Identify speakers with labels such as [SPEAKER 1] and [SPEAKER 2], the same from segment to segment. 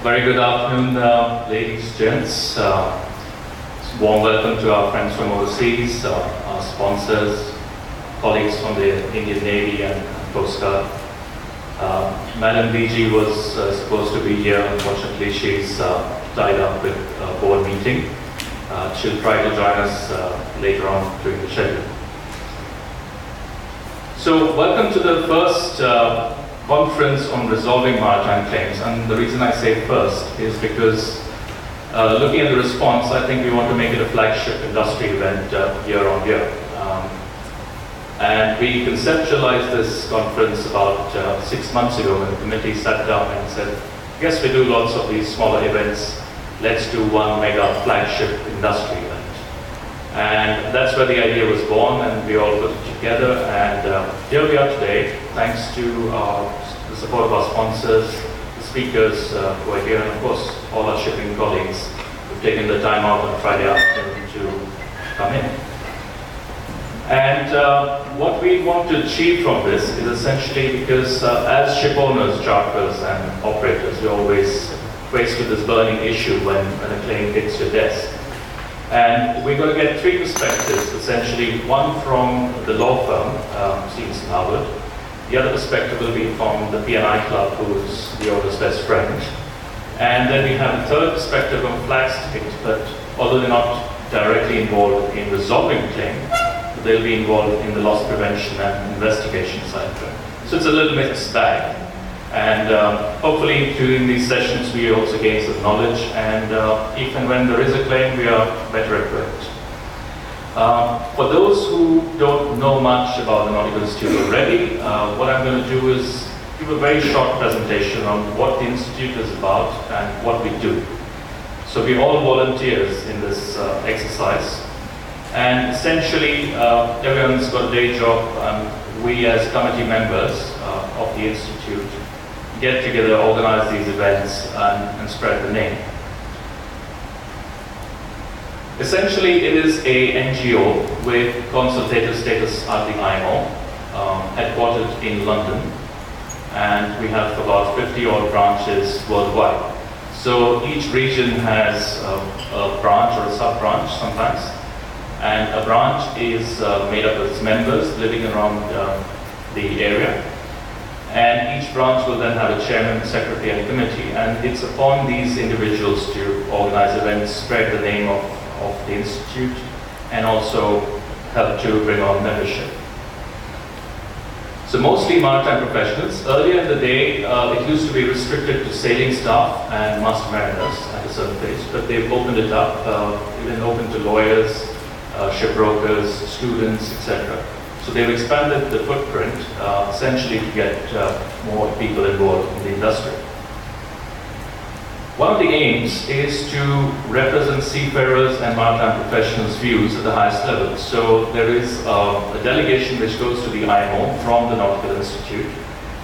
[SPEAKER 1] Very good afternoon, ladies, gents. Warm welcome to our friends from overseas, our sponsors, colleagues from the Indian Navy and Coast Guard. Madam DG was supposed to be here. Unfortunately, she's tied up with a board meeting. She'll try to join us later on during the schedule. So, welcome to the first conference on resolving maritime claims. And the reason I say first is because looking at the response, I think we want to make it a flagship industry event year on year. And we conceptualized this conference about 6 months ago when the committee sat down and said, yes, we do lots of these smaller events, let's do one mega flagship industry event. And that's where the idea was born, and we all put it together, and here we are today, thanks to the support of our sponsors, the speakers who are here, and of course all our shipping colleagues who've taken the time out on Friday afternoon to come in. And what we want to achieve from this is essentially because as ship owners, charters and operators, you're always faced with this burning issue when a claim hits your desk. And we're going to get three perspectives, essentially. One from the law firm, Stevens and Howard. The other perspective will be from the P&I Club, who's the owner's best friend. And then we have a third perspective from Flagstate, but although they're not directly involved in resolving the claim, they'll be involved in the loss prevention and investigation side of it. So it's a little mixed bag. And hopefully during these sessions we also gain some knowledge, and if and when there is a claim, we are better equipped. For those who don't know much about the Nautical Institute already, what I'm going to do is give a very short presentation on what the Institute is about and what we do. So we're all volunteers in this exercise, and essentially everyone's got a day job, and we as committee members of the Institute get together, organize these events, and spread the name. Essentially, it is a NGO with consultative status at the IMO, headquartered in London, and we have about 50 odd branches worldwide. So each region has a branch or a sub-branch sometimes, and a branch is made up of its members living around the area. And each branch will then have a chairman, secretary, and a committee. And it's upon these individuals to organize events, spread the name of the Institute, and also help to bring on membership. So mostly maritime professionals. Earlier in the day, it used to be restricted to sailing staff and master mariners at a certain place, but they've opened it up, even open to lawyers, shipbrokers, students, etc. So they've expanded the footprint essentially to get more people involved in the industry. One of the aims is to represent seafarers and maritime professionals' views at the highest level. So there is a delegation which goes to the IMO from the Nautical Institute,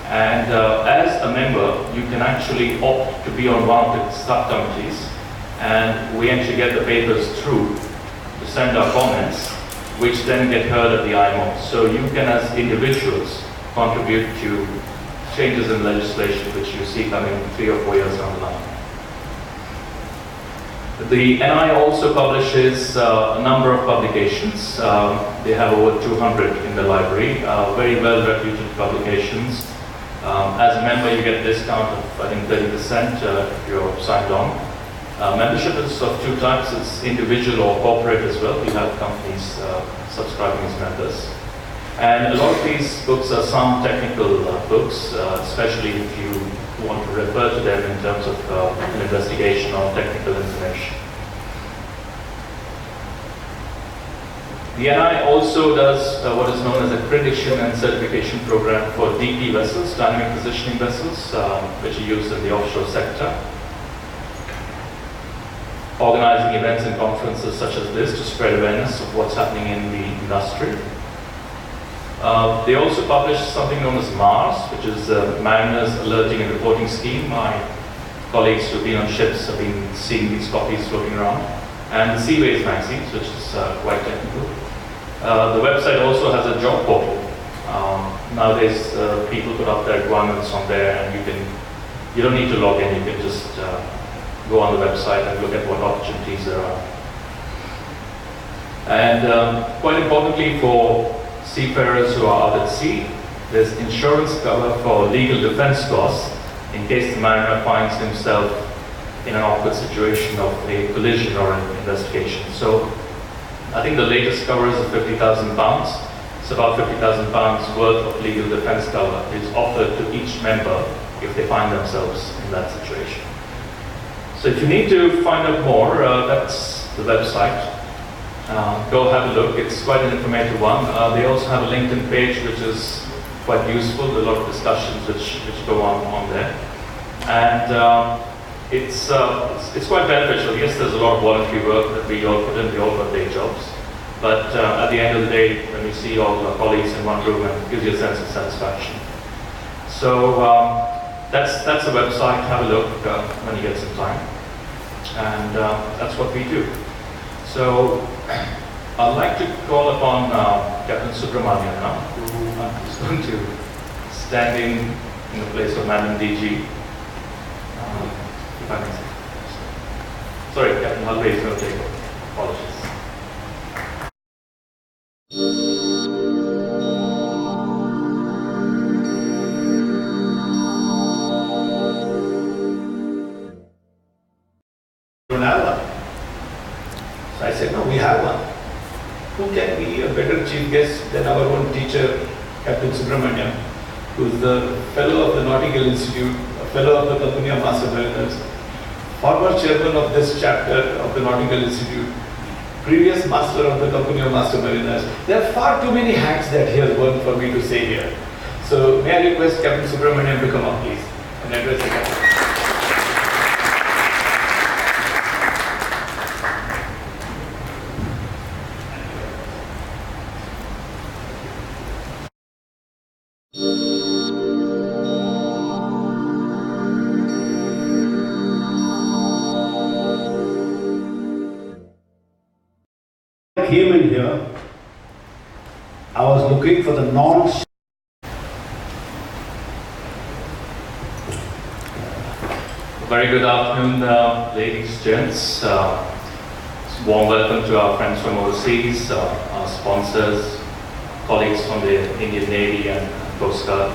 [SPEAKER 1] and as a member you can actually opt to be on one of the subcommittees, and we actually get the papers through to send our comments, which then get heard at the IMO. So you can, as individuals, contribute to changes in legislation which you see coming 3 or 4 years down the line. The NI also publishes a number of publications. They have over 200 in the library, very well-reputed publications. As a member, you get a discount of, I think, 30% if you're signed on. Membership is of two types. It's individual or corporate as well. We have companies subscribing as members. And a lot of these books are some technical books, especially if you want to refer to them in terms of an investigation or technical information. The NI also does what is known as a accreditation and certification program for DP vessels, dynamic positioning vessels, which are used in the offshore sector. Organizing events and conferences such as this to spread awareness of what's happening in the industry. They also publish something known as MARS, which is Mariners Alerting and Reporting Scheme. My colleagues who've been on ships have been seeing these copies floating around. And the Seaways magazines, which is quite technical. The website also has a job portal. Nowadays, people put up their requirements on there, and you can you don't need to log in, you can just go on the website and look at what opportunities there are. And quite importantly for seafarers who are out at sea, there's insurance cover for legal defense costs in case the mariner finds himself in an awkward situation of a collision or an investigation. So I think the latest cover is £50,000. It's about £50,000 worth of legal defense cover is offered to each member if they find themselves in that situation. So if you need to find out more, that's the website. Go have a look. It's quite an informative one. They also have a LinkedIn page which is quite useful. There are a lot of discussions which go on there. And it's quite beneficial. Yes, there's a lot of voluntary work that we all put in. We all got day jobs. But at the end of the day, when you see all our colleagues in one room, it gives you a sense of satisfaction. So that's the website. Have a look when you get some time. And that's what we do. So I'd like to call upon Captain Subramanian now, who is going to stand in the place of Madam DG. If I may say. Sorry, Captain Halway is going to take over. Apologies.
[SPEAKER 2] Don't have one. So I said, no, we have one. Who can be a better chief guest than our own teacher, Captain Subramaniam, who is the fellow of the Nautical Institute, a fellow of the Company of Master Mariners, former chairman of this chapter of the Nautical Institute, previous master of the Company of Master Mariners. There are far too many hats that he has worn for me to say here. So may I request Captain Subramaniam to come up, please, and address the captain.
[SPEAKER 3] I came in here, I was looking for the non.
[SPEAKER 1] Very good afternoon, ladies, gents. Warm welcome to our friends from overseas, our sponsors, colleagues from the Indian Navy and Coast Guard.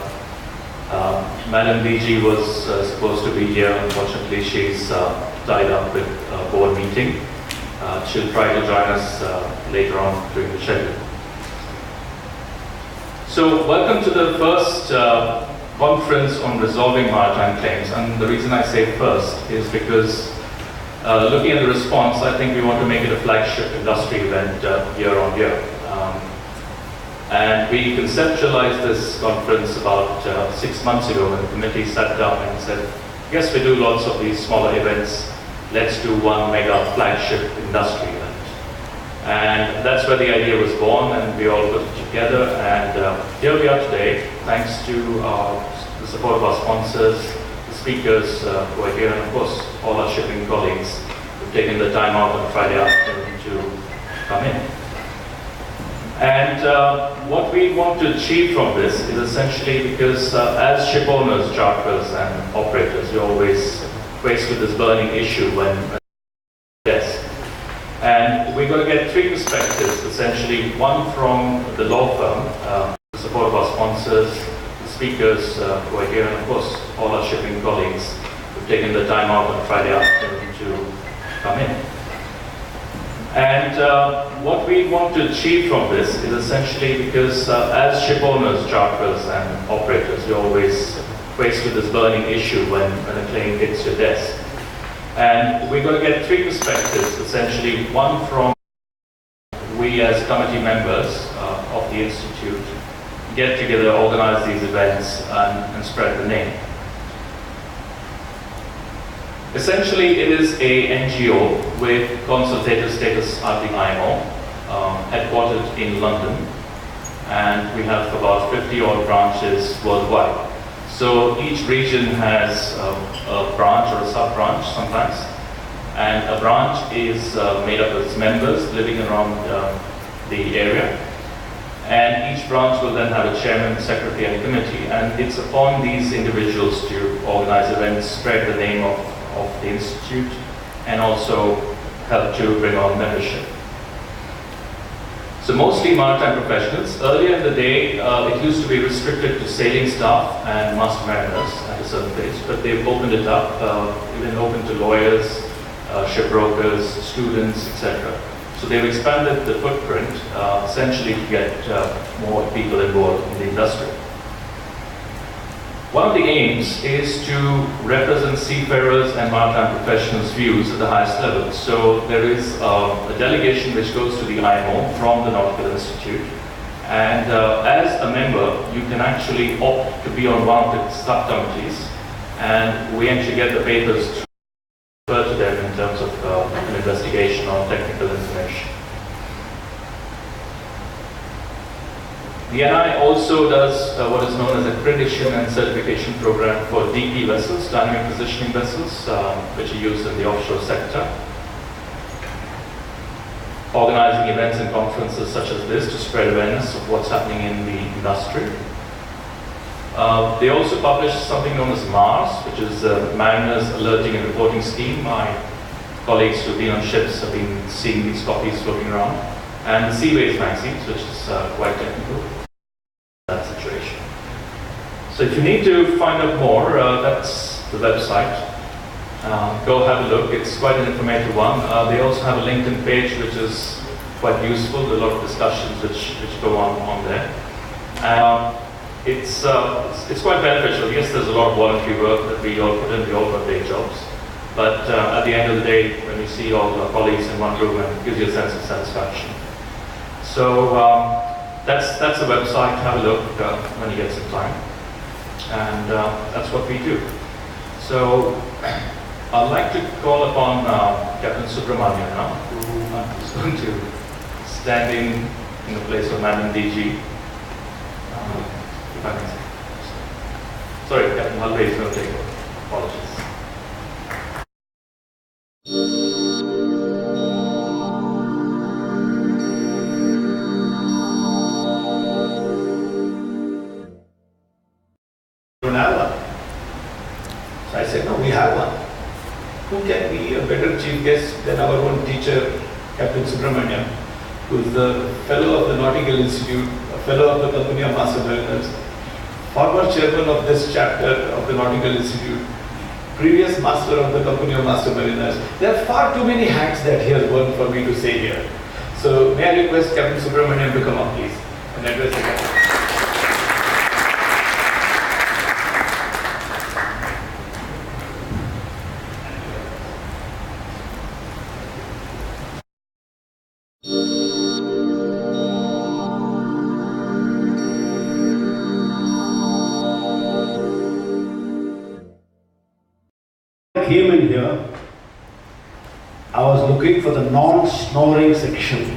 [SPEAKER 1] Madam DG was supposed to be here. Unfortunately, she's tied up with a board meeting. She'll try to join us later on during the schedule. So, welcome to the first conference on resolving maritime claims. And the reason I say first is because looking at the response, I think we want to make it a flagship industry event year on year. And we conceptualized this conference about 6 months ago when the committee sat down and said, yes, we do lots of these smaller events. Let's do one mega flagship industry event. And that's where the idea was born, and we all put it together. And here we are today, thanks to the support of our sponsors, the speakers who are here, and of course, all our shipping colleagues who've taken the time out on Friday afternoon to come in. And what we want to achieve from this is essentially because as ship owners, charters, and operators, you're always faced with this burning issue when desk. And we're going to get three perspectives, essentially one from the law firm, the support of our sponsors, the speakers who are here, and of course all our shipping colleagues who've taken the time out on Friday afternoon to come in. And what we want to achieve from this is essentially because as ship owners, charters, and operators, you're always faced with this burning issue when a claim hits your desk. And we're going to get three perspectives, essentially one from we as committee members of the Institute get together, organize these events, and spread the name. Essentially, it is a NGO with consultative status at the IMO, headquartered in London, and we have about 50 odd branches worldwide. So each region has a branch or a sub-branch sometimes, and a branch is made up of its members living around the area. and each branch will then have a chairman, secretary, and committee, and it's upon these individuals to organize events, spread the name of the institute, and also help to bring on membership. So mostly maritime professionals. Earlier in the day, it used to be restricted to sailing staff and master mariners at a certain place, but they've opened it up, even open to lawyers, shipbrokers, students, etc. So they've expanded the footprint, essentially to get more people involved in the industry. One of the aims is to represent seafarers and maritime professionals' views at the highest level. So there is a delegation which goes to the IMO from the Nautical Institute, and as a member, you can actually opt to be on one of the subcommittees, and we actually get the papers to refer to them in terms of an investigation or technical information. The NI also does what is known as accreditation and certification program for DP vessels, dynamic positioning vessels, which are used in the offshore sector. Organizing events and conferences such as this to spread awareness of what's happening in the industry. They also publish something known as MARS, which is Mariners Alerting and Reporting Scheme. My colleagues who've been on ships have been seeing these copies floating around. And the Seaways magazines, which is quite technical. That situation. So if you need to find out more, that's the website. Go have a look. It's quite an informative one. They also have a LinkedIn page which is quite useful. There are a lot of discussions which go on there. It's quite beneficial. Yes, there's a lot of voluntary work that we all put in. We all got day jobs. But at the end of the day, when you see all the colleagues in one room, it gives you a sense of satisfaction. So that's the website. Have a look when you get some time, and that's what we do. So I'd like to call upon Captain Subramanian now, who is going to stand in the place of Madam DG. If I can say. Sorry, Captain Halve is going to take over. Apologies.
[SPEAKER 2] So I said, no, we have one. Who can be a better chief guest than our own teacher, Captain Subramanian, who is the fellow of the Nautical Institute, a fellow of the Company of Master Mariners, former chairman of this chapter of the Nautical Institute, previous master of the Company of Master Mariners. There are far too many hats that he has worn for me to say here. So may I request Captain Subramanian to come up, please, and address the captain.
[SPEAKER 3] Came in here, I was looking for the non-snoring section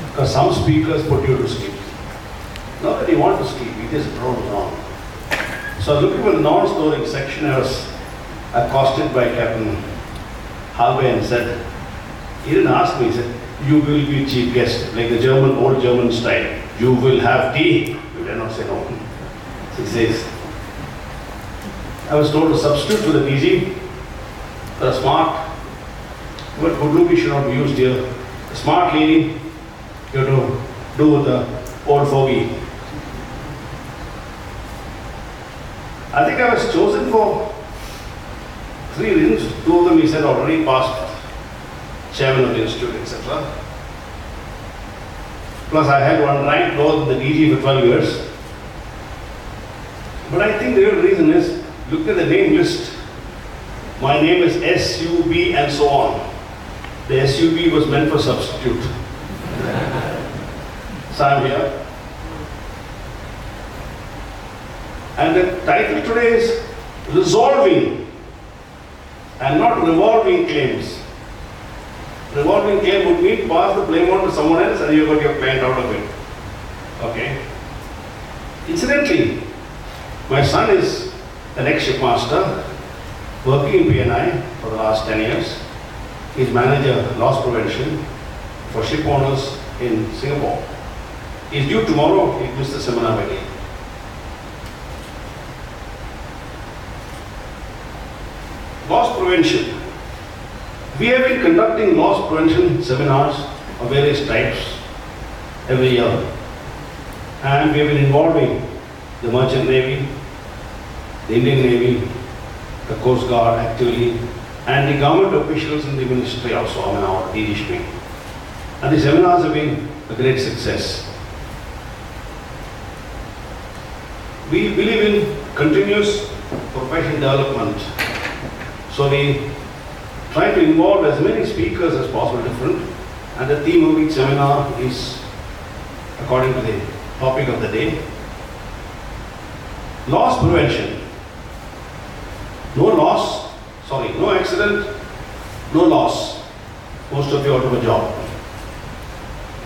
[SPEAKER 3] because some speakers put you to sleep. Not that you want to sleep, you just drone on. So I was looking for the non-snoring section. I was accosted by Captain Halve and said, he didn't ask me, he said, you will be chief guest, like the German, old German style. You will have tea. You dare not say no. So he says, I was told to substitute for the DG, for a smart, but good looking should not be used here. A smart lady, you have to do with the old fogey. I think I was chosen for 3 reasons. 2 of them he said already past chairman of the institute, etc. Plus I had one rank lower than the DG for 12 years. But I think the real reason is, look at the name list. My name is SUB and so on. The SUB was meant for substitute. So I'm here. And the title today is Resolving and not Revolving Claims. Revolving claim would mean pass the blame on to someone else and you got your client out of it. Okay. Incidentally, my son is an ex-shipmaster working in PNI for the last 10 years. He's manager loss prevention for ship owners in Singapore. He's due tomorrow, he missed the seminar again. Loss prevention. We have been conducting loss prevention seminars of various types every year. And we have been involving the Merchant Navy, the Indian Navy, the Coast Guard actively, and the government officials in the ministry also, our DG stream. And the seminars have been a great success. We believe in continuous professional development. So we try to involve as many speakers as possible different, and the theme of each seminar is according to the topic of the day. Loss prevention. No accident, no loss. Most of you out of a job.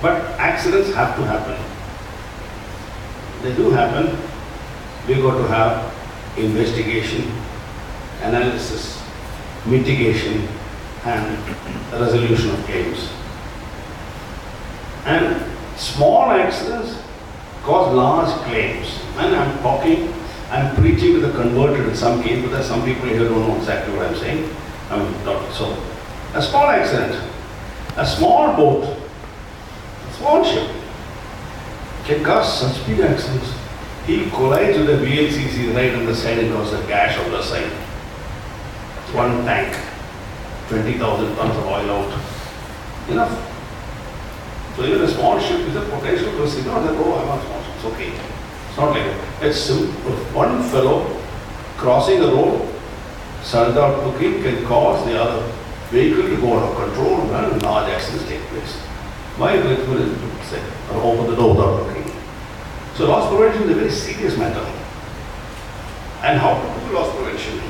[SPEAKER 3] But accidents have to happen. They do happen. We got to have investigation, analysis, mitigation, and resolution of claims. And small accidents cause large claims. And I'm preaching to the converted in some case, but there are some people here who don't know exactly what I'm saying. So, a small accident, a small boat, a small ship can cause such big accidents. He collides with the VLCC right on the side and causes a gash on the side. One tank, 20,000 tons of oil out. Enough. So even a small ship is a potential risk. It's not that, oh, I'm not small ship, it's okay. It's not like that. It's simple. One fellow crossing the road, suddenly out looking, can cause the other vehicle to go out of control and large accidents take place. Why? Or open the door without looking. So loss prevention is a very serious matter. And how to do loss prevention?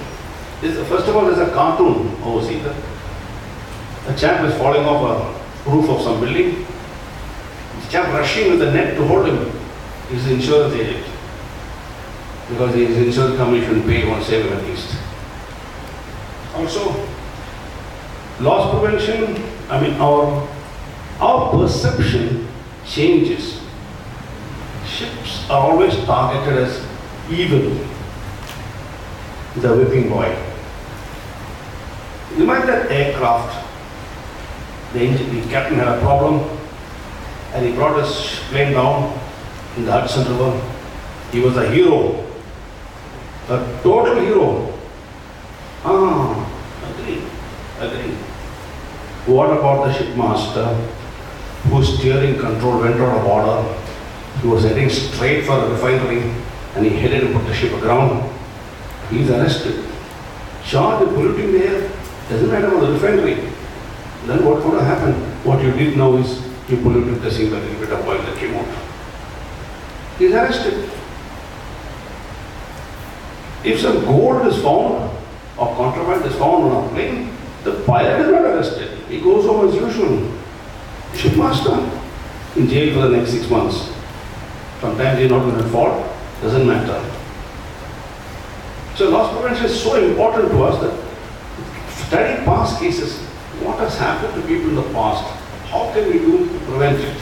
[SPEAKER 3] First of all, there's a cartoon overseas. A chap is falling off a roof of some building. The chap rushing with the net to hold him. He's the insurance agent. Because his insurance company shouldn't pay, he wants to save him at least. Also, loss prevention, our perception changes. Ships are always targeted as evil. The whipping boy. Imagine that aircraft. The captain had a problem and he brought his plane down in the Hudson River. He was a hero. A total hero. Agree. What about the shipmaster whose steering control went out of order? He was heading straight for the refinery and he headed to put the ship aground. He is arrested. Charged with polluting the air. Doesn't matter about the refinery. Then what would have happened? What you did now is you polluted the sea by a little bit of oil that came out. He is arrested. If some gold is found or contraband is found on a plane, the pilot is not arrested. He goes home as usual. Shipmaster in jail for the next 6 months. Sometimes he's not going to fault. Doesn't matter. So loss prevention is so important to us that study past cases. What has happened to people in the past? How can we do to prevent it?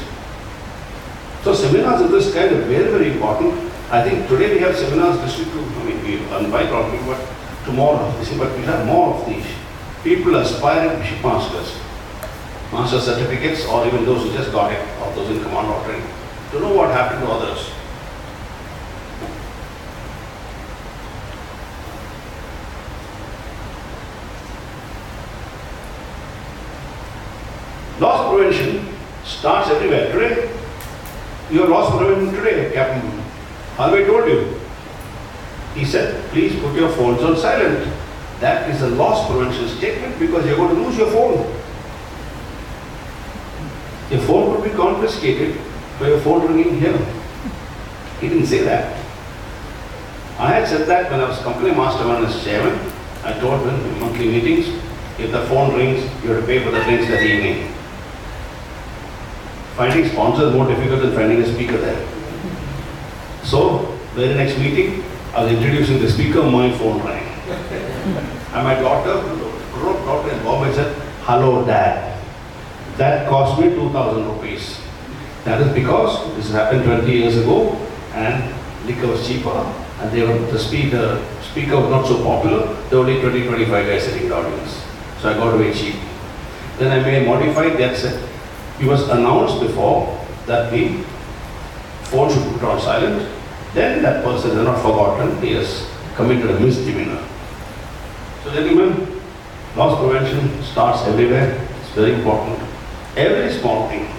[SPEAKER 3] So seminars of this kind are very, very important. I think today we have seminars distributed to, we invite all people, but tomorrow, but we have more of these. People aspiring to shipmasters, master certificates, or even those who just got it, or those in command or training, to know what happened to others. Loss prevention starts everywhere. Today, your loss prevention today, Captain Harvey told you. He said, please put your phones on silent. That is a loss prevention statement because you're going to lose your phone. Your phone could be confiscated by your phone ringing here. He didn't say that. I had said that when I was company mastermind as chairman. I told them in monthly meetings, if the phone rings, you have to pay for the drinks that evening. Finding sponsors is more difficult than finding a speaker there. So, very next meeting, I was introducing the speaker, my phone rang. And my daughter in Bombay said, hello dad. That cost me 2,000 rupees. That is because this happened 20 years ago and liquor was cheaper and the speaker was not so popular. There were only 20-25 guys sitting in the audience. So I got away cheap. Then I made modified that said, it was announced before that the phone should be put on silent. Then that person is not forgotten, he has committed a misdemeanor. So gentlemen, loss prevention starts everywhere. It's very important. Every small thing.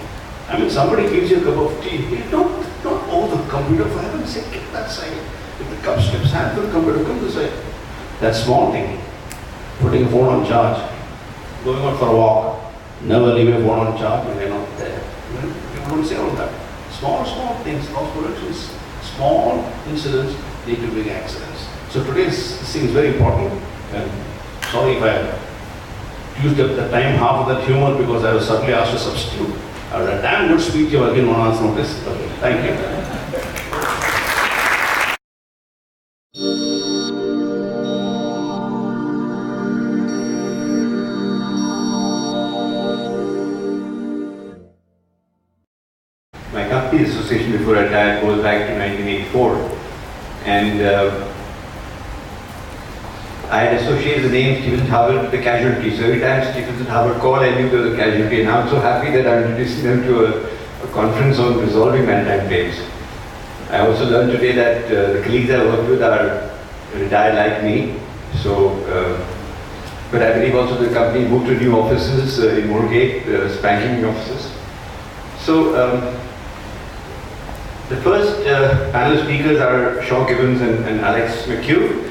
[SPEAKER 3] I mean, somebody gives you a cup of tea. You don't owe the computer for heaven's sake. Get that side. If the cup slips hand to the computer, come this way. That small thing. Putting a phone on charge. Going out for a walk. Never leave a phone on charge when you're not there. People don't say all that. Small things. Loss prevention. Small incidents lead to big accidents. So today's thing is very important. And sorry if I used up the time, half of that humor, because I was suddenly asked to substitute. I had a damn good speech, you again want to notice. Okay, thank you.
[SPEAKER 4] My company association before I retired goes back to 1984. And I had associated the name Stephen Harvard with the casualty. So every time Stephen Harvard called, I knew there was a casualty. And I'm so happy that I'm introducing them to a conference on resolving maritime claims. I also learned today that the colleagues I work with are retired like me. So, but I believe also the company moved to new offices in Moorgate, spanking new offices. So, the first panel speakers are Shaw Gibbons and Alex McHugh.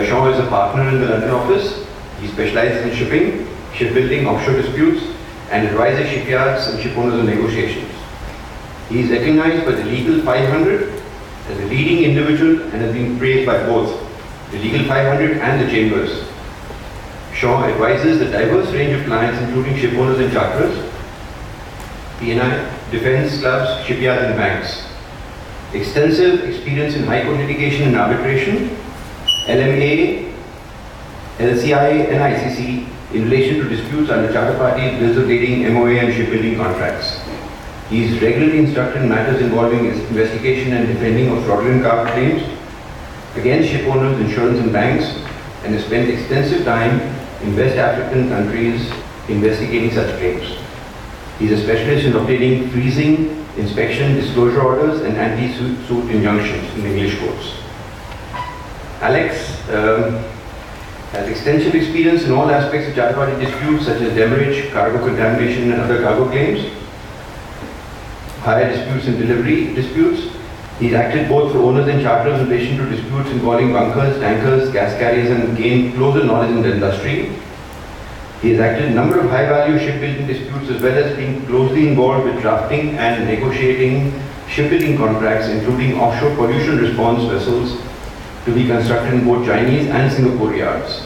[SPEAKER 4] Shaw is a partner in the London office. He specializes in shipping, shipbuilding, offshore disputes, and advises shipyards and shipowners on negotiations. He is recognized by the Legal 500 as a leading individual and has been praised by both the Legal 500 and the Chambers. Shaw advises the diverse range of clients including shipowners and charterers, P&I, defense clubs, shipyards and banks. Extensive experience in high court litigation and arbitration, LMA, LCI and ICC in relation to disputes under charter parties, bills of lading, MOA and shipbuilding contracts. He is regularly instructed in matters involving investigation and defending of fraudulent cargo claims against shipowners, insurance and banks, and has spent extensive time in West African countries investigating such claims. He is a specialist in obtaining freezing, inspection, disclosure orders and anti-suit injunctions in English courts. Alex has extensive experience in all aspects of charter party disputes such as demurrage, cargo contamination and other cargo claims, hire disputes and delivery disputes. He's acted both for owners and charterers in relation to disputes involving bunkers, tankers, gas carriers and gained closer knowledge in the industry. He has acted in a number of high-value shipbuilding disputes as well as being closely involved with drafting and negotiating shipbuilding contracts including offshore pollution response vessels to be constructed in both Chinese and Singapore yards.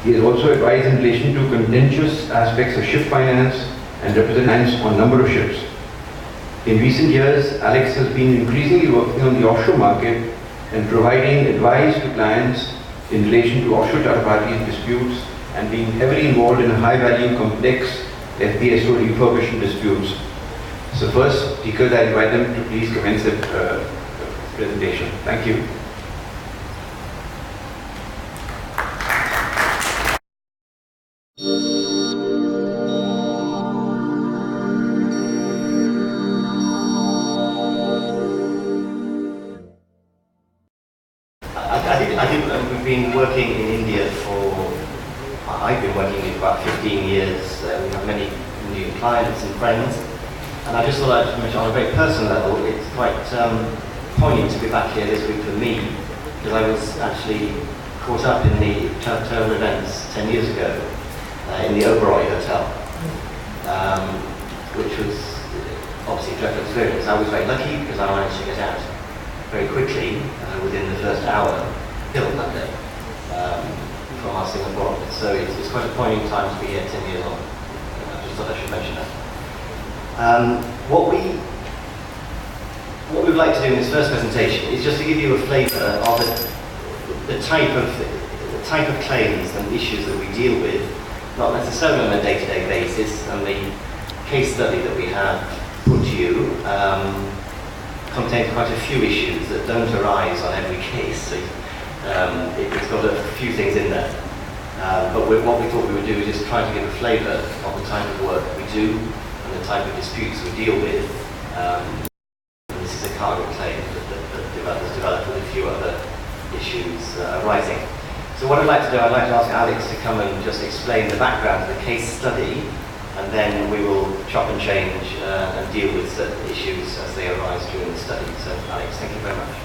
[SPEAKER 4] He has also advised in relation to contentious aspects of ship finance and represents on a number of ships. In recent years, Alex has been increasingly working on the offshore market and providing advice to clients in relation to offshore charter parties disputes and being heavily involved in high-value, complex FPSO refurbishment disputes. So first, speakers, I invite them to please commence the presentation. Thank you.
[SPEAKER 5] I think we've been working in India I've been working in about 15 years. We have many new clients and friends. And I just thought I'd mention on a very personal level, it's quite poignant to be back here this week for me, because I was actually caught up in the terrible events 10 years ago in the Oberoi Hotel, which was obviously a dreadful experience. I was very lucky because I managed to get out very quickly, within the first hour, killed that day from our Singapore office. So it's quite a poignant time to be here 10 years on. I just thought I should mention that. What we'd like to do in this first presentation is just to give you a flavour of the type of claims and issues that we deal with, not necessarily on a day-to-day basis, and the case study that we have put to you you contains quite a few issues that don't arise on every case. So it's got a few things in there. But what we thought we would do is just try to give a flavour of the type of work we do and the type of disputes we deal with. This is a cargo claim that was developed with a few other issues arising. So what I'd like to do, I'd like to ask Alex to come and just explain the background of the case study, and then we will chop and change and deal with certain issues as they arise during the study. So Alex, thank you very much.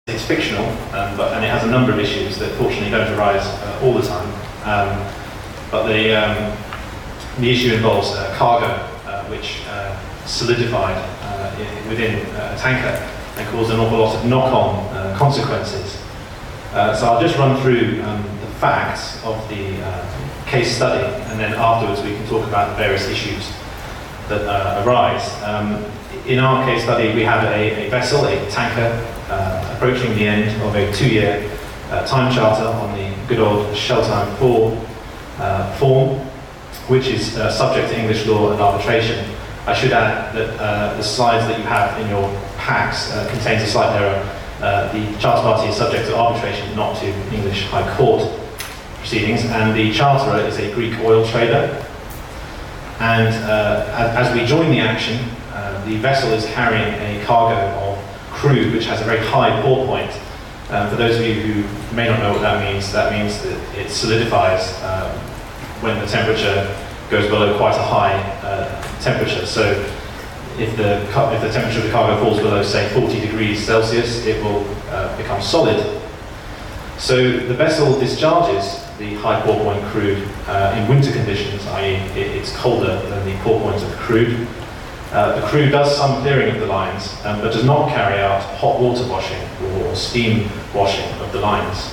[SPEAKER 6] It's fictional, and it has a number of issues that fortunately don't arise all the time. But the issue involves cargo, which solidified within a tanker and caused an awful lot of knock-on consequences. So I'll just run through the facts of the case study, and then afterwards we can talk about the various issues that arise. In our case study, we have a vessel, a tanker, approaching the end of a 2-year time charter on the good old Shell Time 4 form, which is subject to English law and arbitration. I should add that the slides that you have in your packs contains a slight error. The charter party is subject to arbitration, not to English High Court proceedings, and the charterer is a Greek oil trader. And as we join the action, the vessel is carrying a cargo of crude, which has a very high pour point. For those of you who may not know what that means that it solidifies when the temperature goes below quite a high temperature. So if the temperature of the cargo falls below, say, 40 degrees Celsius, it will become solid. So the vessel discharges the high pour point crude in winter conditions, i.e. it's colder than the pour point of the crude. The crew does some clearing of the lines, but does not carry out hot water washing or steam washing of the lines.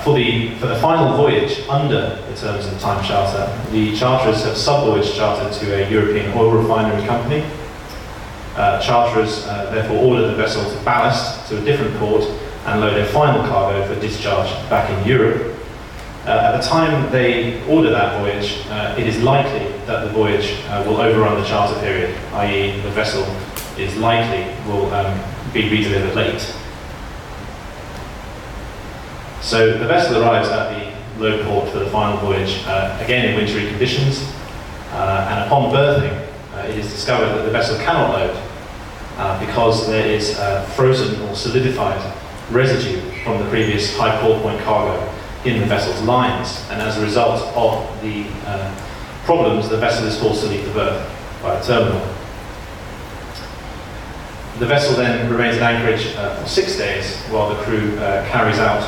[SPEAKER 6] For the final voyage under the terms of the time charter, the charterers have sub-voyage chartered to a European oil refinery company. Charterers therefore order the vessel to ballast to a different port and load a final cargo for discharge back in Europe. At the time they order that voyage, it is likely that the voyage will overrun the charter period, i.e. the vessel is likely will be redelivered late. So the vessel arrives at the load port for the final voyage, again in wintry conditions, and upon berthing, it is discovered that the vessel cannot load because there is frozen or solidified residue from the previous high pour point cargo in the vessel's lines, and as a result of the problems, the vessel is forced to leave the berth by a terminal. The vessel then remains at anchorage for 6 days while the crew carries out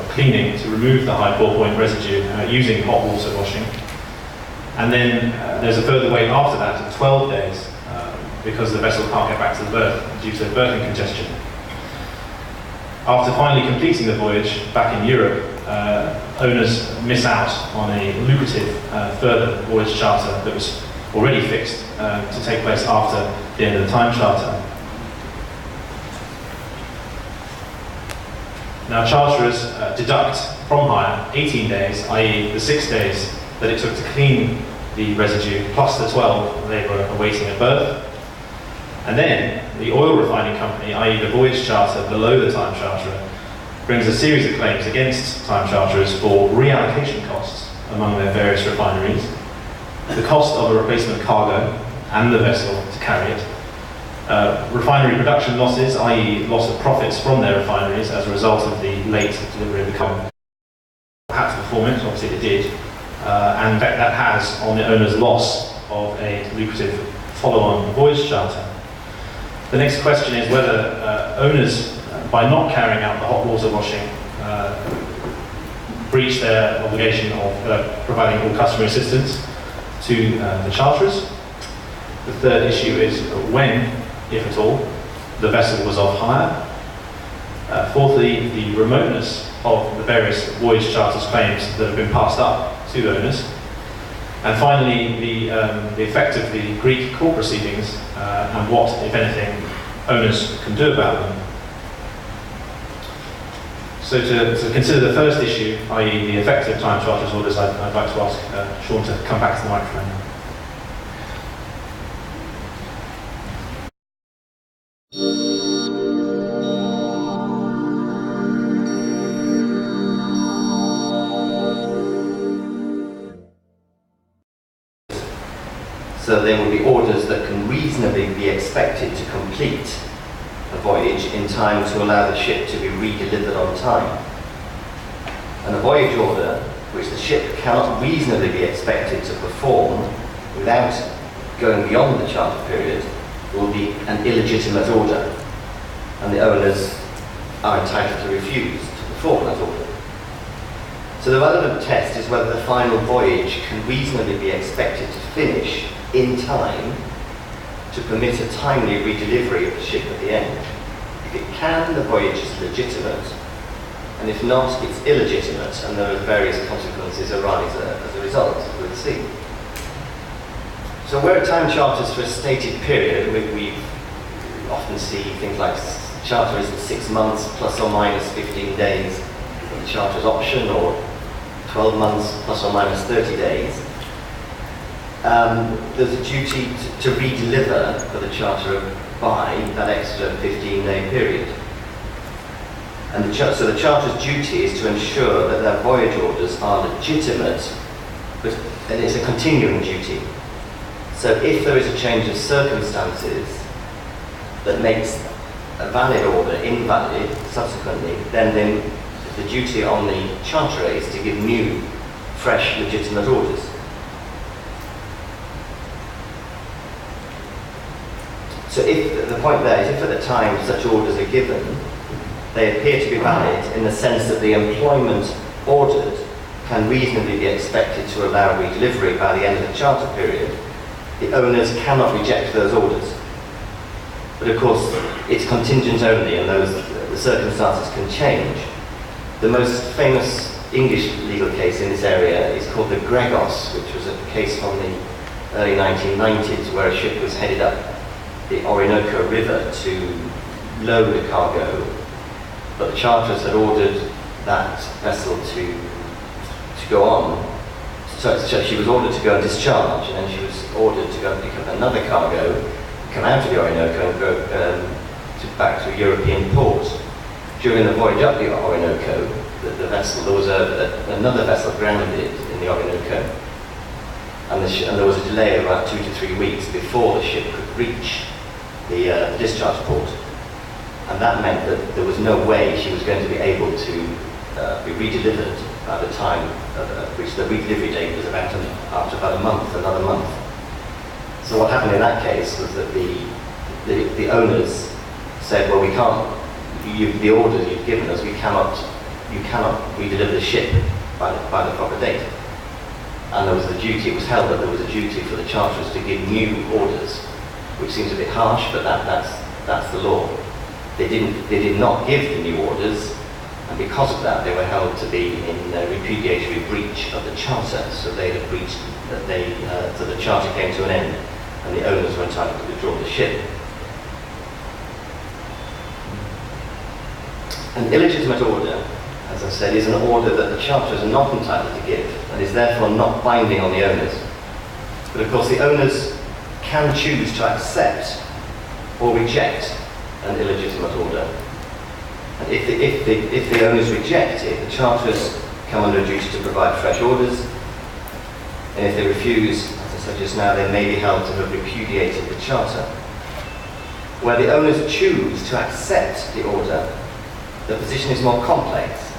[SPEAKER 6] cleaning to remove the high pour point residue using hot water washing. And then there's a further wait after that of 12 days because the vessel can't get back to the berth due to berthing congestion. After finally completing the voyage back in Europe, owners miss out on a lucrative further voyage charter that was already fixed to take place after the end of the time charter. Now charterers deduct from hire 18 days, i.e. the 6 days that it took to clean the residue, plus the 12 they were awaiting a berth. And then the oil refining company, i.e. the voyage charter below the time charterer, brings a series of claims against time charterers for reallocation costs among their various refineries, the cost of a replacement cargo and the vessel to carry it, refinery production losses, i.e. loss of profits from their refineries as a result of the late delivery of the cargo. Perhaps performance, obviously it did, and that has on the owner's loss of a lucrative follow-on voyage charter. The next question is whether owners, by not carrying out the hot water washing, breach their obligation of providing all customary assistance to the charterers. The third issue is when, if at all, the vessel was off hire. Fourthly, the remoteness of the various voyage charters claims that have been passed up to owners. And finally, the effect of the Greek court proceedings and what, if anything, owners can do about them. So to consider the first issue, i.e. the effect of time charters orders, I'd like to ask Sean to come back to the microphone now.
[SPEAKER 5] So there will be orders that can reasonably be expected to complete a voyage in time to allow the ship to be redelivered on time. And a voyage order which the ship cannot reasonably be expected to perform without going beyond the charter period will be an illegitimate order, and the owners are entitled to refuse to perform that order. So the relevant test is whether the final voyage can reasonably be expected to finish in time to permit a timely redelivery of the ship at the end. If it can, the voyage is legitimate, and if not, it's illegitimate, and there are various consequences arise as a result, as we'll see. So where time charters for a stated period, we often see things like charter is 6 months plus or minus 15 days, the charter's option, or 12 months plus or minus 30 days. There's a duty to redeliver for the charterer by that extra 15-day period. And so the charter's duty is to ensure that their voyage orders are legitimate, and it's a continuing duty. So if there is a change of circumstances that makes a valid order invalid subsequently, then the duty on the charterer is to give new, fresh, legitimate orders. So if the point there is, if at the time such orders are given, they appear to be valid in the sense that the employment ordered can reasonably be expected to allow redelivery by the end of the charter period, the owners cannot reject those orders. But of course, it's contingent only, and the circumstances can change. The most famous English legal case in this area is called the Gregos, which was a case from the early 1990s, where a ship was headed up the Orinoco River to load a cargo, but the charterers had ordered that vessel to go on. So she was ordered to go and discharge, and then she was ordered to go and pick up another cargo, come out of the Orinoco and go back to a European port. During the voyage up the Orinoco, the vessel, there was another vessel grounded in the Orinoco, and there was a delay of about 2 to 3 weeks before the ship could reach the discharge port. And that meant that there was no way she was going to be able to be redelivered by the time which the redelivery date was after about another month. So what happened in that case was that the owners said, well, we can't, the orders you've given us, you cannot redeliver the ship by the proper date. And there was the duty, it was held that there was a duty for the charterers to give new orders, which seems a bit harsh, but that's the law. They did not give the new orders, and because of that, they were held to be in repudiatory breach of the charter. So they had breached that so the charter came to an end, and the owners were entitled to withdraw the ship. An illegitimate order, as I said, is an order that the charterers are not entitled to give, and is therefore not binding on the owners. But of course, the owners can choose to accept or reject an illegitimate order. And if the owners reject it, the charterers come under a duty to provide fresh orders, and if they refuse, as I said just now, they may be held to have repudiated the charter. Where the owners choose to accept the order, the position is more complex,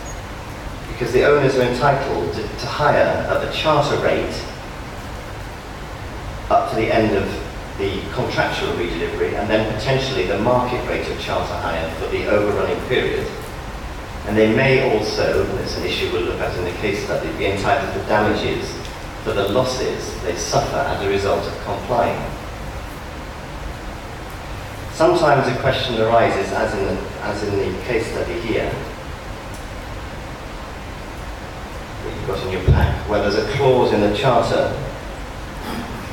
[SPEAKER 5] because the owners are entitled to hire at the charter rate up to the end of the contractual redelivery, and then potentially the market rate of charter hire for the overrunning period. And they may also, and it's an issue we'll look at in the case study, be entitled to damages for the losses they suffer as a result of complying. Sometimes a question arises, as in the case study here, that you've got in your pack, where there's a clause in the charter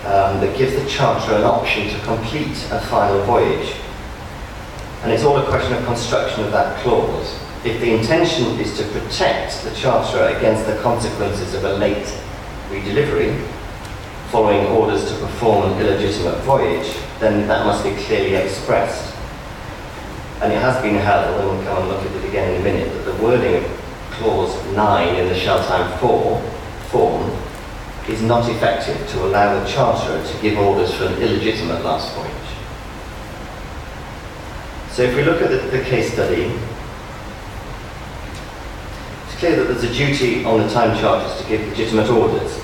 [SPEAKER 5] that gives the charterer an option to complete a final voyage. And it's all a question of construction of that clause. If the intention is to protect the charterer against the consequences of a late redelivery, following orders to perform an illegitimate voyage, then that must be clearly expressed. And it has been held, and we'll come and look at it again in a minute, that the wording of clause 9 in the shall time 4 form is not effective to allow the charterer to give orders for an illegitimate last voyage. So if we look at the case study, it's clear that there's a duty on the time charters to give legitimate orders.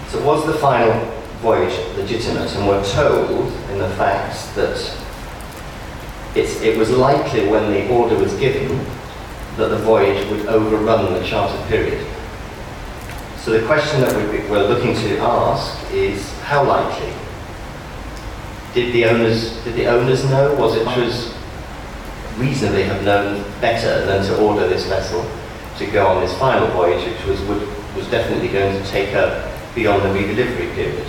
[SPEAKER 5] So was the final voyage legitimate? And we're told in the facts that it was likely when the order was given that the voyage would overrun the charter period. So the question that we're looking to ask is, how likely? Did the owners know? Was it reasonably have known better than to order this vessel to go on this final voyage, which was definitely going to take her beyond the redelivery period?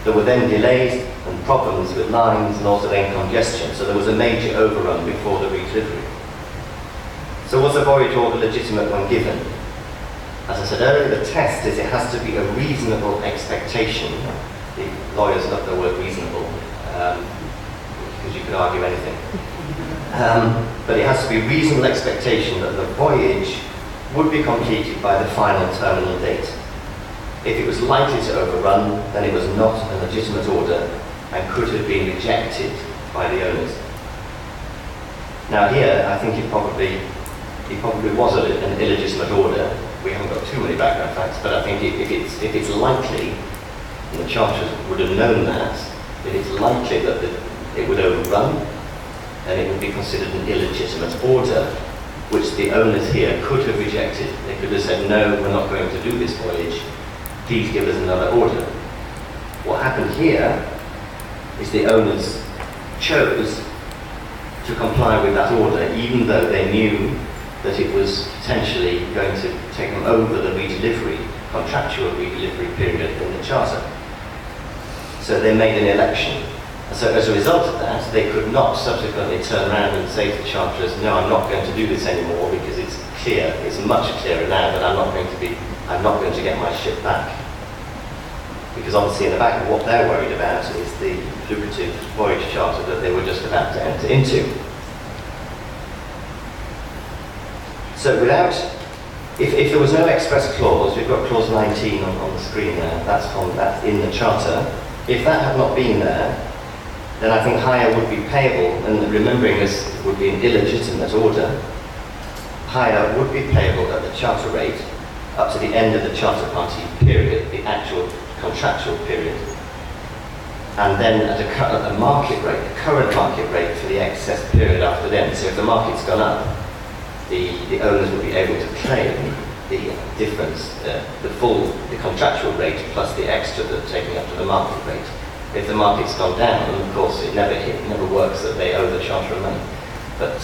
[SPEAKER 5] There were then delays and problems with lines and also then congestion, so there was a major overrun before the redelivery. So was the voyage order legitimate when given? As I said earlier, the test is it has to be a reasonable expectation. The lawyers love the word reasonable, because you could argue anything. But it has to be a reasonable expectation that the voyage would be completed by the final terminal date. If it was likely to overrun, then it was not a legitimate order and could have been rejected by the owners. Now here, I think it probably was an illegitimate order. We haven't got too many background facts, but I think if it's likely, and the charters would have known that, if it's likely that it would overrun, then it would be considered an illegitimate order, which the owners here could have rejected. They could have said, no, we're not going to do this voyage, please give us another order. What happened here is the owners chose to comply with that order, even though they knew that it was potentially going to take them over the contractual redelivery period in the charter. So they made an election. And so as a result of that, they could not subsequently turn around and say to the charterers, no, I'm not going to do this anymore because it's clear, it's much clearer now that I'm not going to get my ship back. Because obviously in the back of what they're worried about is the lucrative voyage charter that they were just about to enter into. So if there was no express clause, we've got clause 19 on the screen there, that's in the charter. If that had not been there, then I think hire would be payable, and remembering this would be an illegitimate order, hire would be payable at the charter rate up to the end of the charter party period, the actual contractual period, and then at a market rate, the current market rate for the excess period after then. So if the market's gone up, the owners will be able to claim the difference, the contractual rate plus the extra that's taking up to the market rate. If the market's gone down, of course it never works that they owe the charterer money. But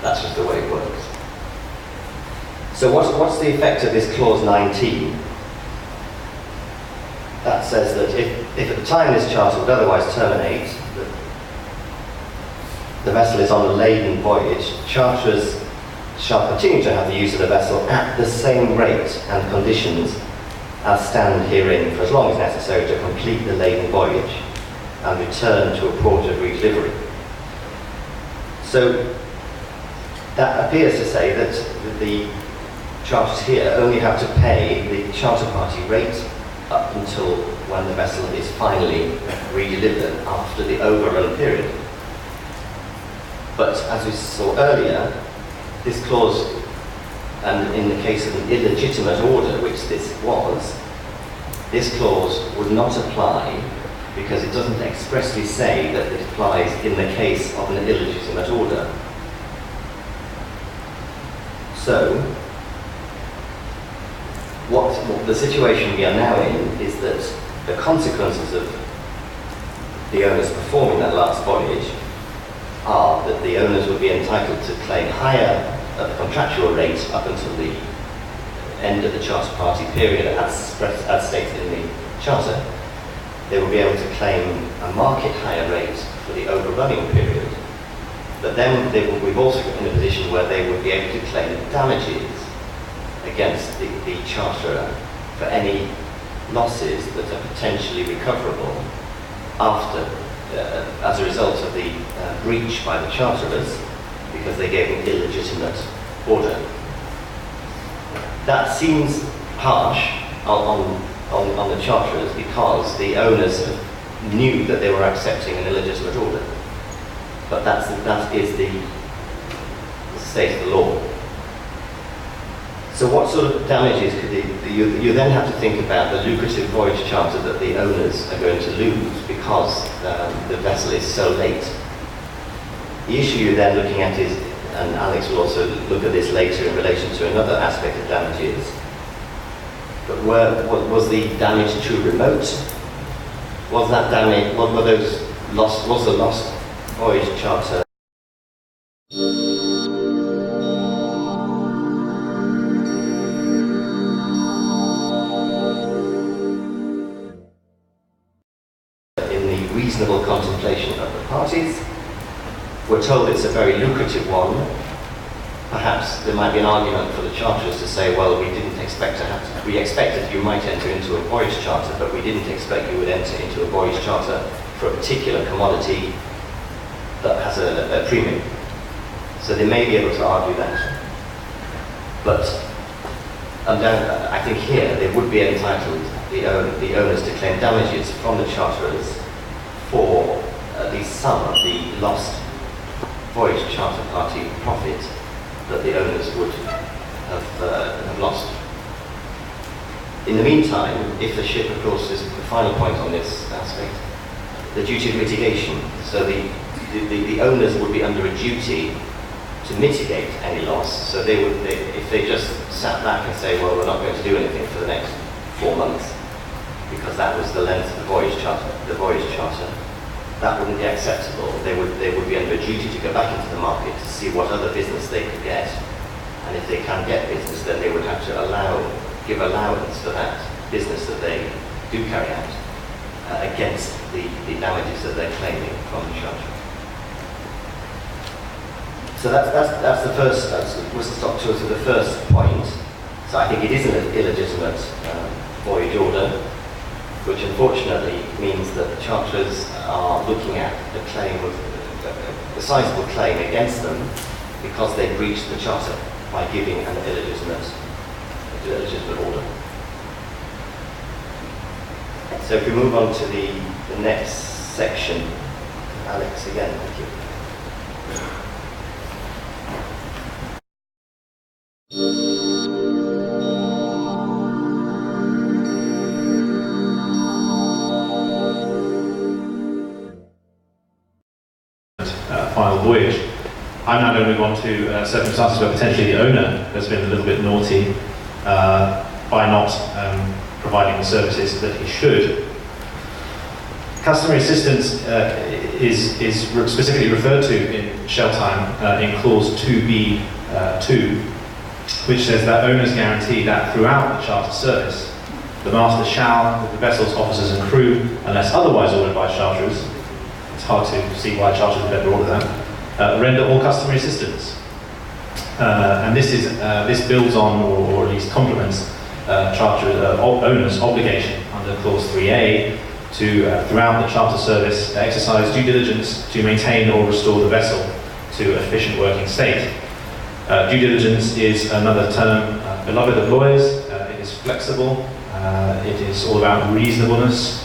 [SPEAKER 5] that's just the way it works. So what's the effect of this clause 19? That says that if at the time this charter would otherwise terminate, the vessel is on a laden voyage, charterers shall continue to have the use of the vessel at the same rate and conditions as stand herein for as long as necessary to complete the laden voyage and return to a port of redelivery. So that appears to say that the charters here only have to pay the charter party rate up until when the vessel is finally redelivered after the overrun period. But as we saw earlier, this clause, and in the case of an illegitimate order, which this was, this clause would not apply because it doesn't expressly say that it applies in the case of an illegitimate order. So, what the situation we are now in is that the consequences of the owners performing that last voyage are that the owners would be entitled to claim hire at the contractual rate up until the end of the charter party period as stated in the charter. they will be able to claim a market hire rate for the overrunning period. But then we've also got in a position where they would be able to claim damages against the charterer for any losses that are potentially recoverable after, as a result of the breach by the charterers, because they gave an illegitimate order. That seems harsh on the charterers because the owners knew that they were accepting an illegitimate order. But that is the state of the law. So what sort of damages could you then have to think about the lucrative voyage charter that the owners are going to lose because the vessel is so late. The issue you're then looking at is, and Alex will also look at this later in relation to another aspect of damages, but was the damage too remote? Was that damage, was the lost voyage charter in the reasonable contemplation of the parties? We're told it's a very lucrative one. Perhaps there might be an argument for the charterers to say, well, we didn't expect to have to, we expected you might enter into a voyage charter, but we didn't expect you would enter into a voyage charter for a particular commodity that has a premium. So they may be able to argue that. But I think here they would be entitled, the owners, to claim damages from the charterers for the sum of the lost voyage charter party profit that the owners would have lost. In the meantime, if the ship, of course, is the final point on this aspect, the duty of mitigation. So the owners would be under a duty to mitigate any loss. So if they just sat back and say, well, we're not going to do anything for the next 4 months, because that was the length of the voyage charter, that wouldn't be acceptable. They would be under a duty to go back into the market to see what other business they could get. And if they can get business, then they would have to give allowance for that business that they do carry out against the damages that they're claiming from the charter. So that's the first, was to the first point. So I think it is an illegitimate voyage order, which unfortunately means that the charterers are looking at a sizable claim against them because they breached the charter by giving an illegitimate order. So if we move on to the next section, Alex again, thank you.
[SPEAKER 6] Final voyage. I'm now going to move on to circumstances where potentially the owner has been a little bit naughty by not providing the services that he should. Customary assistance is specifically referred to in Shell Time in clause 2B2, which says that owners guarantee that throughout the charter service, the master shall, with the vessel's officers and crew, unless otherwise ordered by charterers, it's hard to see why charterers would ever order that, render all customary assistance. And this builds on, or at least complements, owner's obligation under clause 3A to, throughout the charter service, exercise due diligence to maintain or restore the vessel to an efficient working state. Due diligence is another term beloved of lawyers. It is flexible. It is all about reasonableness.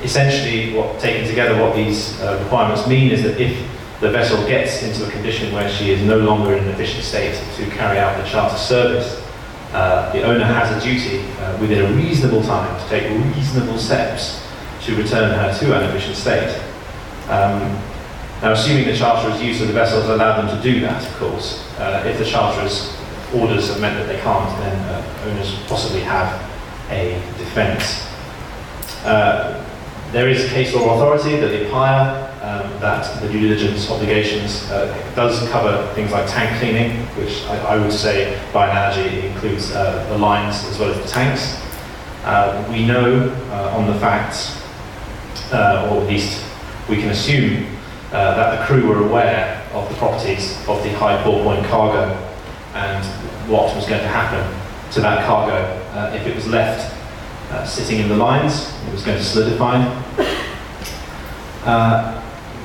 [SPEAKER 6] Essentially, taken together, what these requirements mean is that if the vessel gets into a condition where she is no longer in an efficient state to carry out the charter service, the owner has a duty within a reasonable time to take reasonable steps to return her to an efficient state. Now, assuming the charterer's use of the vessel has allowed them to do that, of course, if the charterer's orders have meant that they can't, then owners possibly have a defence. There is case law authority, the lead hire, that the due diligence obligations does cover things like tank cleaning, which I would say, by analogy, includes the lines as well as the tanks. We know on the facts or at least we can assume that the crew were aware of the properties of the high pour point cargo and what was going to happen to that cargo if it was left sitting in the lines. It was going to solidify.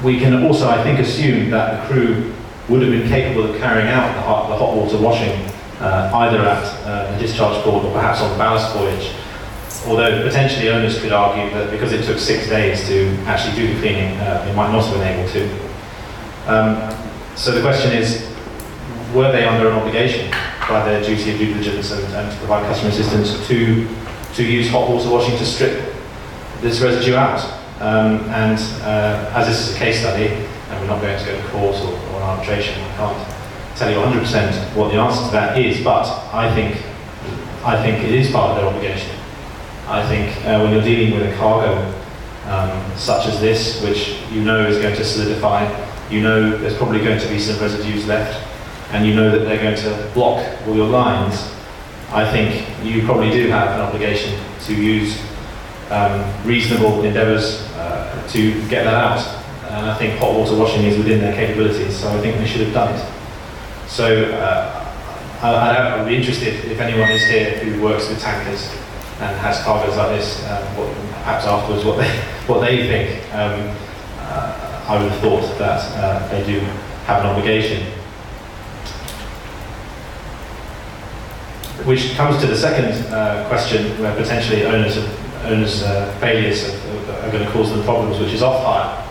[SPEAKER 6] We can also, I think, assume that the crew would have been capable of carrying out the hot water washing either at the discharge port or perhaps on the ballast voyage. Although potentially owners could argue that because it took 6 days to actually do the cleaning, they might not have been able to. So the question is, were they under an obligation by their duty of due diligence and to provide customer assistance to use hot water washing to strip this residue out? As this is a case study, and we're not going to go to court or an arbitration, I can't tell you 100% what the answer to that is, but I think it is part of their obligation. I think when you're dealing with a cargo such as this, which you know is going to solidify, you know there's probably going to be some residues left, and you know that they're going to block all your lines, I think you probably do have an obligation to use reasonable endeavours to get that out. And I think hot water washing is within their capabilities, so I think they should have done it. So I'd be interested if anyone is here who works with tankers and has cargoes like this, perhaps afterwards what they think. I would have thought that they do have an obligation. Which comes to the second question, where potentially owners' failures are going to cause them problems, which is off-hire.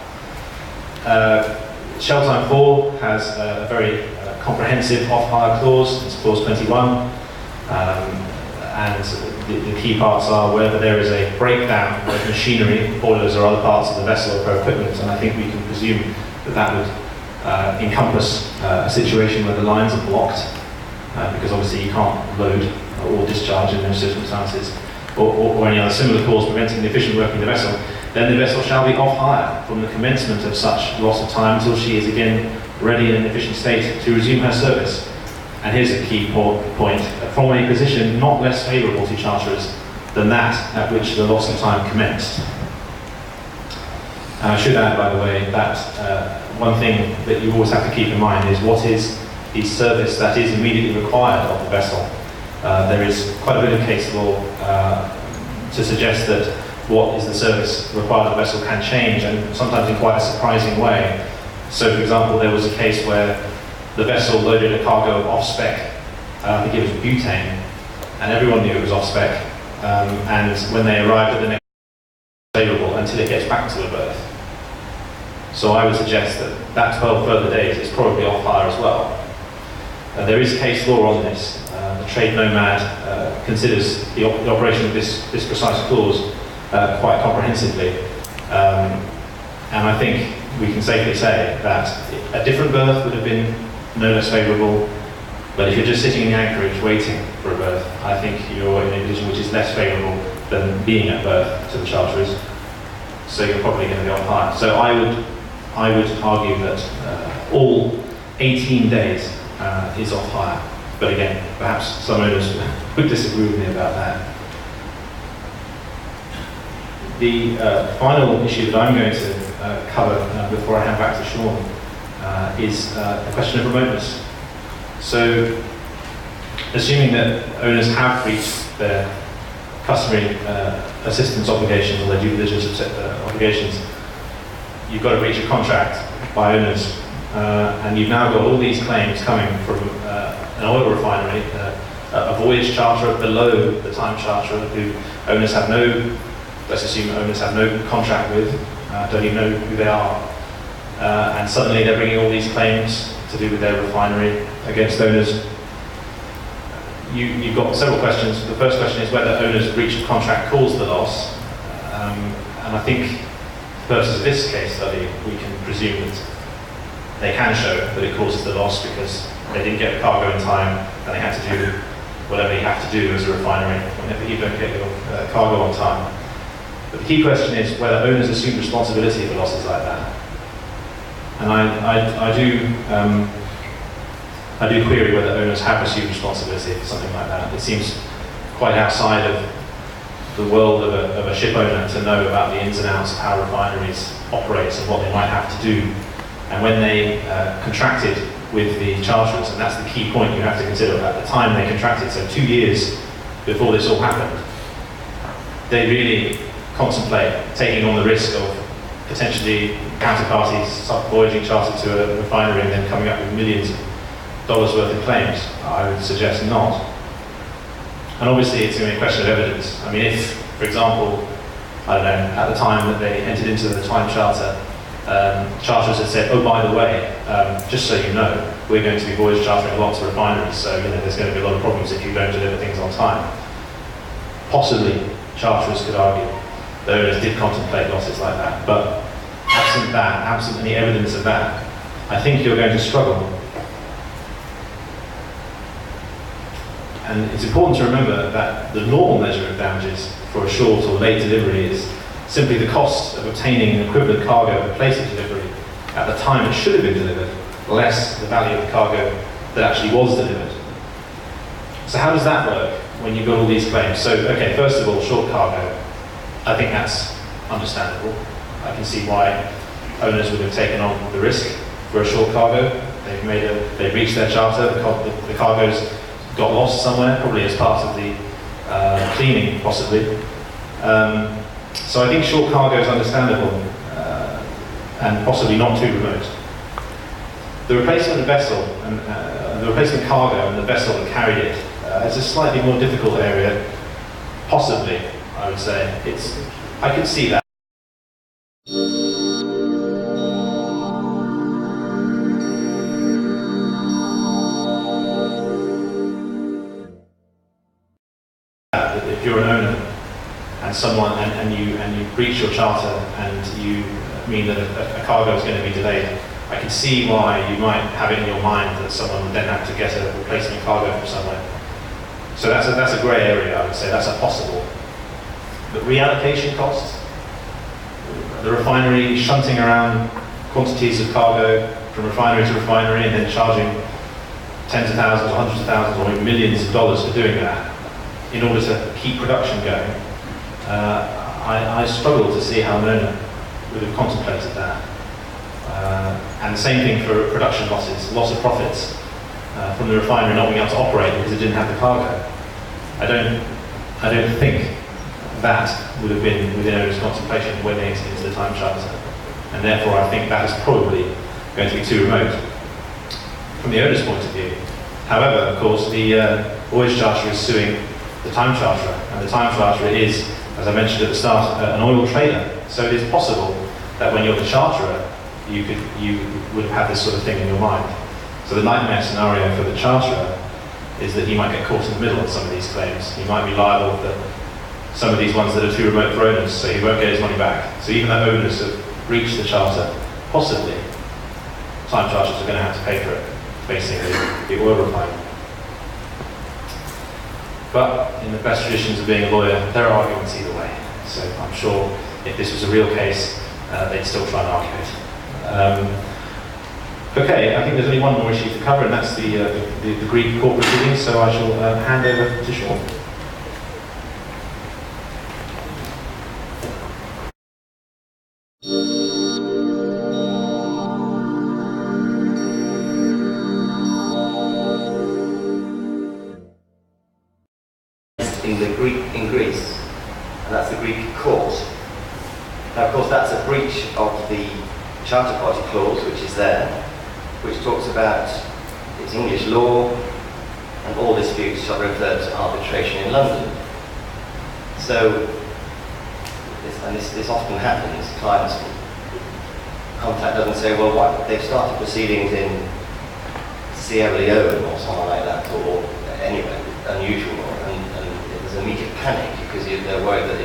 [SPEAKER 6] Shell Time 4 has a very comprehensive off-hire clause. It's clause 21. And the key parts are whether there is a breakdown of machinery, boilers or other parts of the vessel or equipment, and I think we can presume that that would encompass a situation where the lines are blocked, because obviously you can't load or discharge in those circumstances, or any other similar cause preventing the efficient working of the vessel. Then the vessel shall be off-hire from the commencement of such loss of time until she is again ready in an efficient state to resume her service. And here's a key point, from a position not less favourable to charterers than that at which the loss of time commenced. And I should add, by the way, that one thing that you always have to keep in mind is what is the service that is immediately required of the vessel. There is quite a bit of case law to suggest that what is the service required of the vessel can change, and sometimes in quite a surprising way. So, for example, there was a case where the vessel loaded a cargo of off-spec, I think it was butane, and everyone knew it was off-spec. And when they arrived at the next available until it gets back to a berth. So I would suggest that 12 further days is probably off-hire as well. There is case law on this. The Trade Nomad considers the operation of this precise clause quite comprehensively. And I think we can safely say that a different berth would have been no less favourable, but if you're just sitting in the anchorage waiting for a berth, I think you're in a position which is less favourable than being at berth to the charterers, so you're probably going to be on hire. So I would argue that all 18 days is off hire, but again, perhaps some owners would disagree with me about that. The final issue that I'm going to cover before I hand back to Sean is the question of remoteness. So, assuming that owners have reached their customary assistance obligations or their due diligence obligations, you've got to reach a contract by owners, and you've now got all these claims coming from an oil refinery, a voyage charterer below the time charterer, who owners have no, let's assume owners have no contract with, don't even know who they are. And suddenly they're bringing all these claims to do with their refinery against owners. You've got several questions. The first question is whether owners' breach of contract caused the loss. And I think, for purposes of this case study, we can presume that they can show that it causes the loss because they didn't get the cargo in time and they had to do whatever you have to do as a refinery whenever you don't get your cargo on time. But the key question is whether owners assume responsibility for losses like that. And I do query whether owners have assumed responsibility for something like that. It seems quite outside of the world of a ship owner to know about the ins and outs of how refineries operate and what they might have to do. And when they contracted with the charterers, and that's the key point you have to consider, at the time they contracted, so 2 years before this all happened, they really contemplate taking on the risk of potentially counterparties voyaging chartered to a refinery and then coming up with millions of dollars worth of claims. I would suggest not. And obviously it's going to be a question of evidence. I mean, if, for example, I don't know, at the time that they entered into the time charter, charterers had said, oh, by the way, just so you know, we're going to be voyage chartering lots of refineries, so you know, there's going to be a lot of problems if you don't deliver things on time. Possibly, charterers could argue the owners did contemplate losses like that, but absent that, absent any evidence of that, I think you're going to struggle. And it's important to remember that the normal measure of damages for a short or late delivery is simply the cost of obtaining an equivalent cargo at the place of delivery at the time it should have been delivered, less the value of the cargo that actually was delivered. So how does that work when you've got all these claims? So, okay, first of all, short cargo. I think that's understandable. I can see why owners would have taken on the risk for a short cargo. They've reached their charter, the cargo's got lost somewhere, probably as part of the cleaning, possibly. So I think short cargo is understandable and possibly not too remote. The replacement vessel and the replacement cargo and the vessel that carried it is a slightly more difficult area, possibly, I would say. I could see that. If you're an owner and someone and you breach your charter and you mean that a cargo is going to be delayed, I can see why you might have it in your mind that someone would then have to get a replacement cargo from somewhere. So that's a grey area, I would say. That's a possible. But reallocation costs, the refinery shunting around quantities of cargo from refinery to refinery and then charging tens of thousands or hundreds of thousands or even millions of dollars for doing that in order to keep production going. I struggle to see how an owner would have contemplated that. And the same thing for production losses, loss of profits from the refinery not being able to operate because it didn't have the cargo. I don't think that would have been within owners' contemplation when they entered into the time charter. And therefore I think that is probably going to be too remote from the owner's point of view. However, of course, the voyage charterer is suing the time charterer, and the time charterer is, as I mentioned at the start, an oil trader. So it is possible that when you're the charterer, you would have had this sort of thing in your mind. So the nightmare scenario for the charterer is that he might get caught in the middle on some of these claims. He might be liable for some of these ones that are too remote for owners, so he won't get his money back. So even though owners have breached the charter, possibly, time charterers are going to have to pay for it, facing the oil refinery. But in the best traditions of being a lawyer, there are arguments either way. So I'm sure if this was a real case, they'd still try and argue it. Okay, I think there's only one more issue to cover, and that's the Greek court proceedings, so I shall hand over to Sean.
[SPEAKER 5] In Greece, and that's the Greek court. Now, of course, that's a breach of the Charter Party clause, which is there, which talks about it's English law, and all disputes shall refer to arbitration in London. So, this often happens. Clients contact us and say, well, what, they've started proceedings in Sierra Leone or something like that, or anywhere unusual, and there's immediate panic because they're worried that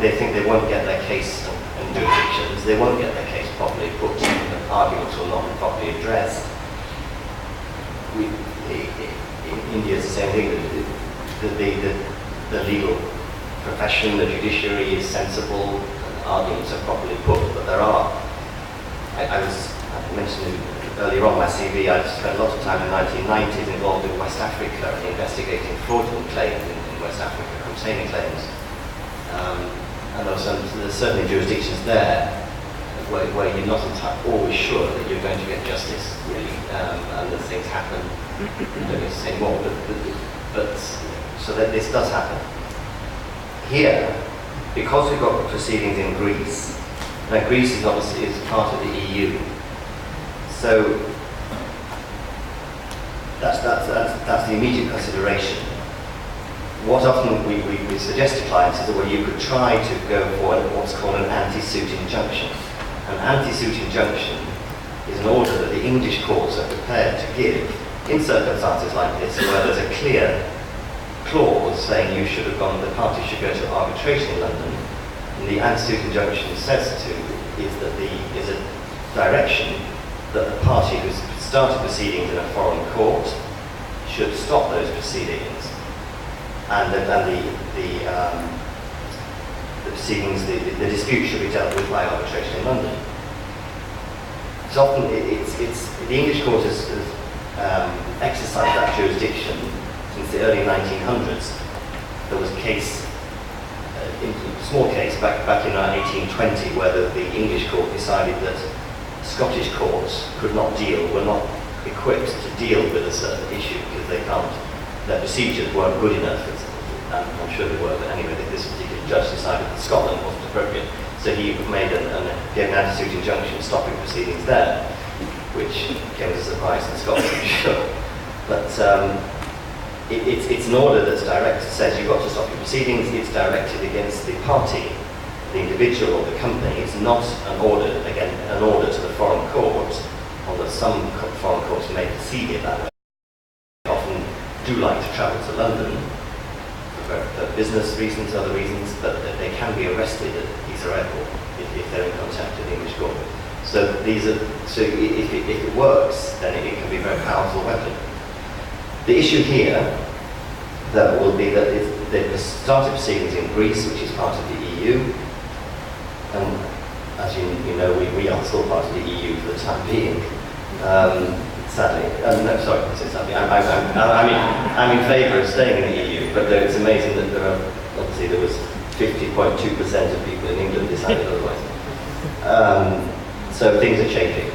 [SPEAKER 5] they think they won't get their case and jurisdictions, they won't get their case properly put, and arguments will not be properly addressed. In India, it's the same thing. The legal profession, the judiciary is sensible, and arguments are properly put, but there are. I mentioned earlier on my CV, I spent a lot of time in the 1990s involved in West Africa investigating fraudulent claims in in West Africa containing claims. And there's certainly jurisdictions there where you're not always sure that you're going to get justice, really, and that things happen. I don't need to say more, but so that this does happen. Here, because we've got proceedings in Greece, now Greece is obviously part of the EU, so that's the immediate consideration. What often we suggest to clients is that, well, you could try to go for what's called an anti-suit injunction. An anti-suit injunction is an order that the English courts are prepared to give in circumstances like this, where there's a clear clause saying the party should go to arbitration in London. And the anti-suit injunction says is a direction that the party who's started proceedings in a foreign court should stop those proceedings, and the proceedings, the dispute should be dealt with by arbitration in London. So often the English court has exercised that jurisdiction since the early 1900s. There was a case, a small case back in 1820, where the English court decided that Scottish courts were not equipped to deal with a certain issue because their procedures weren't good enough. And I'm sure they were, but anyway, this particular judge decided that Scotland wasn't appropriate. So he gave an anti-suit injunction stopping proceedings there, which came as a surprise to Scotland, I'm sure. But it's an order that's direct. It says you've got to stop your proceedings. It's directed against the party, the individual or the company. It's not an order to the foreign court, although some foreign courts may perceive it that way. They often do like to travel to London for business reasons, other reasons, but they can be arrested at Heathrow Airport if they're in contact with the English court. So if it works, then it can be a very powerful weapon. The issue here, though, will be that they've started proceedings in Greece, which is part of the EU, and as you know, we are still part of the EU for the time being. Sadly, no, sorry, I say sadly. I'm in favour of staying in the EU, but it's amazing that there was 50.2% of people in England decided otherwise. So things are changing,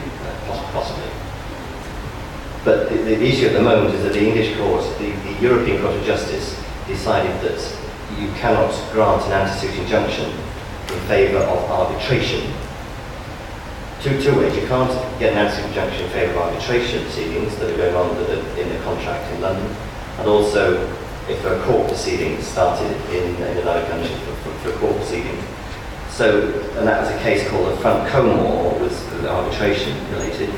[SPEAKER 5] possibly. But the issue at the moment is that the English court, the European Court of Justice, decided that you cannot grant an anti-suit injunction in favour of arbitration. Two ways. You can't get an anti-suit injunction in favour of arbitration proceedings that are going on in the contract in London, and also if there are court proceedings started in another country for court proceedings. So, and that was a case called the Front Comore, was arbitration related.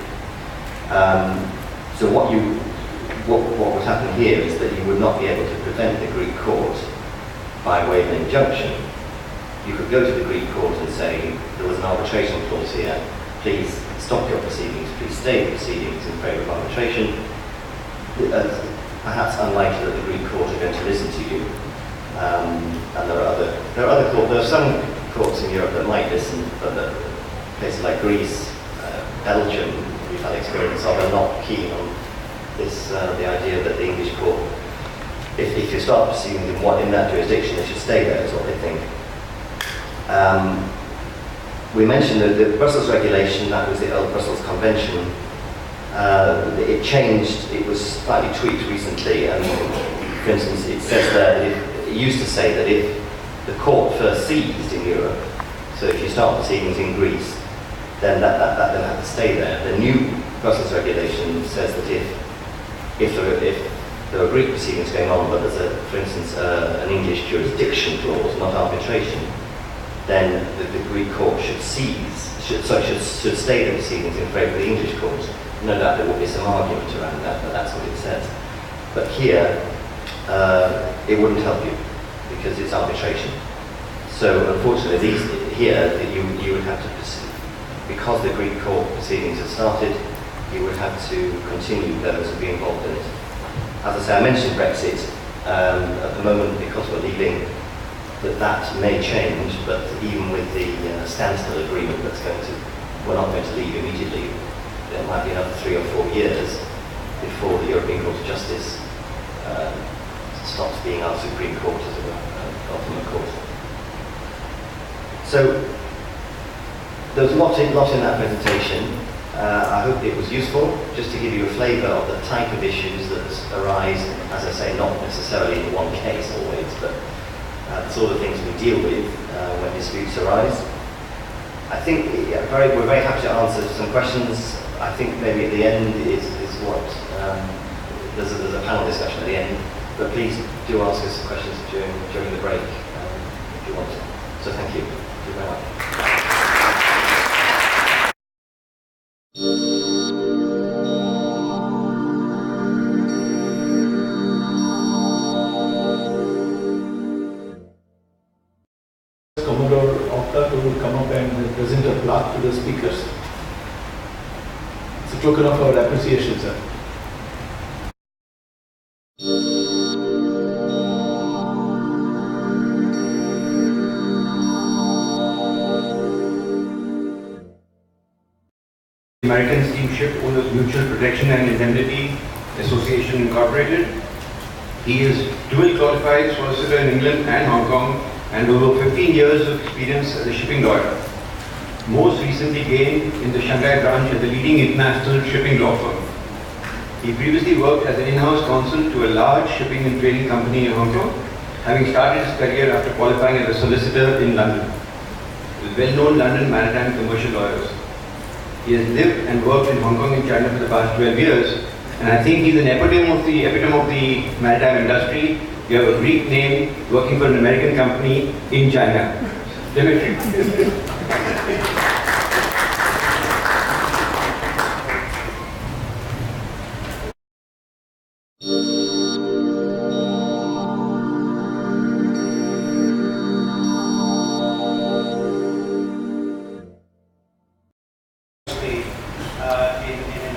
[SPEAKER 5] So what would happen here is that you would not be able to prevent the Greek court by way of an injunction. You could go to the Greek court and say there was an arbitration clause here. Please stop your proceedings. Please stay the proceedings in favour of arbitration. Perhaps unlikely that the Greek court are going to listen to you. And there are some courts in Europe that might listen, but places like Greece, Belgium, we've had experience of, are not keen on this. The idea that the English court, if you start proceedings in that jurisdiction, they should stay there, is what they think. We mentioned the Brussels regulation, that was the old Brussels Convention. It changed, it was slightly tweaked recently, and for instance, it says there that it used to say that if the court first seized in Europe, so if you start proceedings in Greece, then that then had to stay there. The new Brussels regulation says that if there are Greek proceedings going on, but there's for instance, an English jurisdiction clause, not arbitration, then the Greek court should should stay the proceedings in favour of the English court. No doubt there will be some argument around that, but that's what it says. But here, it wouldn't help you because it's arbitration. So unfortunately, you would have to pursue, because the Greek court proceedings have started, you would have to continue those and be involved in it. As I say, I mentioned Brexit. At the moment, because we're leaving, that may change, but even with the standstill agreement we're not going to leave immediately. There might be another 3 or 4 years before the European Court of Justice stops being our Supreme Court, as it were, ultimate court. So there's a lot in that presentation. I hope it was useful, just to give you a flavour of the type of issues that arise, as I say, not necessarily in one case always, but the sort of things we deal with when disputes arise. I think we're very happy to answer some questions. I think maybe at the end is what, there's a panel discussion at the end, but please do ask us questions during the break if you want to. So thank you. Thank you very much.
[SPEAKER 2] Commodore Okta to come up and present a plaque to the speakers. It's a token of our appreciation, sir.
[SPEAKER 4] American Steamship Owners Mutual Protection and Indemnity Association Incorporated. He is dual qualified solicitor in England and Hong Kong and over 15 years of experience as a shipping lawyer. Most recently gained in the Shanghai branch at the leading international shipping law firm. He previously worked as an in-house counsel to a large shipping and trading company in Hong Kong, having started his career after qualifying as a solicitor in London, with well-known London maritime commercial lawyers. He has lived and worked in Hong Kong and China for the past 12 years, and I think he's an epitome of the maritime industry. You have a Greek name, working for an American company in China. Dimitri.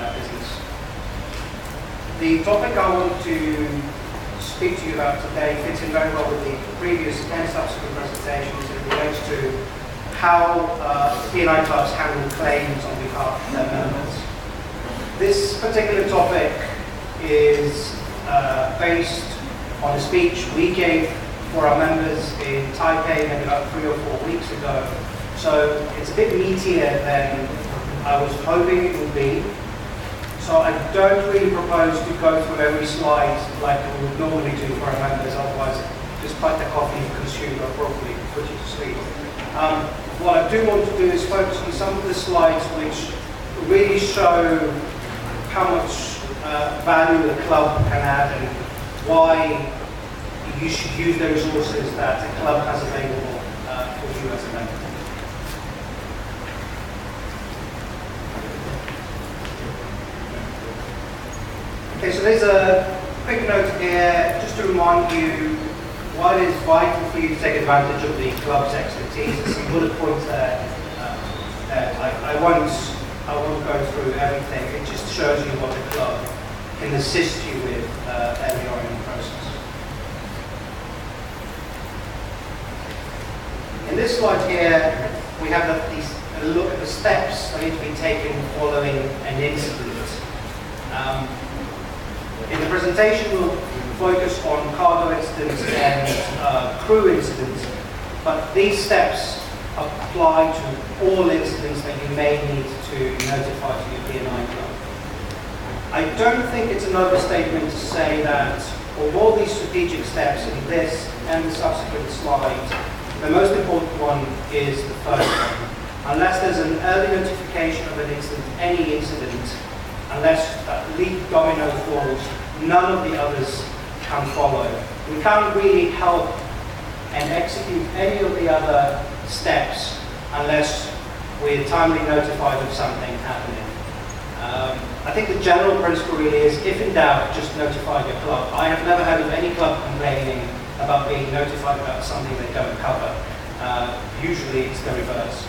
[SPEAKER 7] in our business. The topic I want to speak to you about today fits in very well with the previous and subsequent presentations. It relates to how P&I clubs handle claims on behalf of their members. This particular topic is based on a speech we gave for our members in Taipei maybe about 3 or 4 weeks ago. So it's a bit meatier than I was hoping it would be. So I don't really propose to go through every slide like we would normally do for our members, otherwise despite the coffee you consume, I'll probably put you to sleep. What I do want to do is focus on some of the slides which really show how much value the club can add and why you should use the resources that the club has available for you as a member. Okay, so there's a quick note here just to remind you why it is vital for you to take advantage of the club's expertise. There's some bullet points there. I won't go through everything. It just shows you what the club can assist you with early on in the process. In this slide here, we have a look at the steps that need to be taken following an incident. In the presentation, we'll focus on cargo incidents and crew incidents, but these steps apply to all incidents that you may need to notify to your P&I club. I don't think it's an overstatement to say that of all these strategic steps in this and the subsequent slides, the most important one is the first one. Unless there's an early notification of an incident, any incident, unless that lead domino falls, none of the others can follow. We can't really help and execute any of the other steps unless we're timely notified of something happening. I think the general principle really is, if in doubt, just notify your club. I have never heard of any club complaining about being notified about something they don't cover. Usually it's the reverse.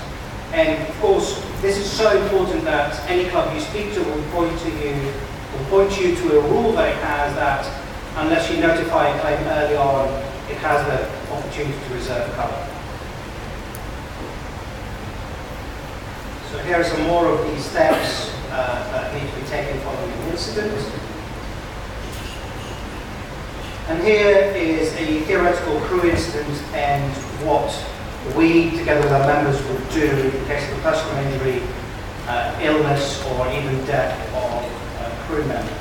[SPEAKER 7] And of course, this is so important that any club you speak to will point you to a rule that it has that unless you notify a claim early on, it has the opportunity to reserve cover. So here are some more of these steps that need to be taken following an incident. And here is a theoretical crew incident and what we, together with our members, would do in case of a personal injury, illness, or even death of a crew member.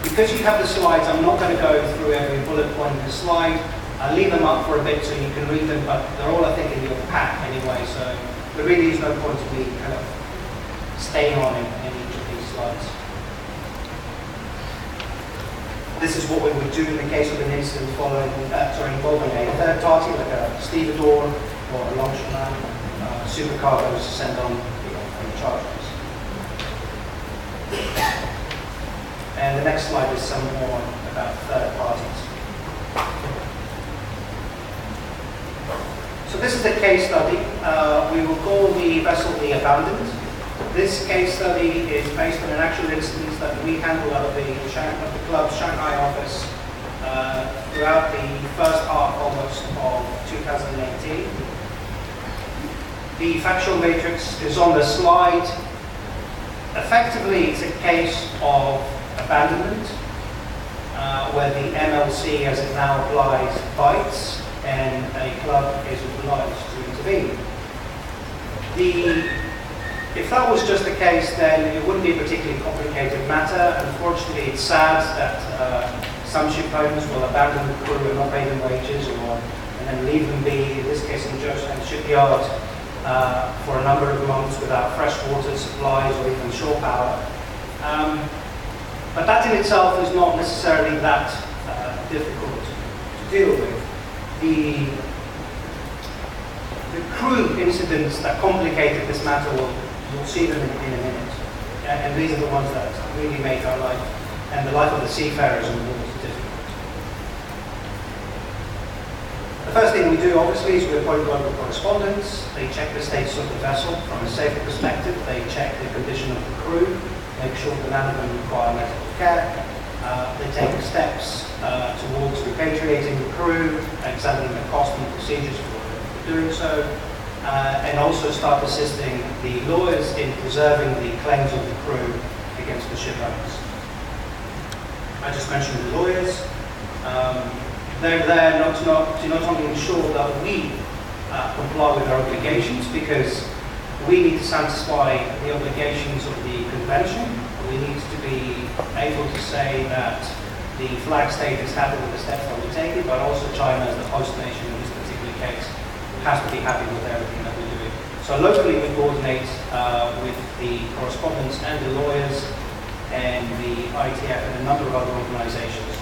[SPEAKER 7] Because you have the slides, I'm not going to go through every bullet point in the slide. I'll leave them up for a bit so you can read them, but they're all, I think, in your pack anyway, so there really is no point to be kind of staying on in each of these slides. This is what we would do in the case of an incident involving a third party, like a stevedore or a longshoreman, supercargoes sent on charters. And the next slide is some more about third parties. So this is a case study. We will call the vessel the Abandoned. This case study is based on an actual instance that we handled out of the club's Shanghai office throughout the first half almost of 2018. The factual matrix is on the slide. Effectively, it's a case of abandonment where the MLC, as it now applies, bites and a club is obliged to intervene. If that was just the case, then it wouldn't be a particularly complicated matter. Unfortunately, it's sad that some ship owners will abandon the crew and not pay them wages, and then leave them be, in this case in Joseph's shipyard, for a number of months without fresh water supplies or even shore power. But that in itself is not necessarily that difficult to deal with. The crew incidents that complicated this matter, you'll see them in a minute. And these are the ones that really make our life and the life of the seafarers on board difficult. The first thing we do, obviously, is we appoint global correspondents. They check the status of the vessel from a safety perspective. They check the condition of the crew, make sure that none of them require medical care. They take steps towards repatriating the crew, examining the cost and procedures for doing so, and also start assisting the lawyers in preserving the claims of the crew against the ship owners. I just mentioned the lawyers. They're there to not only ensure that we comply with our obligations, because we need to satisfy the obligations of the convention. We need to be able to say that the flag state is happy with the steps that we're taking, but also China, as the host nation in this particular case, has to be happy with everything that we're doing. So locally we coordinate with the correspondents and the lawyers and the ITF and a number of other organizations.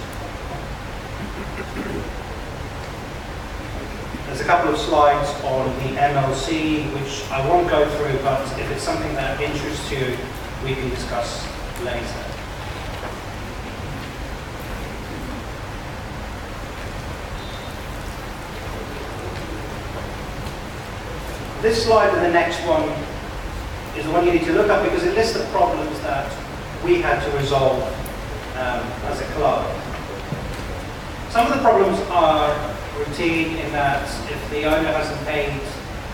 [SPEAKER 7] There's a couple of slides on the MLC, which I won't go through, but if it's something that interests you, we can discuss later. This slide and the next one is the one you need to look at, because it lists the problems that we had to resolve as a club. Some of the problems are routine in that if the owner hasn't paid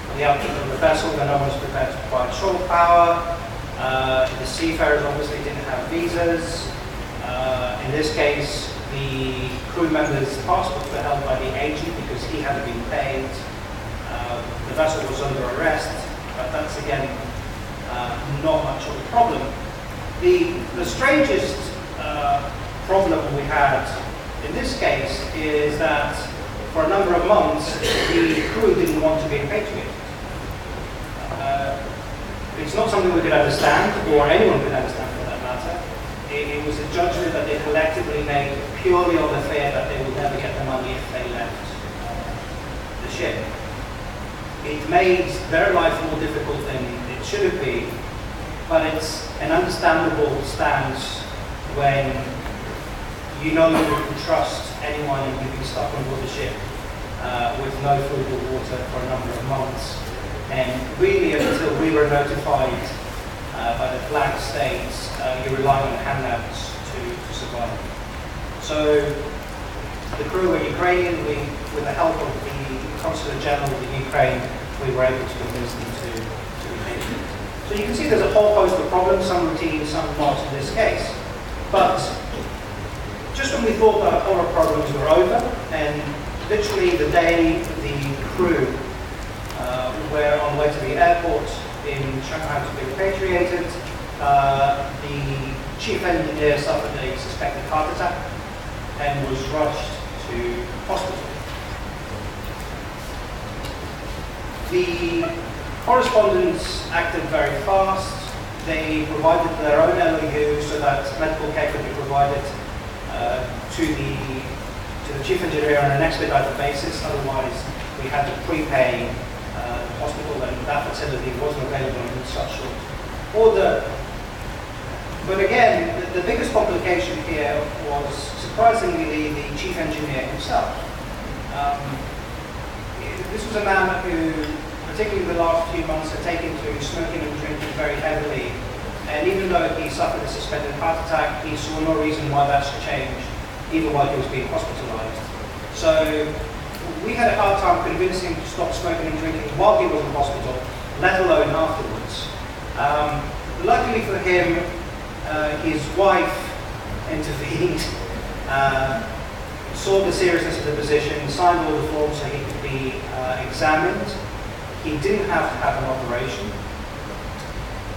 [SPEAKER 7] for the upkeep of the vessel, then no one's prepared to provide shore power. The seafarers obviously didn't have visas. In this case, the crew member's passports were held by the agent because he hadn't been paid. The vessel was under arrest, but that's again not much of a problem. The strangest problem we had in this case is that for a number of months the crew didn't want to be repatriated. It's not something we could understand, or anyone could understand for that matter. It was a judgment that they collectively made purely on the fear that they would never get the money if they left the ship. It made their life more difficult than it should have been, but it's an understandable stance when you no longer can trust anyone and you've been stuck on board the ship with no food or water for a number of months. And really, until we were notified by the flag states, you rely on handouts to survive. So the crew were Ukrainian. With the help of the Consulate General of the Ukraine, we were able to convince them to repatriate. So you can see there's a whole host of problems, some routine, some not in this case. But just when we thought that our horror problems were over, and literally the day the crew were on the way to the airport in Shanghai to be repatriated, the chief engineer suffered a suspected heart attack and was rushed to hospital. The correspondents acted very fast. They provided their own LOU so that medical care could be provided to the chief engineer on an expedited basis. Otherwise, we had to prepay the hospital, and that facility wasn't available in such short order. But again, the biggest complication here was surprisingly the chief engineer himself. This was a man who, particularly the last few months, had taken to smoking and drinking very heavily. And even though he suffered a suspected heart attack, he saw no reason why that should change, even while he was being hospitalized. So we had a hard time convincing him to stop smoking and drinking while he was in hospital, let alone afterwards. Luckily for him, his wife intervened, saw the seriousness of the position, signed all the forms so he could be examined. He didn't have to have an operation,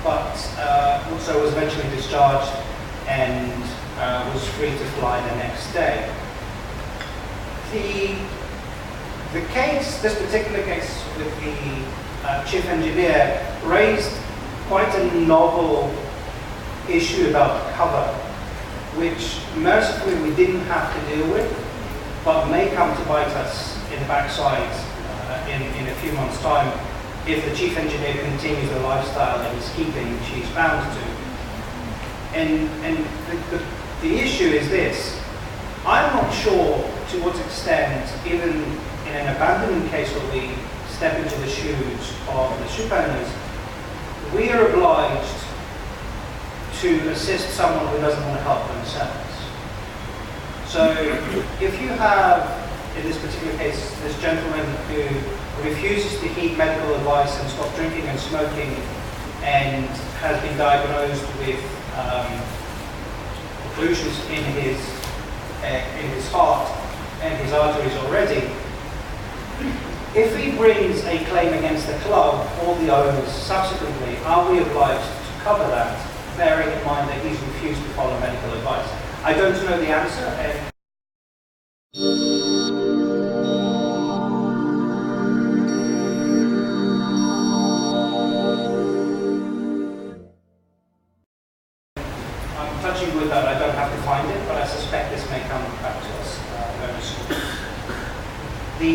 [SPEAKER 7] but also was eventually discharged and was free to fly the next day. The case, this particular case with the chief engineer, raised quite a novel issue about cover, which mercifully we didn't have to deal with, but may come to bite us in the backside in a few months' time if the chief engineer continues the lifestyle that he's keeping, which he's bound to. And the issue is this: I'm not sure to what extent, even in an abandonment case where we step into the shoes of the ship owners, we are obliged to assist someone who doesn't want to help themselves. So if you have, in this particular case, this gentleman who refuses to heed medical advice and stop drinking and smoking and has been diagnosed with occlusions in his heart and his arteries already, if he brings a claim against the club or the owners subsequently, are we obliged to cover that, bearing in mind that he's refused to follow medical advice? I don't know the answer. I'm touching wood that I don't have to find it, but I suspect this may come back to us very soon. The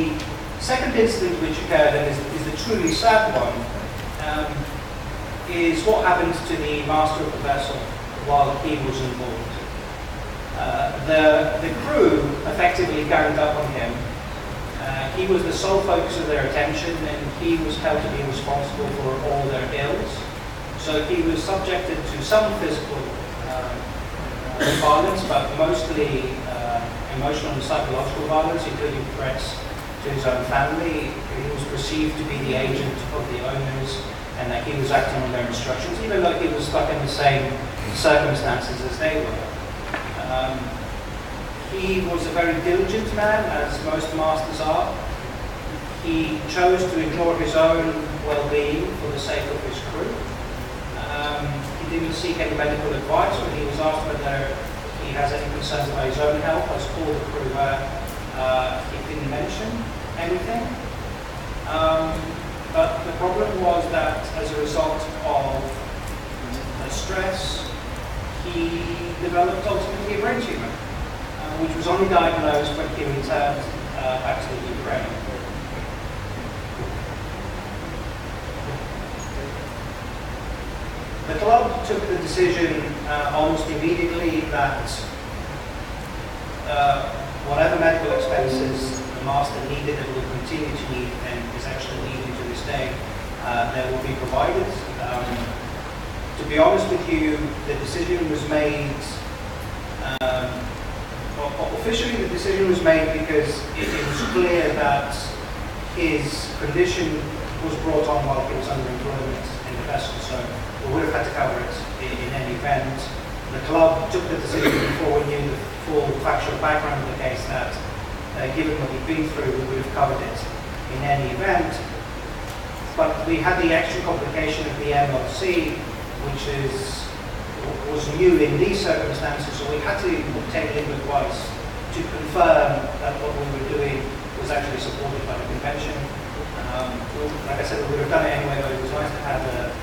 [SPEAKER 7] second incident which occurred, and is the truly sad one, is what happened to the master of the vessel while he was on board. The crew effectively ganged up on him. He was the sole focus of their attention, and he was held to be responsible for all their ills. So he was subjected to some physical violence, but mostly emotional and psychological violence, including threats to his own family. He was perceived to be the agent of the owners, and that he was acting on their instructions, even though he was stuck in the same circumstances as they were. He was a very diligent man, as most masters are. He chose to ignore his own well-being for the sake of his crew. He didn't seek any medical advice when he was asked whether he has any concerns about his own health, as all the crew were. He didn't mention anything. But the problem was that as a result of the stress, he developed ultimately a brain tumor, which was only diagnosed when he returned back to the Ukraine. The club took the decision almost immediately that whatever medical expenses the master needed and will continue to need and is actually needing to this day, they will be provided. To be honest with you, the decision was made, officially the decision was made because it was clear that his condition was brought on while he was under employment in the vessel, so we would have had to cover it in any event. The club took the decision before we knew the full factual background of the case that, given what we've been through, we would have covered it in any event. But we had the extra complication of the MLC, which was new in these circumstances, so we had to obtain legal advice to confirm that what we were doing was actually supported by the convention. Like I said, we would have done it anyway, but it was nice to have a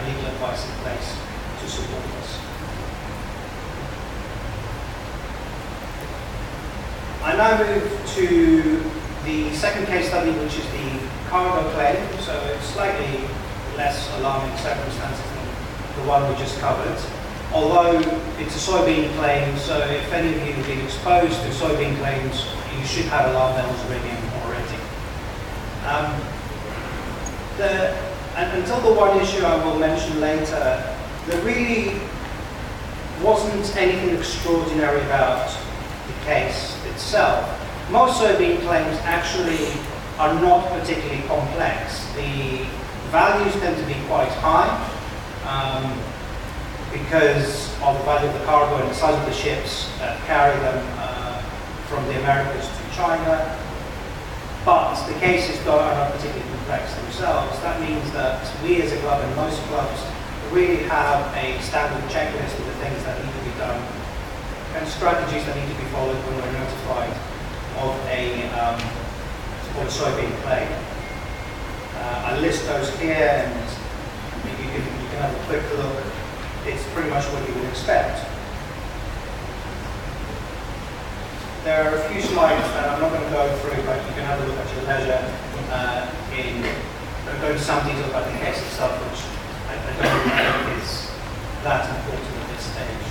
[SPEAKER 7] legal advice in place to support us. I now move to the second case study, which is the cargo claim. So it's slightly less alarming circumstances than the one we just covered. Although it's a soybean claim, so if any of you have been exposed to soybean claims, you should have alarm bells ringing already. And until the one issue I will mention later, there really wasn't anything extraordinary about the case itself. Most soybean claims actually are not particularly complex. The values tend to be quite high because of the value of the cargo and the size of the ships that carry them from the Americas to China. But the cases are not particularly complex themselves. That means that we as a club and most clubs really have a standard checklist of the things that need to be done and strategies that need to be followed when we're notified of a soybean claim. I list those here, and you can have a quick look. It's pretty much what you would expect. There are a few slides that I'm not going to go through, but you can have a look at your leisure. I'm going into some detail about the case itself, which I don't think is that important at this stage.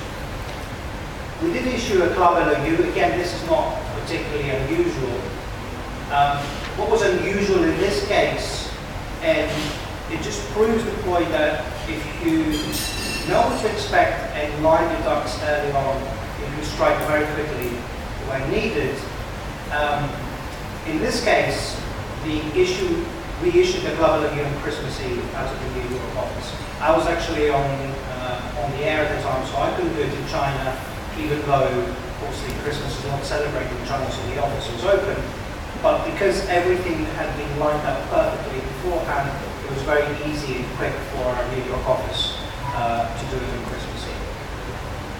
[SPEAKER 7] We did issue a club LOU. Again, this is not particularly unusual. What was unusual in this case, and it just proves the point that if you know what to expect and line your ducks early on, you can strike very quickly when needed. In this case, we issued the club LOU on Christmas Eve out of the New York office. I was actually on the air at the time, so I couldn't go to China, even though obviously Christmas is not celebrated in China, so the office was open. But because everything had been lined up perfectly beforehand, it was very easy and quick for our New York office to do it on Christmas Eve.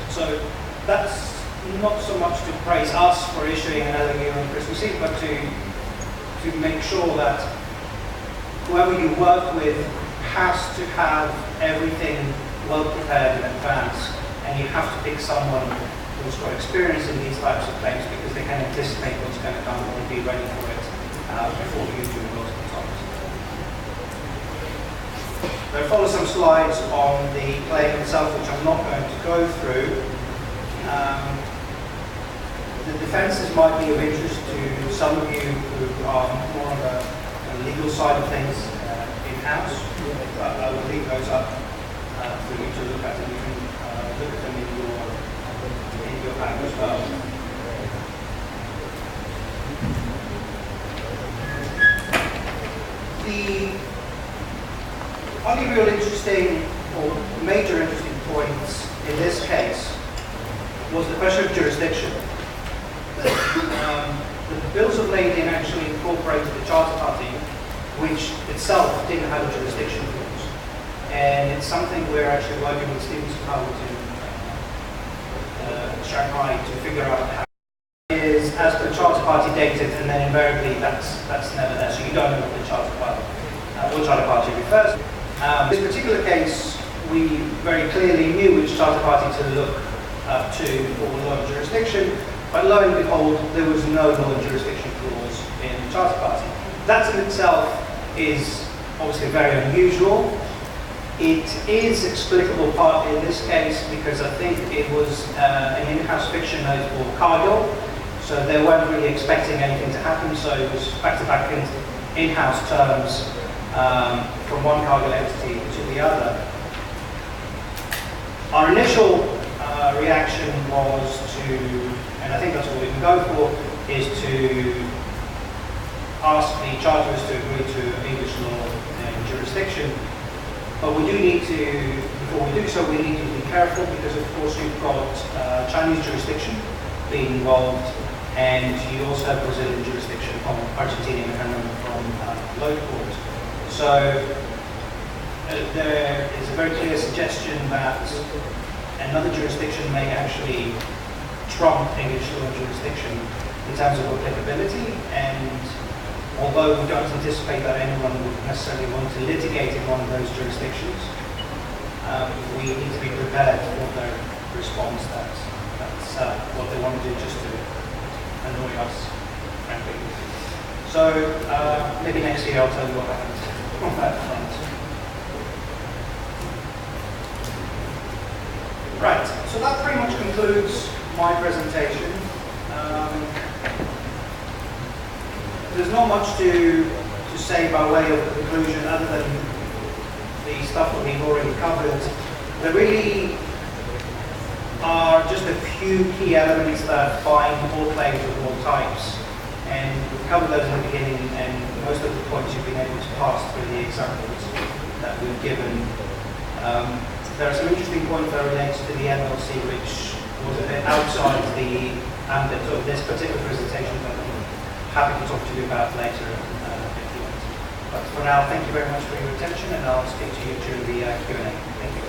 [SPEAKER 7] So that's not so much to praise us for issuing an LOU on Christmas Eve, but to make sure that whoever you work with has to have everything well prepared in advance, and you have to pick someone who's got experience in these types of claims because they can anticipate what's going to come and be ready for it before you do most of the times. There follow some slides on the claim itself, which I'm not going to go through. The defences might be of interest to some of you who are more on the legal side of things in-house, but I will leave those up for you to look at, and you can look at them in your pack as well. The only real interesting or major interesting points in this case was the question of jurisdiction. The bills of lading actually incorporated the Charter Party, which itself didn't have a jurisdiction clause. And it's something we're actually working with Stevens College in Shanghai to figure out how it is as per Charter Party dated, and then invariably that's never there, so you don't know what the Charter Party refers to. In this particular case, we very clearly knew which Charter Party to look to for law and jurisdiction, but lo and behold, there was no law and jurisdiction clause in the Charter Party. That in itself is obviously very unusual. It is explicable partly in this case because I think it was an in-house fiction note for cargo, so they weren't really expecting anything to happen, so it was back-to-back in-house terms from one cargo entity to the other. Our initial reaction was to, and I think that's what we can go for, is to ask the charterers to agree to English law and jurisdiction. But we do need to, before we do so, we need to be careful because of course we've got Chinese jurisdiction been involved, and you also have Brazilian jurisdiction from Argentina, if I remember, from low court. So there is a very clear suggestion that another jurisdiction may actually trump English law jurisdiction in terms of applicability, and although we don't anticipate that anyone would necessarily want to litigate in one of those jurisdictions, we need to be prepared for their response that's what they want to do just to annoy us, frankly. So maybe next year I'll tell you what happens on that front. Right, so that pretty much concludes my presentation. There's not much to say by way of conclusion other than the stuff that we've already covered. There really are just a few key elements that bind all claims of all types, and we've covered those in the beginning, and most of the points you've been able to pass through the examples that we've given. There are some interesting points that relate to the MLC, which was a bit outside the ambit of this particular presentation, but I'm happy to talk to you about later if you want. But for now, thank you very much for your attention, and I'll speak to you during the Q&A. Thank you.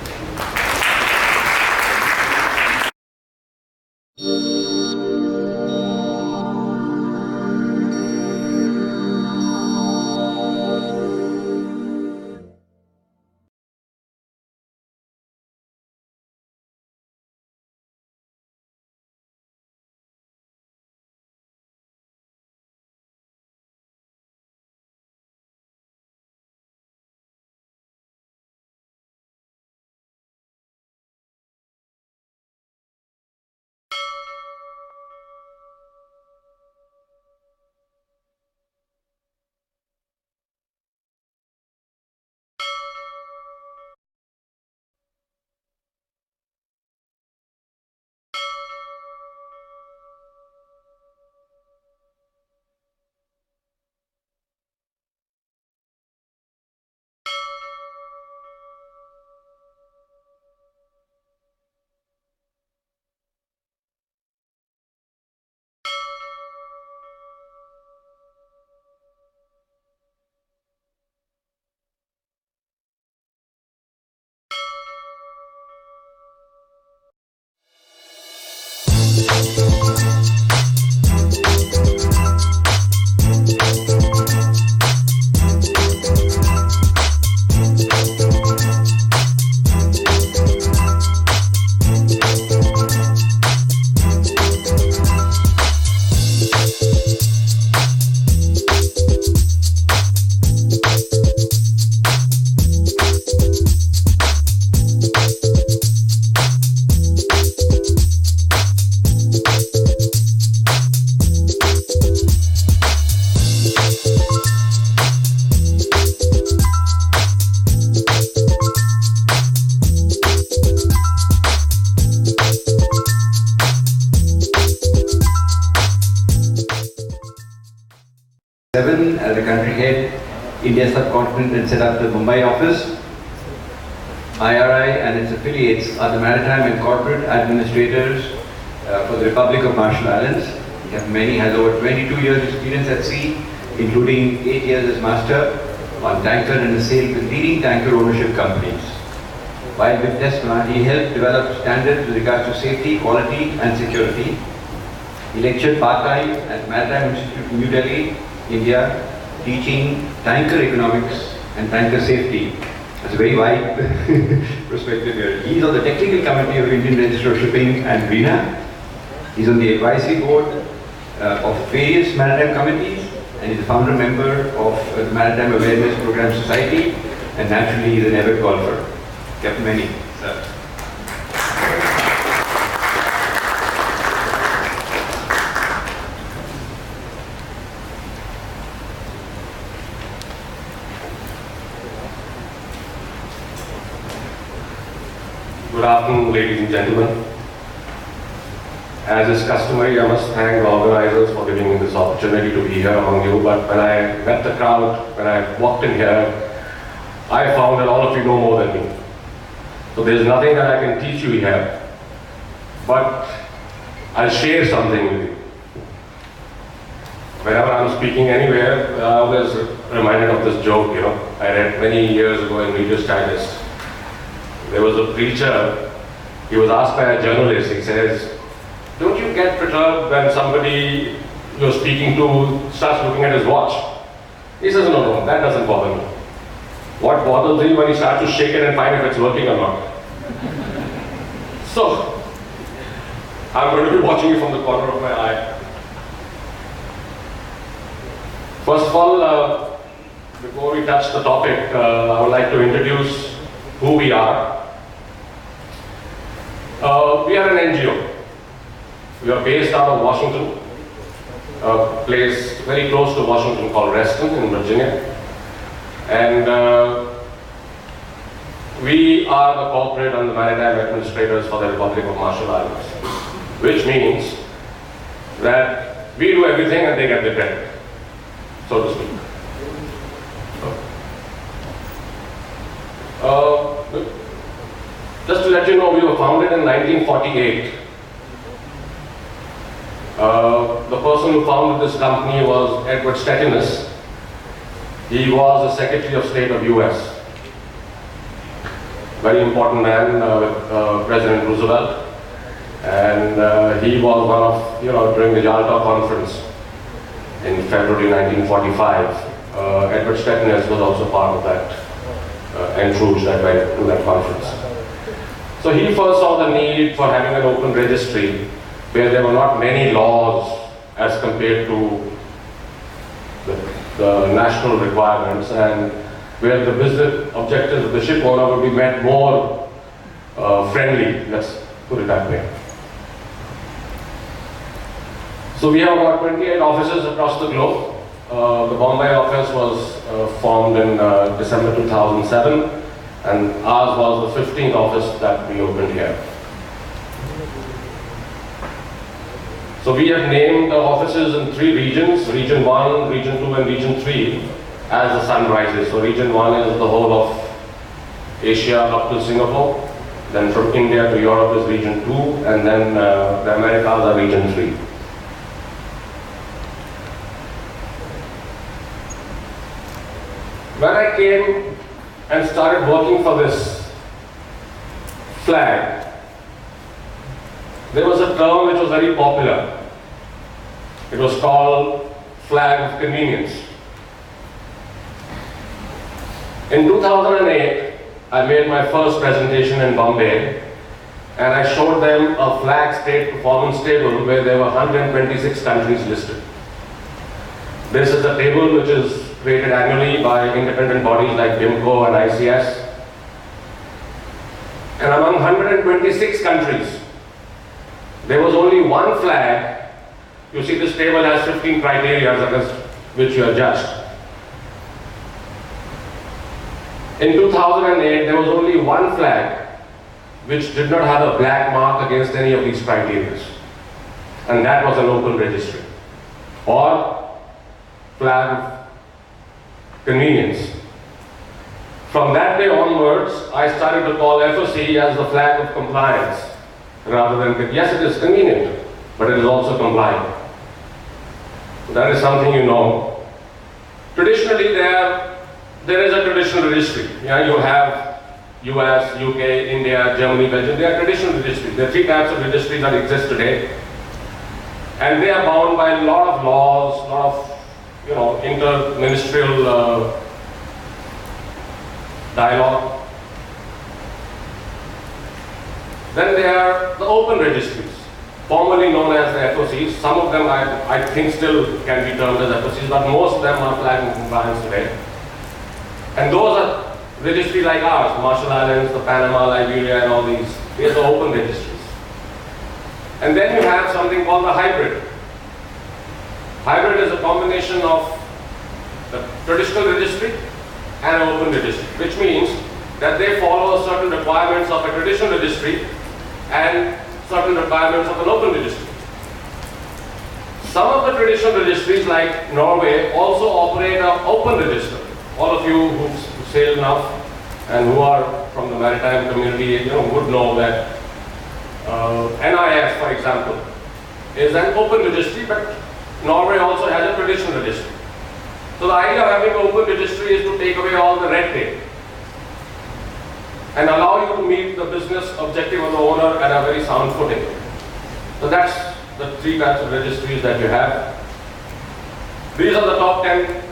[SPEAKER 4] As a country head, India subcontinent, and set up the Mumbai office. IRI and its affiliates are the maritime and corporate administrators for the Republic of Marshall Islands. We have many, has over 22 years experience at sea, including 8 years as master on tanker and a sail with leading tanker ownership companies. While with Tesla, he helped develop standards with regards to safety, quality and security. He lectured part-time at Maritime Institute in New Delhi, India, teaching tanker economics and tanker safety. That's a very wide perspective here. He's on the technical committee of Indian Register of Shipping and RENA. He's on the advisory board of various maritime committees, and he's a founder member of the Maritime Awareness Program Society, and naturally he's an avid golfer. Captain Many, sir.
[SPEAKER 8] Good afternoon, ladies and gentlemen. As is customary, I must thank the organizers for giving me this opportunity to be here among you. But when I met the crowd, when I walked in here, I found that all of you know more than me. So there's nothing that I can teach you here. But I'll share something with you. Whenever I'm speaking anywhere, I always reminded of this joke, you know. I read many years ago in Reader's Digest. There was a preacher, he was asked by a journalist, he says, don't you get perturbed when somebody you're speaking to starts looking at his watch? He says, no, that doesn't bother me. What bothers me when he starts to shake it and find if it's working or not. So, I'm going to be watching you from the corner of my eye. First of all, before we touch the topic, I would like to introduce who we are. We are an NGO. We are based out of Washington, a place very close to Washington called Reston in Virginia. And we are the corporate and the maritime administrators for the Republic of Marshall Islands, which means that we do everything and they get the credit, so to speak. Just to let you know, we were founded in 1948. The person who founded this company was Edward Stettinius. He was the Secretary of State of US. Very important man with President Roosevelt. And he was one of, during the Yalta Conference in February 1945. Edward Stettinius was also part of that entourage that went to that conference. So he first saw the need for having an open registry where there were not many laws as compared to the national requirements, and where the business objectives of the ship owner would be met more friendly, let's put it that way. So we have about 28 offices across the globe. The Bombay office was formed in December 2007. And ours was the 15th office that we opened here. So we have named the offices in 3 regions, Region 1, Region 2 and Region 3 as the sun rises. So Region 1 is the whole of Asia up to Singapore. Then from India to Europe is Region 2, and then the Americas are Region 3. When I came and started working for this flag, there was a term which was very popular. It was called flag of convenience. In 2008, I made my first presentation in Bombay, and I showed them a flag state performance table where there were 126 countries listed. This is a table which is created annually by independent bodies like BIMCO and ICS. And among 126 countries, there was only one flag. You see, this table has 15 criteria against which you are judged. In 2008, there was only one flag which did not have a black mark against any of these criteria. And that was an open registry, or flag of convenience. From that day onwards, I started to call FOC as the flag of compliance, rather than, yes, it is convenient, but it is also compliant. That is something you know. Traditionally, there is a traditional registry. Yeah, you have US, UK, India, Germany, Belgium. They are traditional registries. There are 3 types of registries that exist today. And they are bound by a lot of laws, a lot of inter-ministerial dialogue. Then there are the open registries, formerly known as the FOCs. Some of them I think still can be termed as FOCs, but most of them are flag and compliance today. And those are registries like ours, Marshall Islands, the Panama, Liberia, and all these. These are open registries. And then you have something called the hybrid. Hybrid is a combination of the traditional registry and an open registry, which means that they follow certain requirements of a traditional registry and certain requirements of an open registry. Some of the traditional registries, like Norway, also operate an open register. All of you who sail enough and who are from the maritime community, would know that NIS, for example, is an open registry, but Norway also has a traditional registry. So the idea of having an open registry is to take away all the red tape and allow you to meet the business objective of the owner at a very sound footing. So that's the 3 types of registries that you have. These are the top 10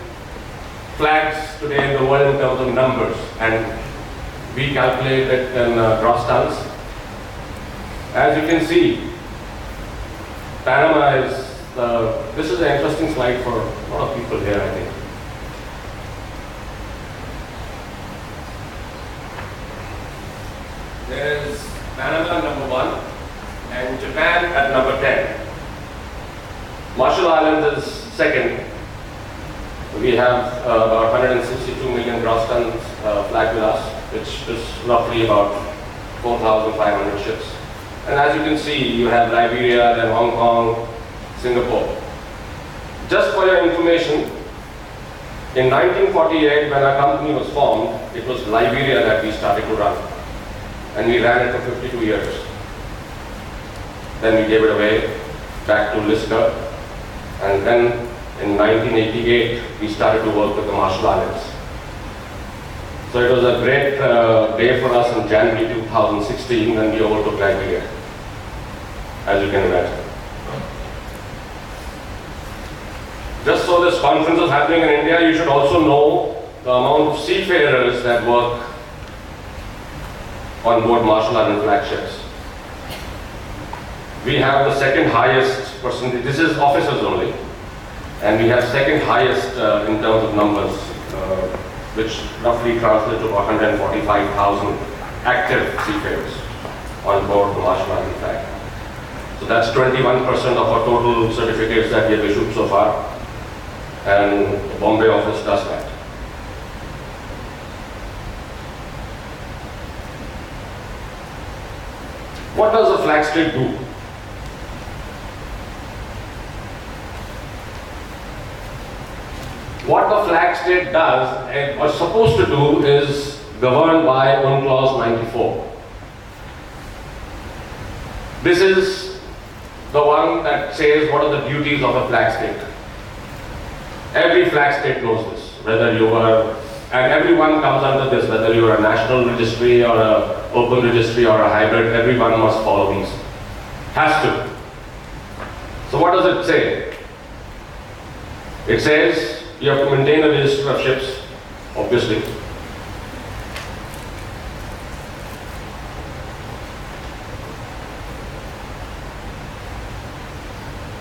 [SPEAKER 8] flags today in the world in terms of numbers, and we calculate it in gross tons. As you can see, Panama is, this is an interesting slide for a lot of people here, I think. There is Panama number 1 and Japan at number 10. Marshall Islands is second. We have about 162 million gross tons flag with us, which is roughly about 4,500 ships. And as you can see, you have Liberia, then Hong Kong, Singapore. Just for your information, in 1948, when our company was formed, it was Liberia that we started to run. And we ran it for 52 years. Then we gave it away back to Lister. And then in 1988, we started to work with the Marshall Islands. So it was a great day for us in January 2016 when we overtook Liberia, as you can imagine. Just so this conference is happening in India, you should also know the amount of seafarers that work on board Marshall Island flagships. We have the second highest percentage, this is officers only, and we have second highest in terms of numbers, which roughly translates to 145,000 active seafarers on board the Marshall Island flag. So that's 21% of our total certificates that we have issued so far, and the Bombay office does that. What does a flag state do? What the flag state does, or is supposed to do, is governed by UNCLOS 94. This is the one that says what are the duties of a flag state. Every flag state knows this, whether you are, and everyone comes under this, whether you are a national registry or an open registry or a hybrid, everyone must follow these. Has to. So what does it say? It says you have to maintain a register of ships, obviously.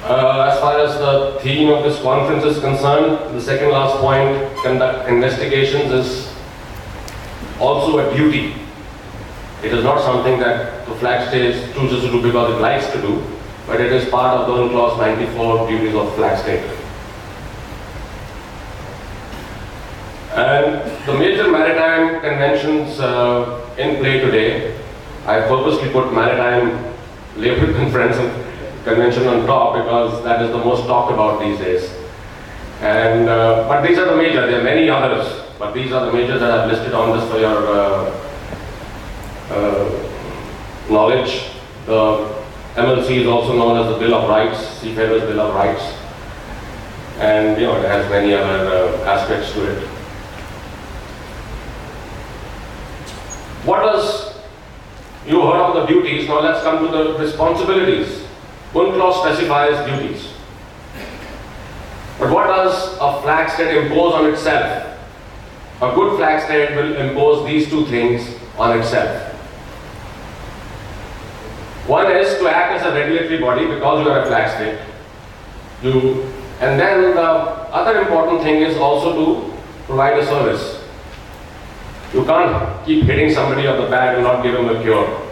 [SPEAKER 8] As far as the theme of this conference is concerned, the second last point, conduct investigations, is also a duty. It is not something that the flag state chooses to do because it likes to do, but it is part of the UNCLOS 94 duties of flag state. And the major maritime conventions in play today, I purposely put maritime labor conference convention on top because that is the most talked about these days. And but these are the major. There are many others, but these are the majors that I've listed on this for your knowledge. The MLC is also known as the Bill of Rights, Seafarers Bill of Rights, and it has many other aspects to it. What does you heard of the duties? Now let's come to the responsibilities. UNCLOS specifies duties. But what does a flag state impose on itself? A good flag state will impose these two things on itself. One is to act as a regulatory body because you are a flag state. And then the other important thing is also to provide a service. You can't keep hitting somebody on the back and not give them a cure.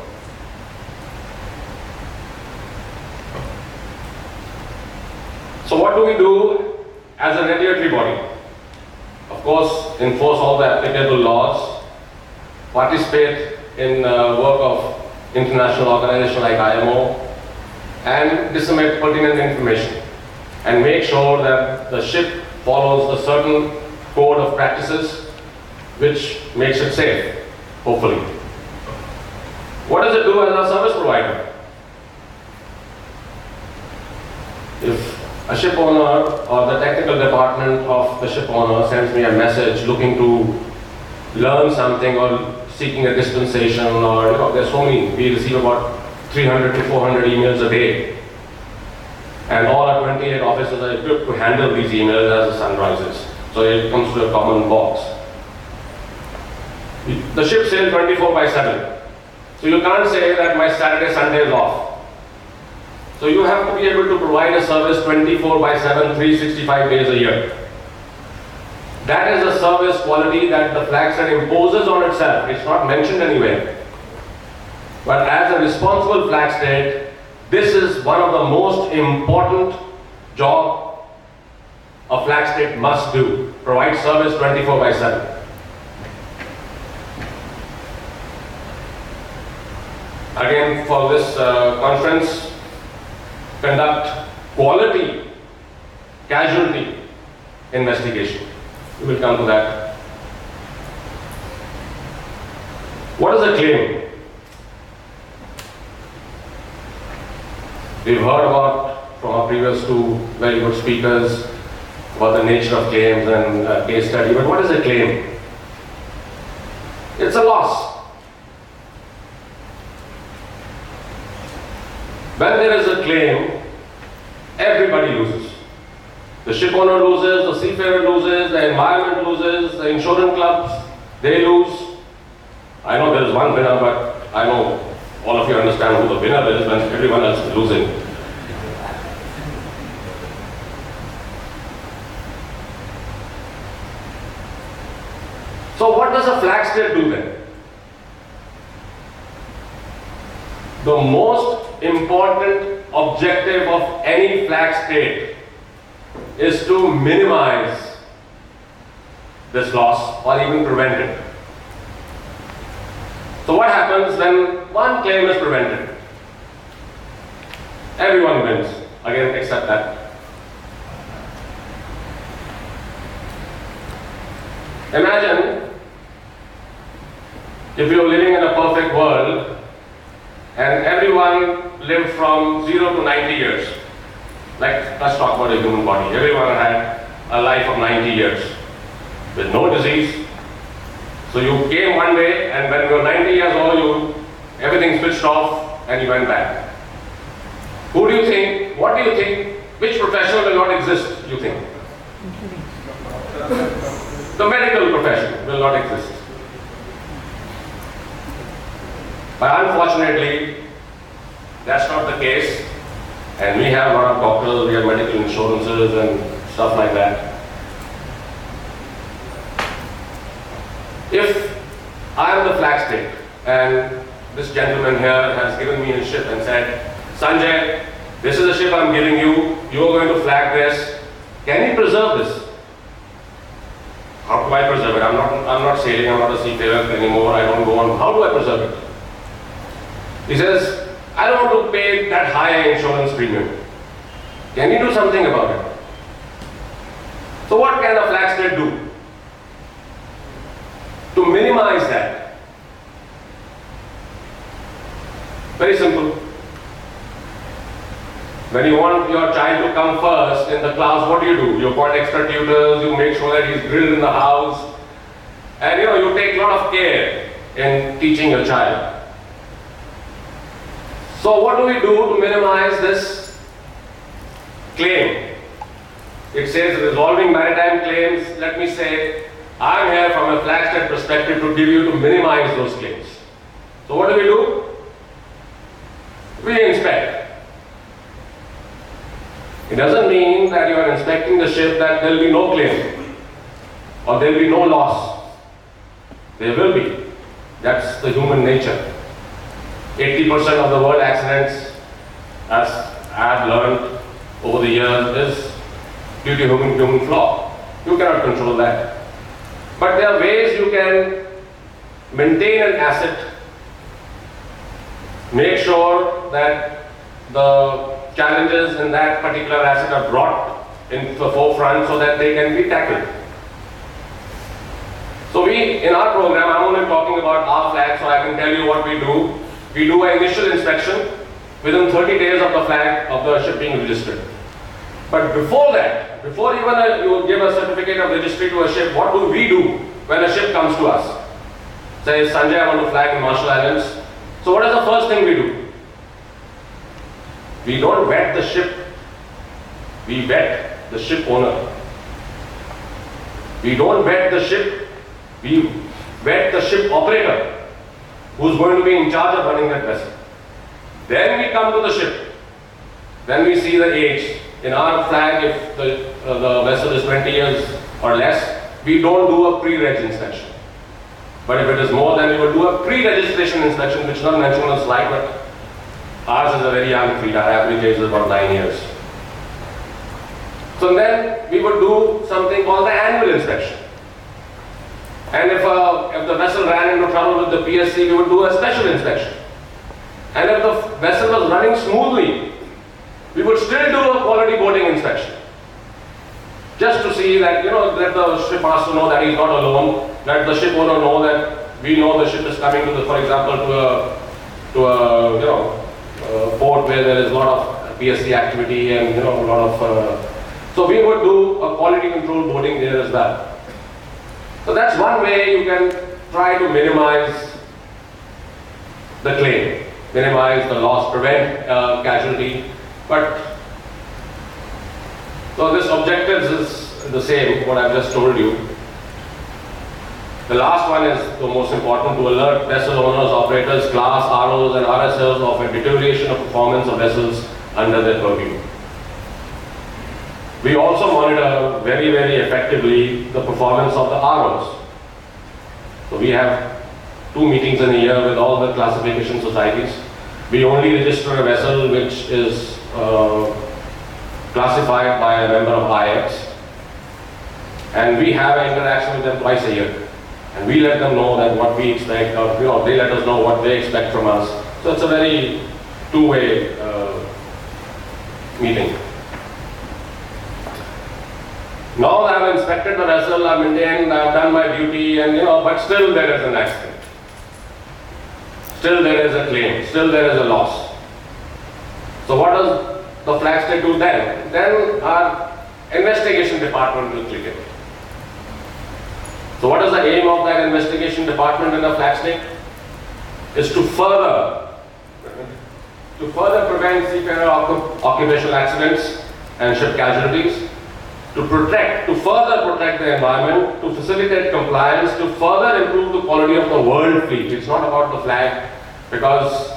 [SPEAKER 8] So what do we do as a regulatory body? Of course, enforce all the applicable laws, participate in work of international organizations like IMO, and disseminate pertinent information, and make sure that the ship follows a certain code of practices which makes it safe, hopefully. What does it do as a service provider? a ship owner or the technical department of the ship owner sends me a message looking to learn something or seeking a dispensation, or there's so many, we receive about 300 to 400 emails a day. And all our 28 officers are equipped to handle these emails as the sun rises. So it comes to a common box. The ship sails 24/7. So you can't say that my Saturday, Sunday is off. So you have to be able to provide a service 24/7, 365 days a year. That is a service quality that the flag state imposes on itself. It's not mentioned anywhere. But as a responsible flag state, this is one of the most important job a flag state must do. Provide service 24/7. Again, for this conference, conduct quality casualty investigation. We will come to that. What is a claim? We've heard about from our previous two very good speakers about the nature of claims and case study, but what is a claim? It's a loss. When there is a claim, everybody loses. The ship owner loses, the seafarer loses, the environment loses, the insurance clubs, they lose. I know there is one winner, but I know all of you understand who the winner is when everyone else is losing. So what does a flag state do then? The most important objective of any flag state is to minimize this loss or even prevent it. So what happens when one claim is prevented? Everyone wins, again except that. Imagine if you're living in a perfect world and everyone lived from 0 to 90 years. Like, let's talk about the human body. Everyone had a life of 90 years with no disease. So you came one day and when you were 90 years old, everything switched off and you went back. Who do you think, what do you think, which profession will not exist, you think? The medical profession will not exist. But unfortunately, that's not the case. And we have a lot of doctors, we have medical insurances and stuff like that. If I am the flag state and this gentleman here has given me his ship and said, Sanjay, this is the ship I'm giving you, you're going to flag this, can you preserve this? How do I preserve it? I'm not sailing, I'm not a seafarer anymore, I don't go on. How do I preserve it? He says, I don't want to pay that high insurance premium. Can you do something about it? So what can a flag state do to minimize that? Very simple. When you want your child to come first in the class, what do? You appoint extra tutors, you make sure that he's drilled in the house, and you take a lot of care in teaching your child. So what do we do to minimize this claim? It says resolving maritime claims. Let me say, I'm here from a flag state perspective to give you to minimize those claims. So what do? We inspect. It doesn't mean that you are inspecting the ship that there will be no claim or there will be no loss. There will be. That's the human nature. 80% of the world accidents, as I have learned over the years, is due to human flaw. You cannot control that. But there are ways you can maintain an asset, make sure that the challenges in that particular asset are brought into the forefront so that they can be tackled. So in our program, I'm only talking about our flag, so I can tell you what we do. We do an initial inspection within 30 days of the flag of the ship being registered. But before that, before even you give a certificate of registry to a ship, what do we do when a ship comes to us? Say, Sanjay, I want to flag in Marshall Islands. So what is the first thing we do? We don't vet the ship. We vet the ship owner. We don't vet the ship. We vet the ship operator, who's going to be in charge of running that vessel. Then we come to the ship. Then we see the age. In our flag, if the vessel is 20 years or less, we don't do a pre-reg inspection. But if it is more, then we will do a pre-registration inspection, which is not mentioned on the slide, but ours is a very young fleet. Our average age is about 9 years. So then we would do something called the annual inspection. And if the vessel ran into trouble with the PSC, we would do a special inspection. And if the vessel was running smoothly, we would still do a quality boarding inspection. Just to see that, that the ship has to know that he's not alone, that the ship owner know that we know the ship is coming to for example, to a port where there is a lot of PSC activity and, a lot of, so we would do a quality control boarding there as well. So that's one way you can try to minimize the claim, minimize the loss, prevent casualty. But so this objectives is the same, what I've just told you. The last one is the most important, to alert vessel owners, operators, class, ROs and RSLs of a deterioration of performance of vessels under their purview. We also monitor very, very effectively the performance of the ROs. So we have 2 meetings in a year with all the classification societies. We only register a vessel which is classified by a member of IX, and we have an interaction with them twice a year, and we let them know that what we expect, or they let us know what they expect from us. So it's a very two-way meeting. Now I've inspected the vessel, I've maintained, I've done my duty, and but still there is an accident. Still there is a claim, still there is a loss. So what does the flag state do then? Then our investigation department will click in. So what is the aim of that investigation department in the flag state? Is to further prevent seafarer occupational accidents and ship casualties, to further protect the environment, to facilitate compliance, to further improve the quality of the world fleet. It's not about the flag, because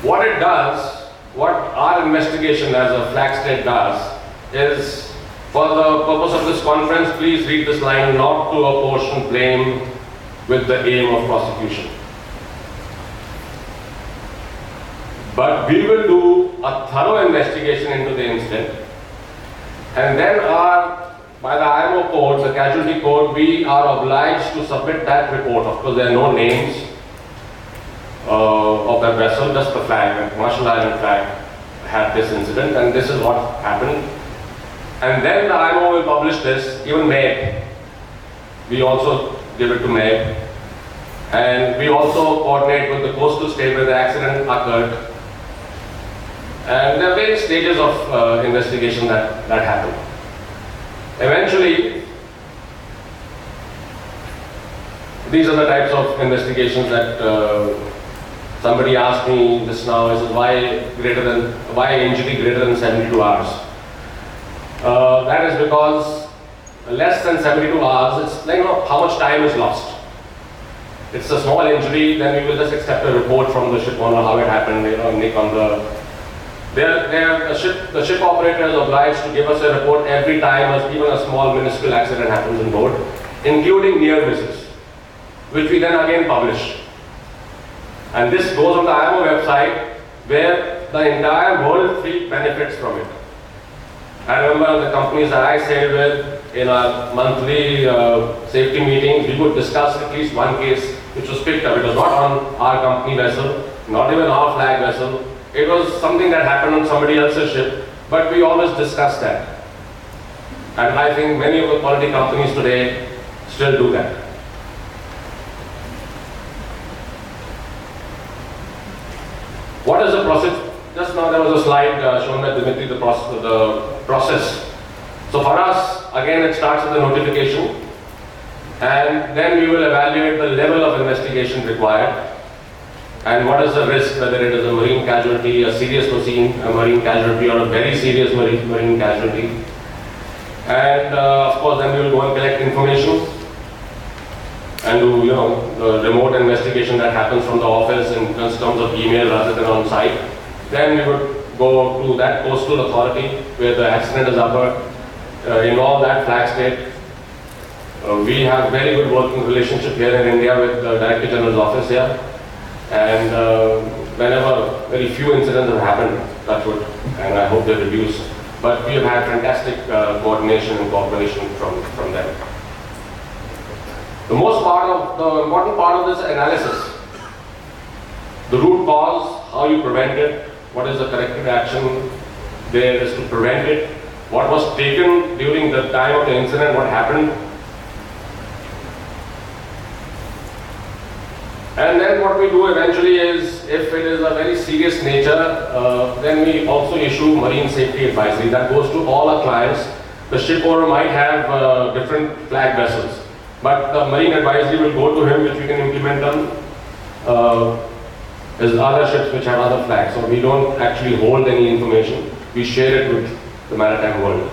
[SPEAKER 8] what it does, what our investigation as a flag state does, is, for the purpose of this conference, please read this line, not to apportion blame with the aim of prosecution. But we will do a thorough investigation into the incident, and then by the IMO code, the casualty code, we are obliged to submit that report. Of course, there are no names of that vessel, just the flag. Marshall Island flag had this incident, and this is what happened. And then the IMO will publish this, even MEG. We also give it to MEG. And we also coordinate with the coastal state where the accident occurred. And there are various stages of investigation that happen. Eventually, these are the types of investigations that somebody asked me this now, is why injury greater than 72 hours? That is because less than 72 hours, it's like how much time is lost. It's a small injury, then we will just accept a report from the ship owner how it happened, nick on the ship operator is obliged to give us a report every time even a small minuscule accident happens on board, including near misses, which we then again publish. And this goes on the IMO website, where the entire world fleet benefits from it. I remember the companies that I sailed with, in our monthly safety meetings, we would discuss at least one case which was picked up. It was not on our company vessel, not even our flag vessel. It was something that happened on somebody else's ship, but we always discuss that. And I think many of the quality companies today still do that. what is the process? Just now there was a slide shown by Dimitri, the process. So for us, again, it starts with the notification, and then we will evaluate the level of investigation required, and what is the risk, whether it is a marine casualty, a serious marine casualty, or a very serious marine casualty. And of course, then we will go and collect information and do, the remote investigation that happens from the office in terms of email rather than on site. Then we would go to that coastal authority where the accident is occurred, involve that flag state. We have very good working relationship here in India with the Director General's office here, and whenever very few incidents have happened, touch wood, and I hope they reduce, but we have had fantastic coordination and cooperation from them. The important part of this analysis, the root cause, how you prevent it, what is the corrective action there is to prevent it, what was taken during the time of the incident, what happened. And then what we do eventually is, if it is a very serious nature, then we also issue marine safety advisory. That goes to all our clients. The ship owner might have different flag vessels, but the marine advisory will go to him, which we can implement on there's other ships which have other flags. So we don't actually hold any information. We share it with the maritime world.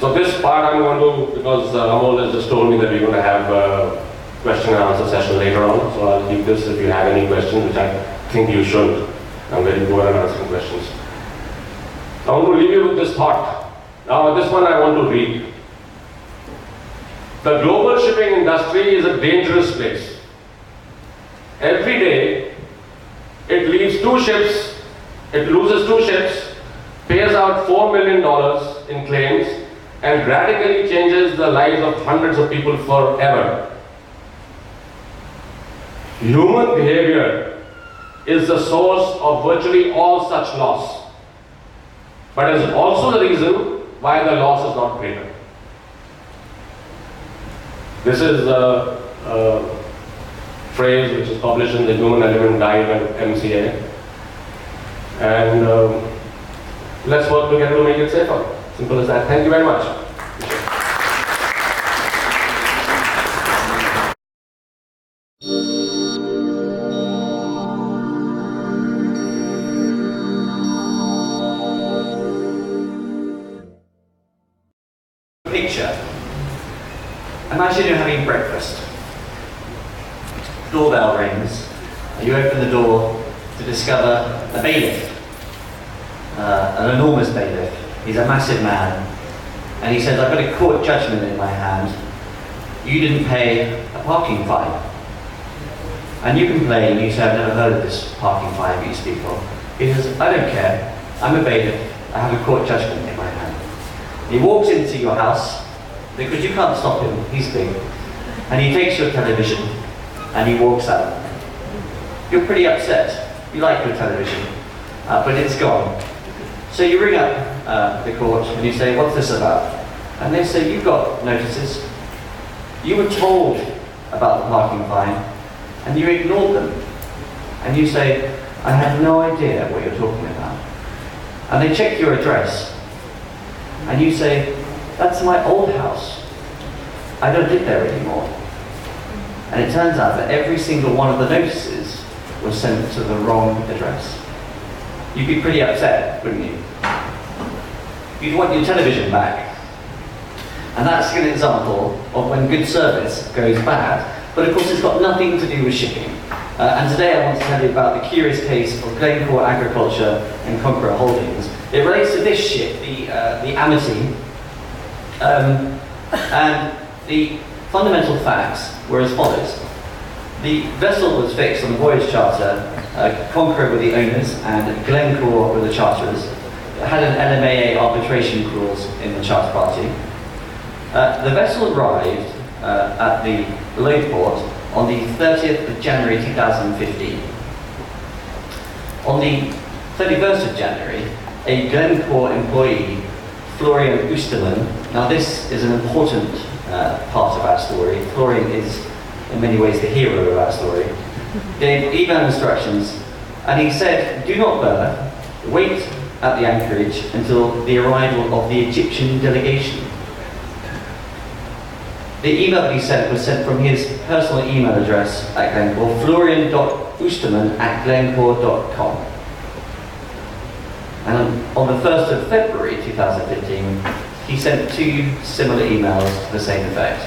[SPEAKER 8] So this part I'm going to, because Amol has just told me that we're going to have a question and answer session later on. So I'll leave this if you have any questions, which I think you should. I'm very good at answering questions. I want to leave you with this thought. Now this one I want to read. The global shipping industry is a dangerous place. Every day, it leaves it loses 2 ships, pays out $4 million in claims, and radically changes the lives of hundreds of people forever. Human behavior is the source of virtually all such loss, but is also the reason why the loss is not greater. This is a phrase which is published in the Human Element Guide at MCA. And let's work together to make it safer. Simple as that. Thank you very much.
[SPEAKER 9] Picture. Imagine you're having breakfast. Doorbell rings. You open the door to discover a bailiff, an enormous bailiff. He's a massive man, and he says, "I've got a court judgment in my hand. You didn't pay a parking fine." And you complain, you say, "I've never heard of this parking fine that you speak of." He says, "I don't care. I'm a bailiff. I have a court judgment in my hand." He walks into your house, because you can't stop him, he's big, and he takes your television and he walks out. You're pretty upset. You like your television, but it's gone. So you ring up the court and you say, "What's this about?" And they say, "You've got notices. You were told about the parking fine and you ignored them." And you say, "I had no idea what you're talking about." And they check your address and you say, "That's my old house. I don't live there anymore." And it turns out that every single one of the notices was sent to the wrong address. You'd be pretty upset, wouldn't you? You'd want your television back. And that's an example of when good service goes bad. But of course it's got nothing to do with shipping. And today I want to tell you about the curious case of Glencore Agriculture and Conqueror Holdings. It relates to this ship, the Amity. And the fundamental facts were as follows. The vessel was fixed on a voyage charter, Conqueror were the owners and Glencore were the charterers. It had an LMAA arbitration clause in the charter party. The vessel arrived at the load port on the 30th of January 2015. On the 31st of January, a Glencore employee, Florian Oosterman. Now this is an important part of our story. Florian is in many ways the hero of our story. gave email instructions, and he said, do not berth, wait at the anchorage until the arrival of the Egyptian delegation. The email that he sent was sent from his personal email address at Glencore, florian.oosterman@glencore.com. And on the 1st of February 2015, he sent 2 similar emails to the same effect.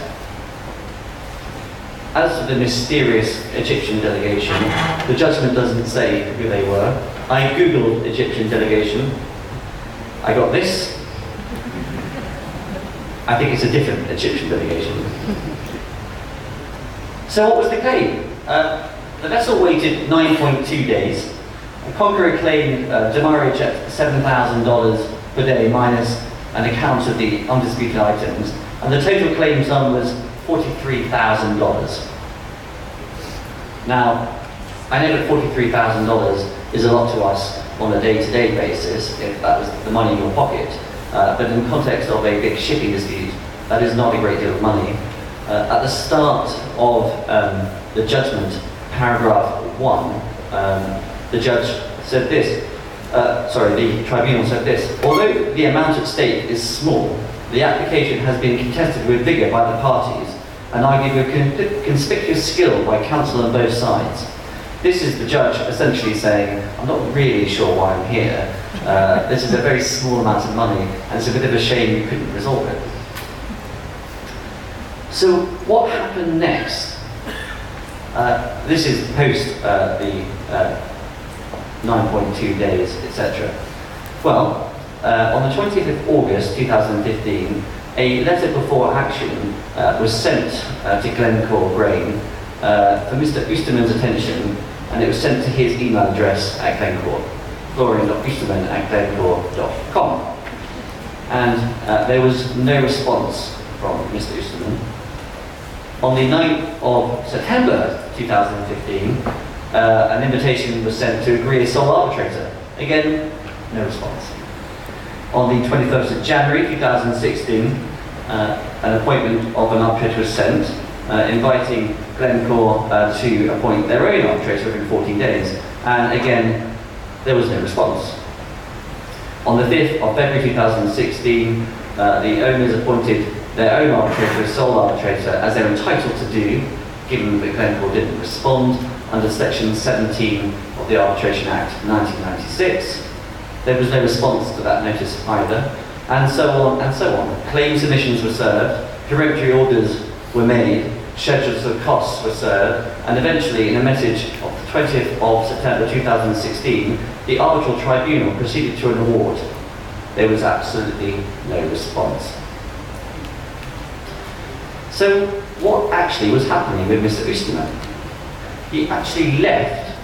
[SPEAKER 9] As for the mysterious Egyptian delegation, the judgment doesn't say who they were. I googled Egyptian delegation. I got this. I think it's a different Egyptian delegation. So what was the claim? The vessel waited 9.2 days. The conqueror claimed demurrage at $7,000 per day minus an account of the undisputed items, and the total claim sum was $43,000. Now, I know that $43,000 is a lot to us on a day-to-day basis, if that was the money in your pocket, but in the context of a big shipping dispute, that is not a great deal of money. At the start of the judgment, paragraph 1, the judge said this, the tribunal said this: although the amount at stake is small, the application has been contested with vigour by the parties and argued with conspicuous skill by counsel on both sides. This is the judge essentially saying, I'm not really sure why I'm here. This is a very small amount of money, and it's a bit of a shame you couldn't resolve it. So what happened next? This is post the 9.2 days, etc. Well, on the 20th of August 2015, a letter before action was sent to Glencore Grain for Mr. Oosterman's attention, and it was sent to his email address at Glencore, florian.oosterman@glencore.com. And there was no response from Mr. Oosterman. On the 9th of September 2015, an invitation was sent to agree a sole arbitrator. Again, no response. On the 21st of January 2016, an appointment of an arbitrator was sent, inviting Glencore to appoint their own arbitrator within 14 days. And again, there was no response. On the 5th of February 2016, the owners appointed their own arbitrator, sole arbitrator, as they're entitled to do, given that Glencore didn't respond under Section 17 of the Arbitration Act 1996. There was no response to that notice either, and so on and so on. Claim submissions were served, peremptory orders were made, schedules of costs were served, and eventually, in a message of the 20th of September 2016, the arbitral tribunal proceeded to an award. There was absolutely no response. So, what actually was happening with Mr. Oosterman? He actually left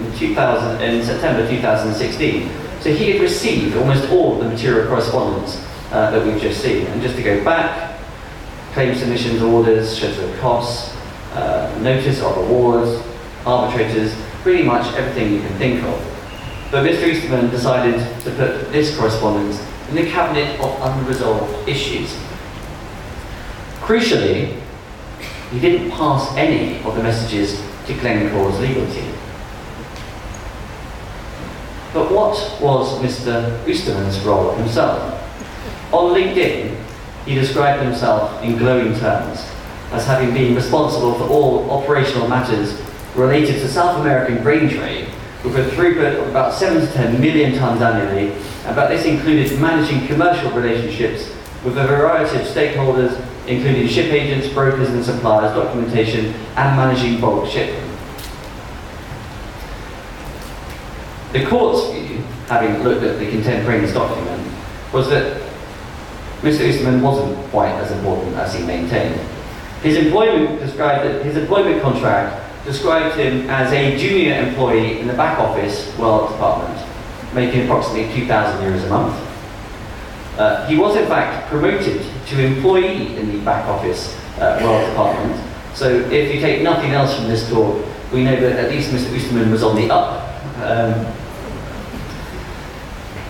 [SPEAKER 9] in September 2016. So he had received almost all of the material correspondence that we've just seen. And just to go back, claim submissions, orders, schedule of costs, notice of awards, arbitrators, pretty much everything you can think of. But Mr. Oosterman decided to put this correspondence in the cabinet of unresolved issues. Crucially, he didn't pass any of the messages to Glencore's legal team. But what was Mr. Oosterman's role himself? On LinkedIn, he described himself in glowing terms as having been responsible for all operational matters related to South American grain trade, with a throughput of about 7 to 10 million tonnes annually, but this included managing commercial relationships with a variety of stakeholders, including ship agents, brokers and suppliers, documentation, and managing bulk shipping. The court's view, having looked at the contemporaneous document, was that Mr. Oosterman wasn't quite as important as he maintained. His employment contract described him as a junior employee in the back office World Department, making approximately €2,000 a month. He was in fact promoted to employee in the back office World Department. So if you take nothing else from this talk, we know that at least Mr. Oosterman was on the up.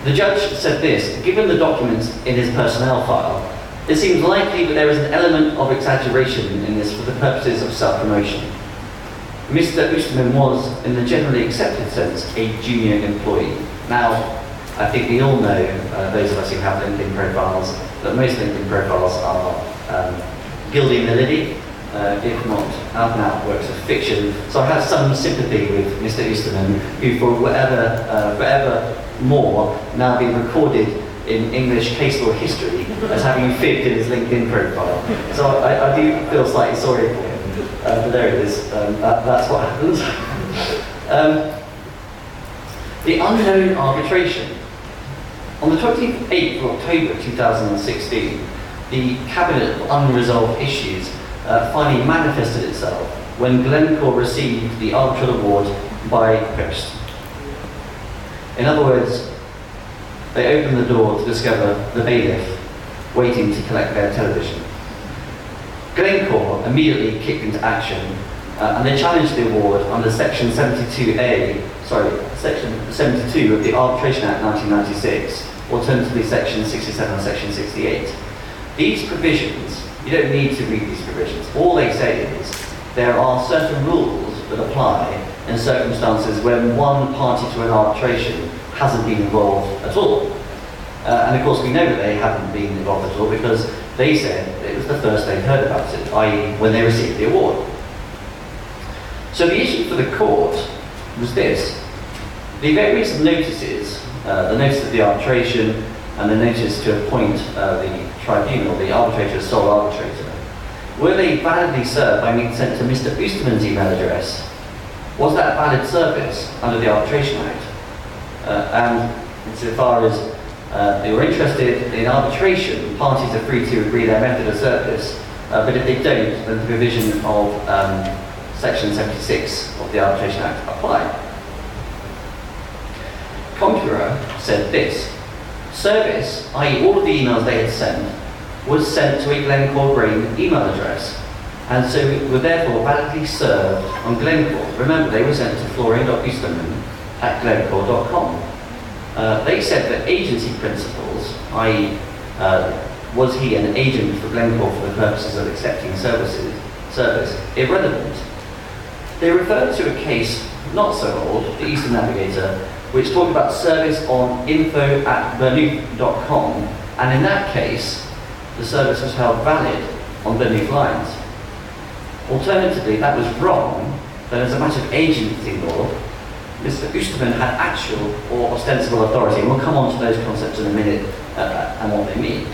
[SPEAKER 9] The judge said this: given the documents in his personnel file, it seems likely that there is an element of exaggeration in this for the purposes of self-promotion. Mr. Oosterman was, in the generally accepted sense, a junior employee. Now, I think we all know, those of us who have LinkedIn profiles, that most LinkedIn profiles are gilding the lily, if not out-and-out works of fiction. So I have some sympathy with Mr. Oosterman, who for forever more now been recorded in English case law history as having fibbed in his LinkedIn profile. So I do feel slightly sorry for him. But there it is. That's what happens. The unknown arbitration. On the 28th of October 2016, the Cabinet of Unresolved Issues finally manifested itself when Glencore received the arbitral award by post. In other words, they opened the door to discover the bailiff waiting to collect their television. Glencore immediately kicked into action and they challenged the award under Section 72 of the Arbitration Act 1996, alternatively Section 67 and Section 68. These provisions, you don't need to read these provisions. All they say is there are certain rules that apply in circumstances when one party to an arbitration hasn't been involved at all. And of course we know that they haven't been involved at all because they said it was the first they'd heard about it, i.e. when they received the award. So the issue for the court was this. The various notices, the notice of the arbitration and the notice to appoint the tribunal, the arbitrator as sole arbitrator, were they validly served by being sent to Mr. Oosterman's email address? Was that valid service under the Arbitration Act? And insofar as they were interested in arbitration, parties are free to agree their method of service, but if they don't, then the provision of Section 76 of the Arbitration Act apply. Conqueror said this: service, i.e. all of the emails they had sent, was sent to a Glencore Brain email address, and so were therefore validly served on Glencore. Remember, they were sent to florian.oosterman@glencore.com. They said that agency principles, i.e. was he an agent for Glencore for the purposes of accepting service, irrelevant. They referred to a case not so old, the Eastern Navigator, which talked about service on info@vernuth.com, and in that case, the service was held valid on Vernuth lines. Alternatively, that was wrong, that as a matter of agency law, Mr. Oosterman had actual or ostensible authority, and we'll come on to those concepts in a minute and what they mean.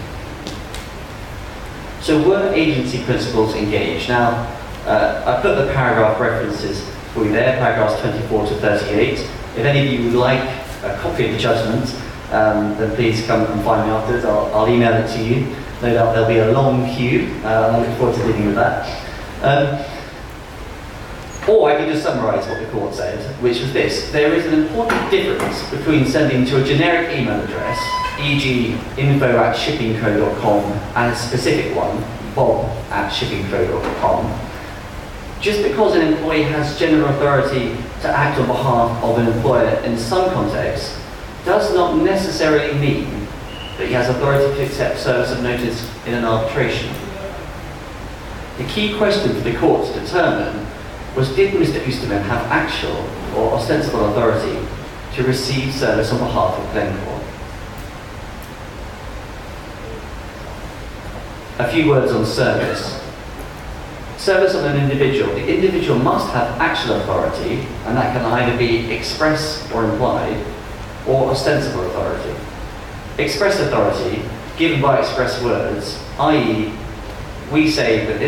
[SPEAKER 9] So were agency principles engaged? Now, I put the paragraph references for you there, paragraphs 24 to 38. If any of you would like a copy of the judgment, then please come and find me afterwards. I'll email it to you. No doubt there'll be a long queue, and I look forward to dealing with that. Or I can just summarise what the court said, which was this: there is an important difference between sending to a generic email address, e.g. info@shippingco.com, and a specific one, bob@shippingco.com. Just because an employee has general authority to act on behalf of an employer in some contexts, does not necessarily mean that he has authority to accept service of notice in an arbitration. The key question for the court to determine was, did Mr. Oosterman have actual or ostensible authority to receive service on behalf of Glencore? A few words on service. Service on an individual. The individual must have actual authority, and that can either be express or implied, or ostensible authority. Express authority, given by express words, i.e. we say that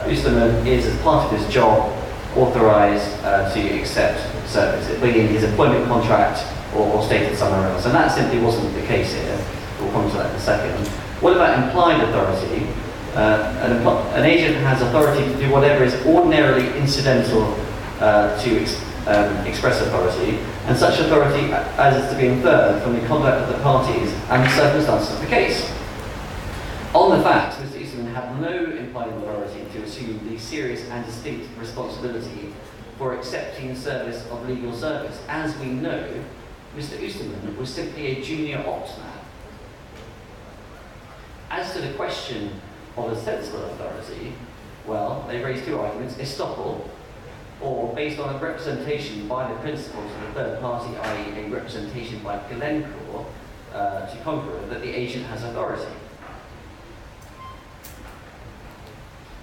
[SPEAKER 9] Oosterman is, as part of his job, authorised to accept service, whether in his employment contract or stated somewhere else. And that simply wasn't the case here. We'll come to that in a second. What about implied authority? An agent has authority to do whatever is ordinarily incidental to express authority, and such authority as is to be inferred from the conduct of the parties and the circumstances of the case. On the facts, Mr. Oosterman had no implied authority to assume the serious and distinct responsibility for accepting service of legal service. As we know, Mr. Oosterman was simply a junior ops man. As to the question of ostensible authority, well, they raised two arguments: estoppel, or based on a representation by the principals of the third party, i.e. a representation by Glencore to Conqueror, that the agent has authority.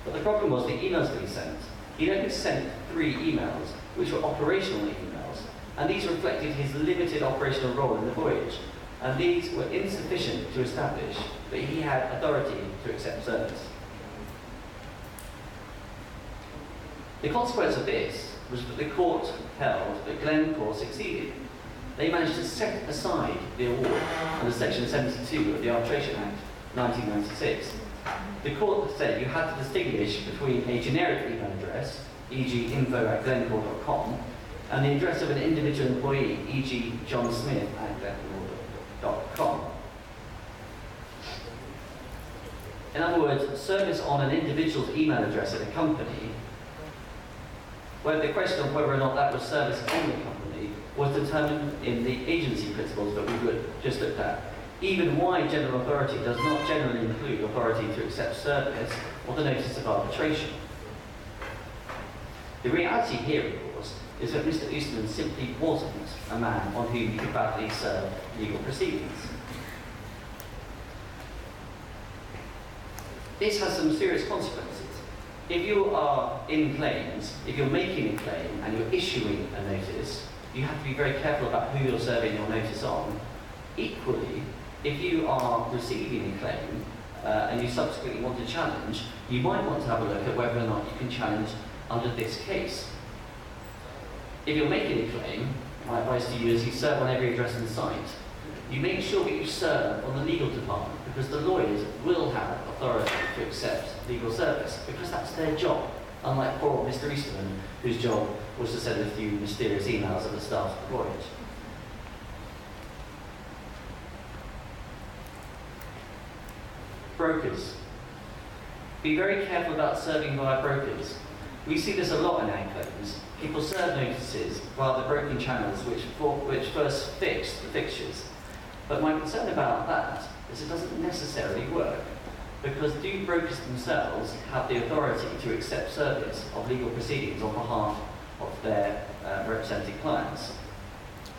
[SPEAKER 9] But the problem was the emails that he sent. He only sent 3 emails, which were operational emails, and these reflected his limited operational role in the voyage, and these were insufficient to establish that he had authority to accept service. The consequence of this was that the court held that Glencore succeeded. They managed to set aside the award under Section 72 of the Arbitration Act, 1996. The court said you had to distinguish between a generic email address, e.g. info@glencore.com, and the address of an individual employee, e.g. johnsmith@glencore.com. In other words, service on an individual's email address at a company, where the question of whether or not that was service on the company was determined in the agency principles that we just looked at. Even why general authority does not generally include authority to accept service or the notice of arbitration. The reality here, of course, is that Mr. Eastman simply wasn't a man on whom you could badly serve legal proceedings. This has some serious consequences. If you are in claims, if you're making a claim and you're issuing a notice, you have to be very careful about who you're serving your notice on. Equally, if you are receiving a claim and you subsequently want to challenge, you might want to have a look at whether or not you can challenge under this case. If you're making a claim, my advice to you is you serve on every address in sight. You make sure that you serve on the legal department, because the lawyers will have authority to accept legal service, because that's their job. Unlike poor Mr. Eastman, whose job was to send a few mysterious emails at the start of the voyage. Brokers. Be very careful about serving via brokers. We see this a lot in our claims. People serve notices via the broken channels which first fix the fixtures. But my concern about that is it doesn't necessarily work, because do brokers themselves have the authority to accept service of legal proceedings on behalf of their represented clients?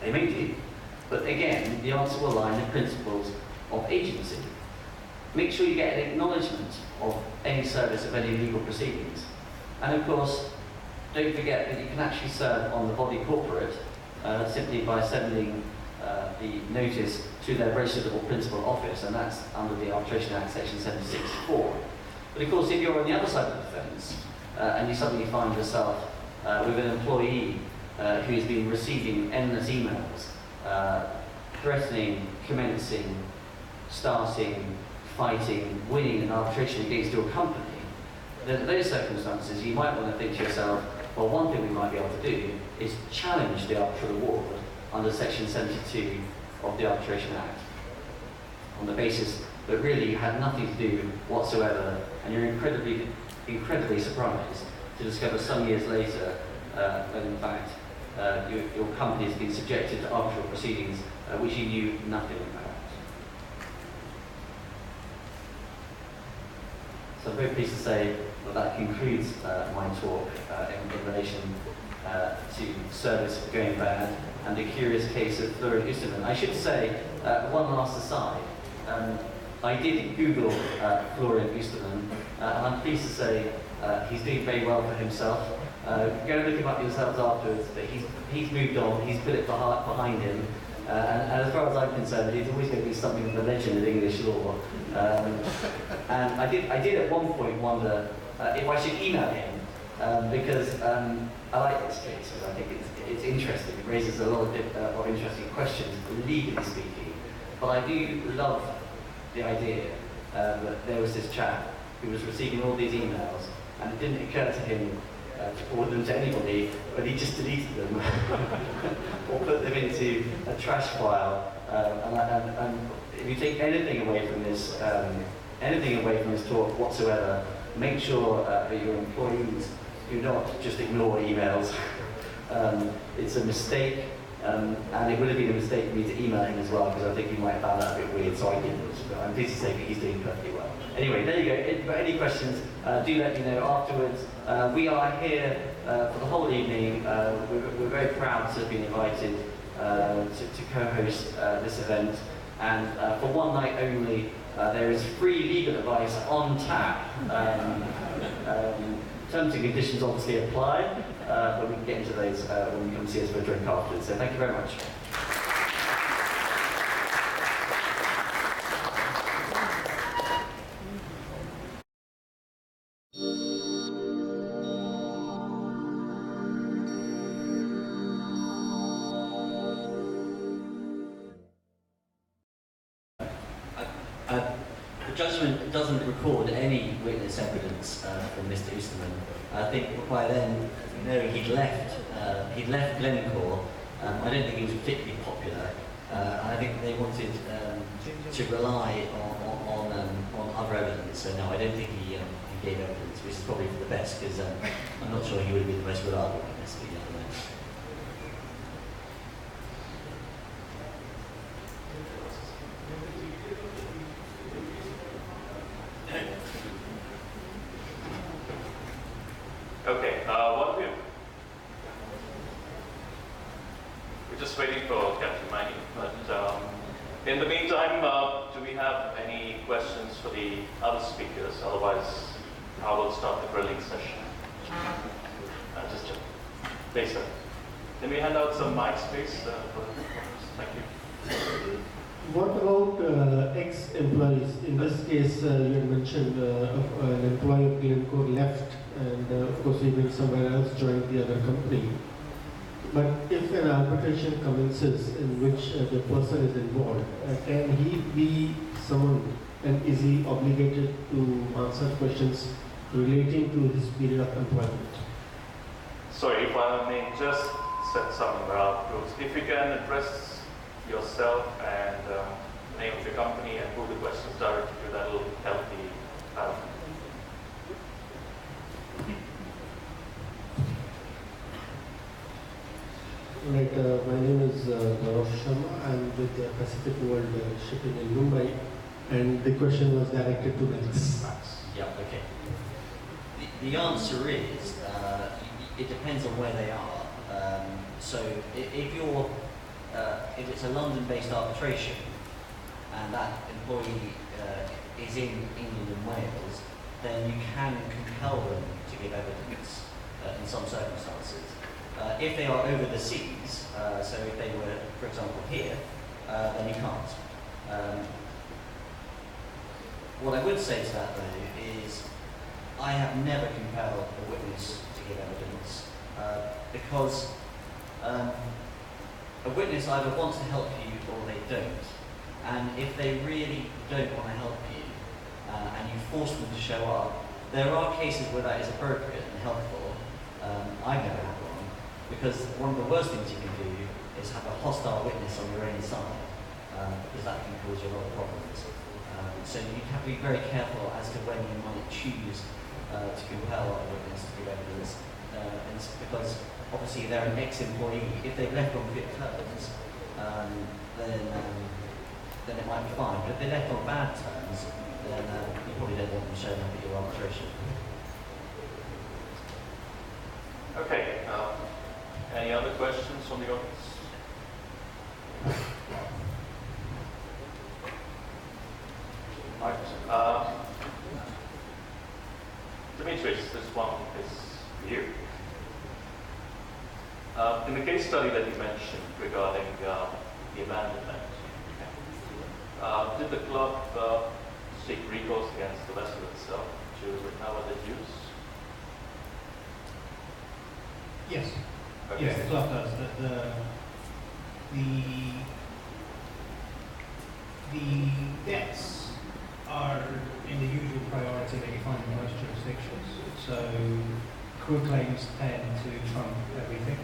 [SPEAKER 9] They may do, but again, the answer will lie in the principles of agency. Make sure you get an acknowledgement of any service of any legal proceedings. And of course, don't forget that you can actually serve on the body corporate simply by sending the notice to their registered or principal office, and that's under the Arbitration Act section 76(4). But of course, if you're on the other side of the fence and you suddenly find yourself with an employee who has been receiving endless emails threatening, commencing, starting, fighting, winning an arbitration against your company, then in those circumstances you might want to think to yourself, well, one thing we might be able to do is challenge the arbitral award under section 72 of the Arbitration Act, on the basis that really you had nothing to do whatsoever, and you're incredibly surprised to discover some years later that in fact your company has been subjected to arbitral proceedings which you knew nothing about. So I'm very pleased to say that that concludes my talk in relation to service going bad and the curious case of Florian Usterman. I should say, one last aside, I did Google Florian Usterman, and I'm pleased to say he's doing very well for himself. Go and look him up yourselves afterwards, but he's moved on, he's put it behind him, and as far as I'm concerned, he's always going to be something of a legend of English law. And I did at one point wonder if I should email him, because I like this case, because I think it's interesting. It raises a lot of interesting questions, legally speaking. But I do love the idea that there was this chap who was receiving all these emails, and it didn't occur to him to forward them to anybody, but he just deleted them or put them into a trash file. And if you take anything away from this talk whatsoever, make sure that your employees do not just ignore emails. It's a mistake, and it would have been a mistake for me to email him as well, because I think he might have found that a bit weird, so I didn't. But I'm pleased to say that he's doing perfectly well. Anyway, there you go. If you've got any questions, do let me know afterwards. We are here for the whole evening. We're very proud to have been invited to co-host this event. And for one night only, there is free legal advice on tap. Terms and conditions obviously apply, but we can get into those when you come see us for a drink afterwards. So thank you very much. The judgment doesn't record any witness evidence from Mr. Easterman. I think by then, he'd left Glencore. I don't think he was particularly popular. I think they wanted to rely on other evidence. So no, I don't think he gave evidence, which is probably for the best, because I'm not sure he would have been the most reliable witness. But you never know.
[SPEAKER 1] Okay, we're just waiting for Captain Manny, but in the meantime, do we have any questions for the other speakers? Otherwise, I will start the grilling session. Just check. Please, sir. Can we hand out some mics, please? Thank you.
[SPEAKER 10] What about ex-employees? In this case, you had mentioned an employee of Glencore left, and of course he went somewhere else, joined the other company. But if an arbitration commences in which the person is involved, can he be summoned, and is he obligated to answer questions relating to his period of employment?
[SPEAKER 1] Sorry, if I may just set some ground rules. If you can address yourself and the name of your company and who the questions directed to, that will help the panel.
[SPEAKER 10] Right, my name is Gaurav Sharma. I'm with Pacific World Shipping in Mumbai, and the question was directed to Max.
[SPEAKER 9] Yeah, okay. The answer is, it depends on where they are. So if it's a London-based arbitration, and that employee is in England and Wales, then you can compel them to give evidence in some circumstances. If they are over the seas, so if they were, for example, here, then you can't. What I would say to that, though, is I have never compelled a witness to give evidence because a witness either wants to help you or they don't. And if they really don't want to help you and you force them to show up, there are cases where that is appropriate and helpful. I've never had one, because one of the worst things you can do is have a hostile witness on your own side, because that can cause you a lot of problems. So you have to be very careful as to when you might choose to compel a witness to give evidence, and it's because obviously they're an ex-employee. If they've left on good terms, then it might be fine. But if they left on bad terms, then you probably don't want them showing up at your arbitration.
[SPEAKER 1] Okay. Any other questions from the audience? Right. Demetrius, this one is for you. In the case study that you mentioned regarding the abandonment, did the club seek recourse against the vessel itself to recover the dues?
[SPEAKER 7] Yes.
[SPEAKER 1] Okay.
[SPEAKER 7] Yes, the club does. The debts are in the usual priority that you find in most jurisdictions. So crew claims tend to trump everything,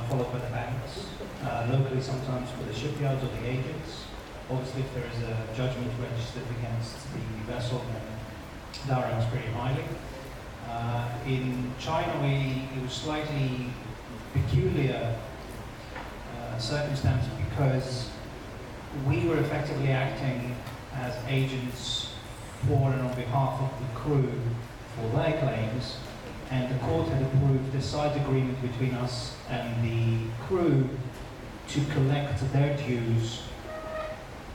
[SPEAKER 7] followed by the banks. Locally, sometimes for the shipyards or the agents. Obviously, if there is a judgment registered against the vessel, then that ranks pretty highly. In China, it was slightly peculiar circumstance because we were effectively acting as agents for and on behalf of the crew for their claims, and the court had approved a side agreement between us and the crew to collect their dues,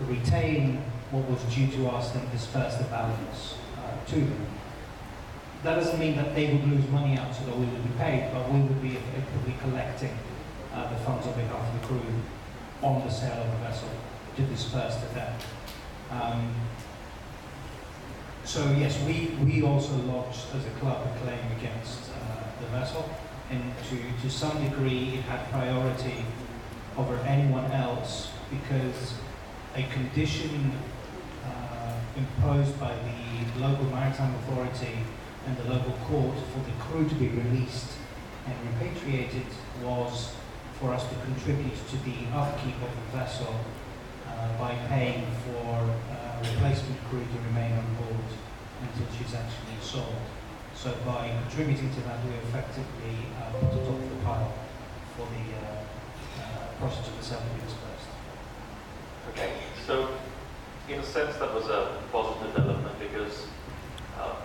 [SPEAKER 7] retain what was due to us, and disperse the balance to them. That doesn't mean that they would lose money out so that we would be paid, but we would be effectively collecting the funds on behalf of the crew on the sale of the vessel to disperse to them. So yes, we also lodged as a club a claim against the vessel, and to some degree it had priority over anyone else because a condition imposed by the local maritime authority and the local court for the crew to be released and repatriated was for us to contribute to the upkeep of the vessel by paying for replacement crew to remain on board until she's actually sold. So by contributing to that, we effectively put it off the pile for the process of the sale to be dispersed.
[SPEAKER 1] Okay, so in a sense that was a positive development because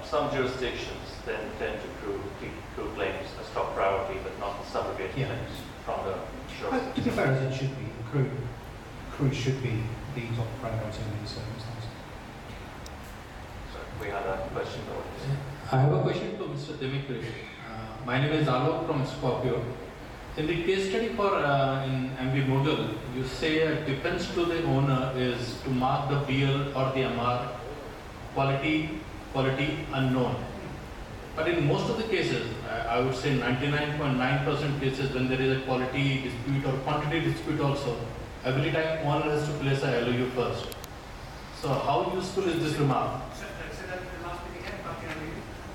[SPEAKER 1] some jurisdictions then tend to keep crew claims as top priority but not the subrogated claims from the shore.
[SPEAKER 7] To be fair, as it should be, the crew should be the top priority in these circumstances.
[SPEAKER 1] So we had a question.
[SPEAKER 11] I have a question to Mr. Demetrius. My name is Alok from Scorpio. In the case study for in MV model, you say a defense to the owner is to mark the BL or the MR quality unknown. But in most of the cases, I would say 99.9% cases when there is a quality dispute or quantity dispute also, every time owner has to place a LOU first. So how useful is this remark?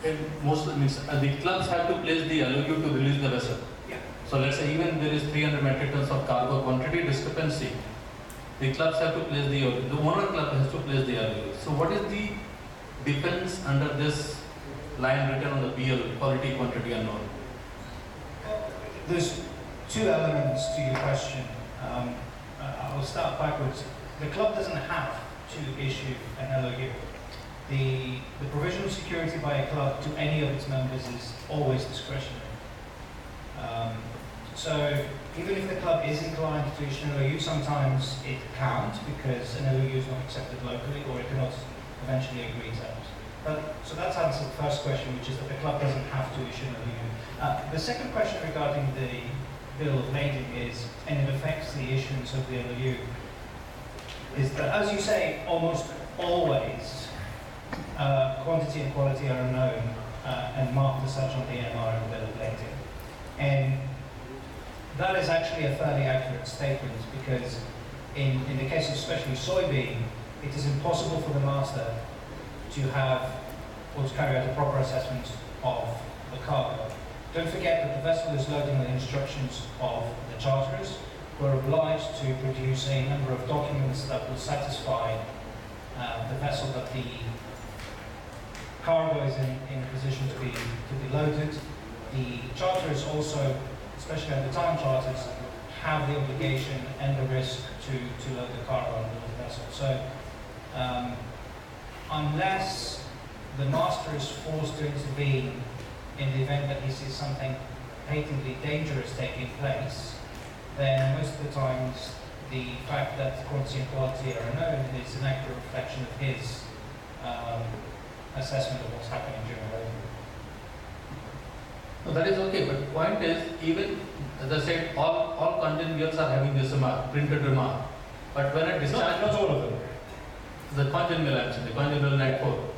[SPEAKER 11] In most of the clubs have to place the LOU to release the vessel. So let's say even there is 300 metric tons of cargo quantity discrepancy, the clubs have to place the owner club has to place the LOU. So what is the defense under this line written on the BL, quality quantity unknown?
[SPEAKER 7] There's two elements to your question. I will start backwards. The club doesn't have to issue an LOU. The provision of security by a club to any of its members is always discretionary. So even if the club is inclined to issue an LOU, sometimes it can't because an LOU is not accepted locally or it cannot eventually agree terms. So that's answered the first question, which is that the club doesn't have to issue an LOU. The second question regarding the bill of lading is, and it affects the issuance of the LOU, is that, as you say, almost always quantity and quality are unknown and marked as such on the MR and bill of lading. And that is actually a fairly accurate statement because in the case of especially soybean, it is impossible for the master to have or to carry out a proper assessment of the cargo. Don't forget that the vessel is loading the instructions of the charterers, who are obliged to produce a number of documents that will satisfy the vessel that the cargo is in a position to be loaded. The charterers also, especially at the time charters, have the obligation and the risk to load the cargo on board the vessel. So unless the master is forced to intervene in the event that he sees something patently dangerous taking place, then most of the times the fact that quantity and quality are unknown is an accurate reflection of his assessment of what's happening during loading.
[SPEAKER 11] No, that is okay, but the point is, even as I said, all content wheels are having this remark, printed remark. But when a discharge,
[SPEAKER 7] not all of them.
[SPEAKER 11] The content wheel actually, the content wheel night 4.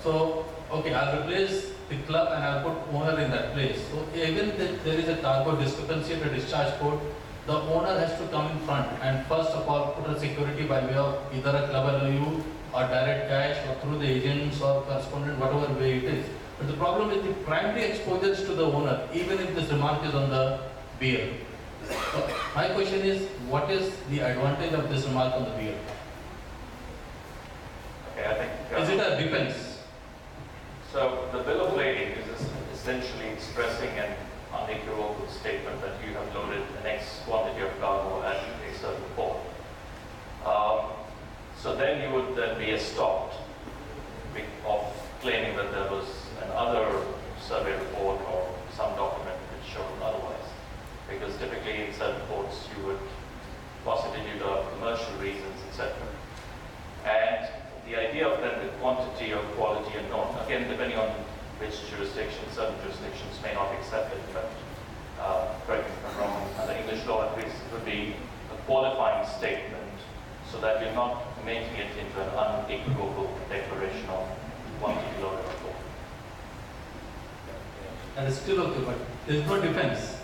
[SPEAKER 11] So, okay, I'll replace the club and I'll put owner in that place. So even if there is a cargo discrepancy at a discharge port, the owner has to come in front and first of all put a security by way of either a club LOU or direct cash or through the agents or correspondent, whatever way it is. But the problem is the primary exposures to the owner, even if this remark is on the BL. So my question is, what is the advantage of this remark on the BL?
[SPEAKER 1] Okay, I think.
[SPEAKER 11] Is it a defense?
[SPEAKER 1] So the bill of lading is essentially expressing an unequivocal statement that you have loaded an X quantity of cargo at a certain port. So then you would then be stopped of claiming that there was another survey report or some document which showed otherwise. Because typically in certain ports you would possibly due to commercial reasons, etc. And the idea of then the quantity or quality and known, again depending on which jurisdiction, certain jurisdictions may not accept it, but correct me if I'm wrong, under English law at least it would be a qualifying statement so that you're not making it into an unequivocal declaration of quantity loaded or load.
[SPEAKER 11] That is still okay, but there is no defense.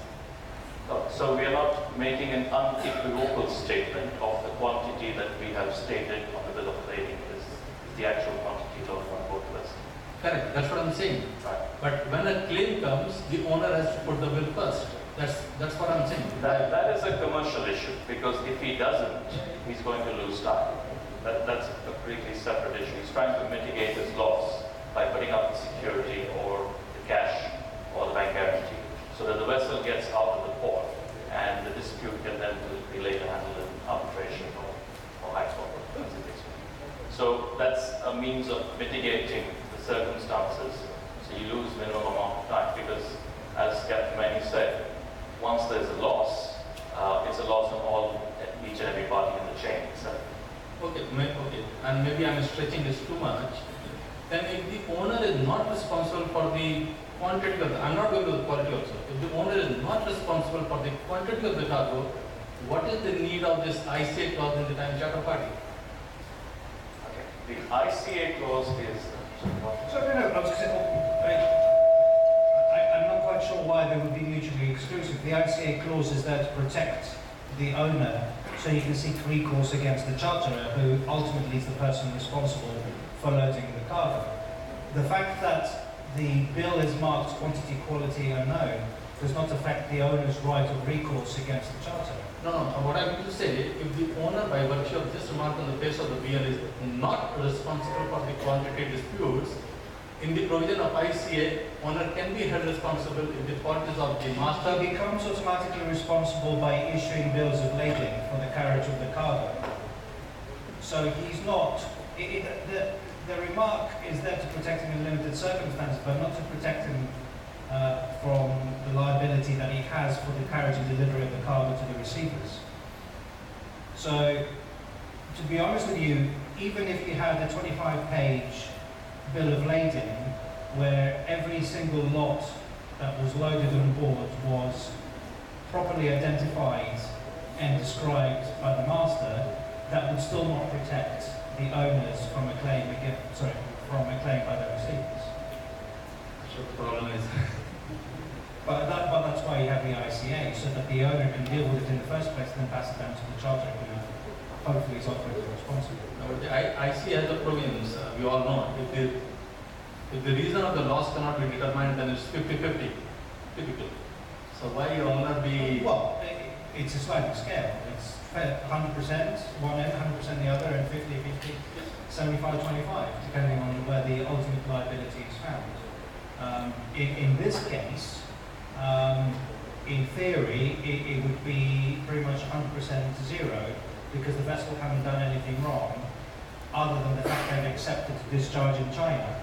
[SPEAKER 1] So we are not making an unequivocal statement of the quantity that we have stated on the bill of lading is the actual quantity loaded on both vessels.
[SPEAKER 11] Correct, that's what I'm saying.
[SPEAKER 1] Right.
[SPEAKER 11] But when a claim comes, the owner has to put the bill first. That's what I'm saying.
[SPEAKER 1] That is a commercial issue because if he doesn't, he's going to lose time. That's a completely separate issue. He's trying to mitigate his loss by putting up the security or the cash or the bank guarantee so that the vessel gets out of the port and the dispute can then be later handled in arbitration or high court. So that's a means of mitigating the circumstances. So you lose minimum amount of time because, as Captain Manny said, once there's a loss, it's a loss on each and every party in the chain.
[SPEAKER 11] Okay, and maybe I'm stretching this too much. Then if the owner is not responsible for the quantity of I'm not going to the quality also. If the owner is not responsible for the quantity of the cargo, what is the need of this ICA clause in the time charter party?
[SPEAKER 1] Okay, the ICA clause is.
[SPEAKER 7] I'm not quite sure why they would be mutually exclusive. The ICA clause is there to protect the owner so you can seek recourse against the charterer, who ultimately is the person responsible for loading the cargo. The fact that the bill is marked quantity, quality unknown does not affect the owner's right of recourse against the charterer.
[SPEAKER 11] No, what I mean to say, if the owner by virtue of this remark on the face of the bill is not responsible for the quantity disputes, in the provision of ICA, owner can be held responsible if the fault is of the master.
[SPEAKER 7] He becomes automatically responsible by issuing bills of lading for the carriage of the cargo. So he's not, the remark is there to protect him in limited circumstances, but not to protect him from the liability that he has for the carriage and delivery of the cargo to the receivers. So, to be honest with you, even if you had a 25-page bill of lading where every single lot that was loaded on board was properly identified and described by the master, that would still not protect the owners from a claim by the receivers.
[SPEAKER 11] So the problem is
[SPEAKER 7] but that's why you have the ICA, so that the owner can deal with it in the first place and then pass it down to the charterer, who hopefully is ultimately responsible.
[SPEAKER 11] the ICA has the provisions, we all know. If the reason of the loss cannot be determined, then it's 50-50, typically. So why your owner be...
[SPEAKER 7] Well, it's a sliding scale. It's 100% one end, 100% the other, and 50-50, 75-25, depending on where the ultimate liability is found. In this case, in theory, it would be pretty much 100% zero, because the vessel haven't done anything wrong, other than the fact they've accepted to discharge in China.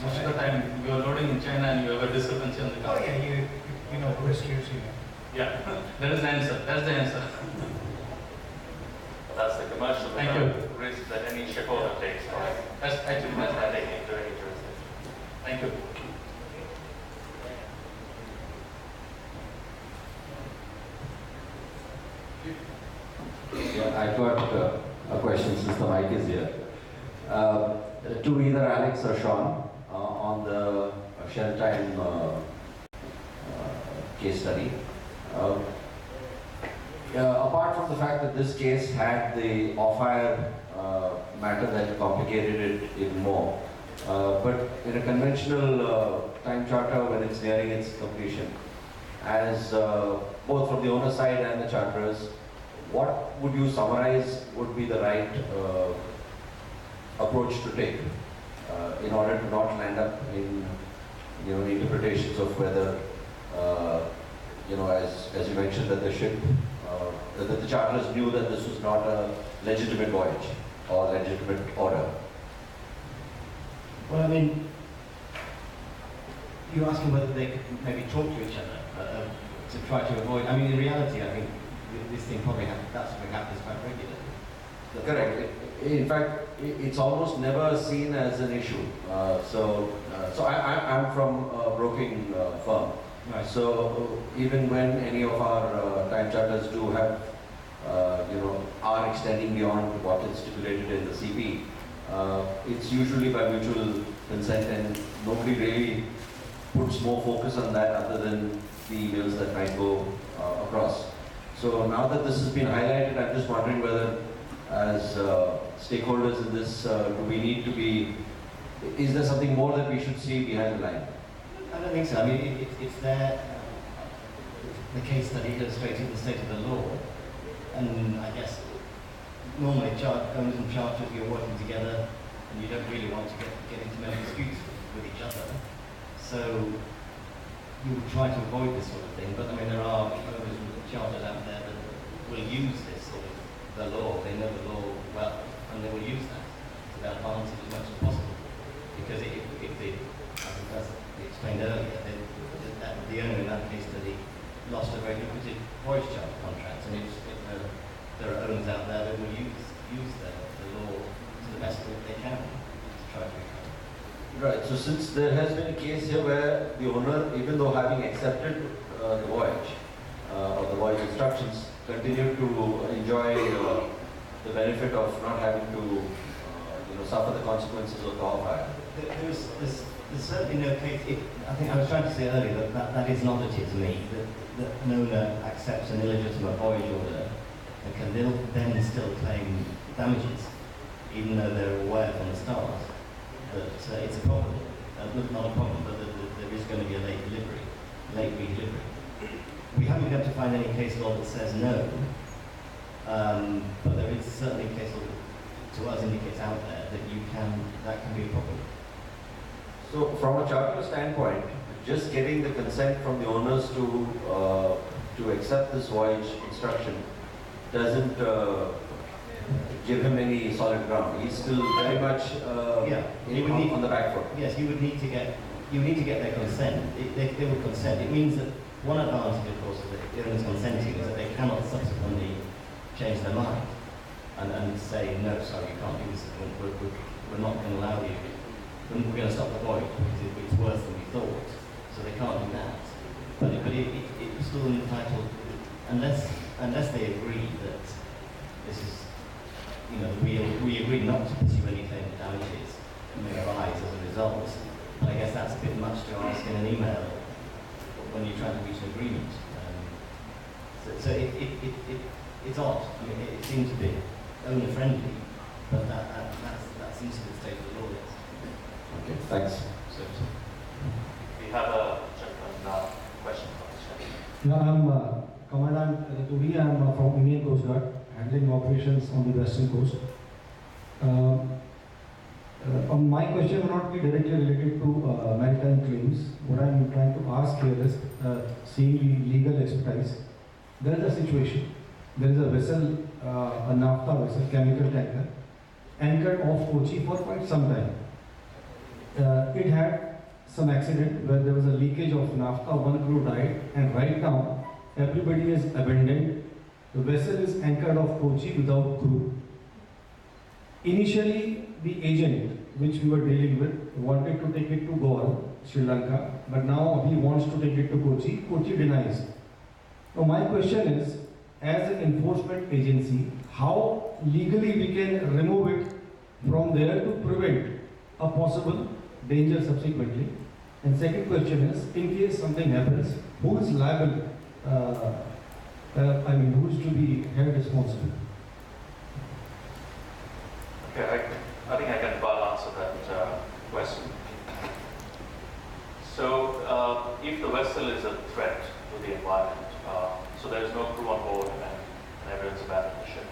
[SPEAKER 11] Most of the time, you are loading in China and you have a discrepancy on the car.
[SPEAKER 7] Oh yeah, you know the risk here too.
[SPEAKER 11] Yeah, that is the answer. That's the answer.
[SPEAKER 1] That's the commercial risk that any ship owner takes. Right?
[SPEAKER 11] That's actually
[SPEAKER 1] That's not taking into any jurisdiction.
[SPEAKER 11] Thank you.
[SPEAKER 12] Yeah, I've got a question since the mic is here. To either Alex or Sean on the Shell Time case study. Apart from the fact that this case had the off-hire matter that complicated it even more, but in a conventional time charter, when it's nearing its completion, as both from the owner side and the charterers, what would you summarize would be the right approach to take in order to not land up in interpretations of whether as you mentioned that the ship that the charterers knew that this was not a legitimate voyage or legitimate order.
[SPEAKER 9] Well, I mean, you're asking whether they could maybe talk to each other to try to avoid. I mean, in reality, I think this thing probably that sort of happens quite regularly.
[SPEAKER 12] Correct. In fact, it's almost never seen as an issue. So I'm from a broking firm.
[SPEAKER 9] Right.
[SPEAKER 12] So even when any of our time charters do have, are extending beyond what is stipulated in the CP, it's usually by mutual consent, and nobody really puts more focus on that other than the emails that might go across. So now that this has been highlighted, I'm just wondering whether, as stakeholders in this, do we need to be, is there something more that we should see behind the line?
[SPEAKER 9] I don't think so. I mean, it's there, the case study illustrating the state of the law, and I guess normally owners and charters, you're working together, and you don't really want to get into many disputes with each other. So you would try to avoid this sort of thing, but I mean, there are owners and charters out there that will use this sort of the law. They know the law well, and they will use that to their advantage as much as possible. Because if as explained earlier, the owner in that case study lost a very lucrative voyage charter contract, and there are owners out there that will use the law to the best that they can to try to recover.
[SPEAKER 12] Right, so since there has been a case here where the owner, even though having accepted the voyage, or the voyage instructions, continued to enjoy the benefit of not having to suffer the consequences of the off-hire.
[SPEAKER 9] There's certainly no case. I think I was trying to say earlier that is novelty to me, that an owner accepts an illegitimate voyage order and can then still claim damages, even though they're aware from the start that it's a problem. Not a problem, but that there is going to be a late redelivery. We haven't been able to find any case law that says no, but there is certainly a case law that to us indicates out there that that can be a problem.
[SPEAKER 12] So from a charter standpoint, just getting the consent from the owners to accept this voyage instruction doesn't give him any solid ground. He's still very much on the back foot.
[SPEAKER 9] Yes, you would need to get their consent. They would consent. It means that one advantage, of course, of the owners consenting is that they cannot subsequently change their mind and say, no, sorry, you can't do this. We're not going to allow you. We're going to stop the voyage because it's worse than we thought. So they can't do that. But it's still entitled, unless they agree that this is, we agree not to pursue any claim of damages that may arise as a result. And I guess that's a bit much to ask in an email when you're trying to reach an agreement. So it's odd. I mean, it seems to be owner friendly, but that seems to be the state of the law.
[SPEAKER 12] Okay, thanks.
[SPEAKER 1] We have a gentleman question from the chat.
[SPEAKER 13] Yeah, I'm Commandant Raturi. I'm from Indian Coast Guard, handling operations on the western coast. My question will not be directly related to maritime claims. What I'm trying to ask here is, seeing the legal expertise, there is a situation. There is a vessel, a naphtha vessel, chemical tanker, anchored off Kochi for quite some time. It had some accident where there was a leakage of naphtha, one crew died, and right now everybody is abandoned. The vessel is anchored off Kochi without crew. Initially, the agent which we were dealing with wanted to take it to Goa, Sri Lanka, but now he wants to take it to Kochi. Kochi denies. Now my question is, as an enforcement agency, how legally we can remove it from there to prevent a possible danger subsequently? And second question is, in case something happens, who is liable? Who is to be held responsible?
[SPEAKER 1] Okay, I think I can answer that question. So, if the vessel is a threat to the environment, so there is no crew on board and everyone's abandoned the ship,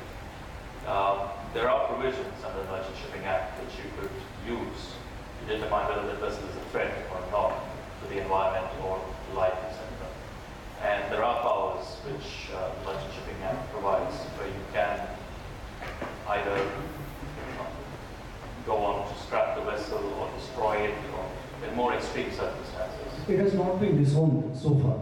[SPEAKER 1] there are provisions under the Merchant Shipping Act which you could use to determine whether the vessel is a threat or not to the environment or life, etc. And there are powers which the Merchant Shipping Act provides where you can either go on to scrap the vessel or destroy
[SPEAKER 13] it has not been disowned so far.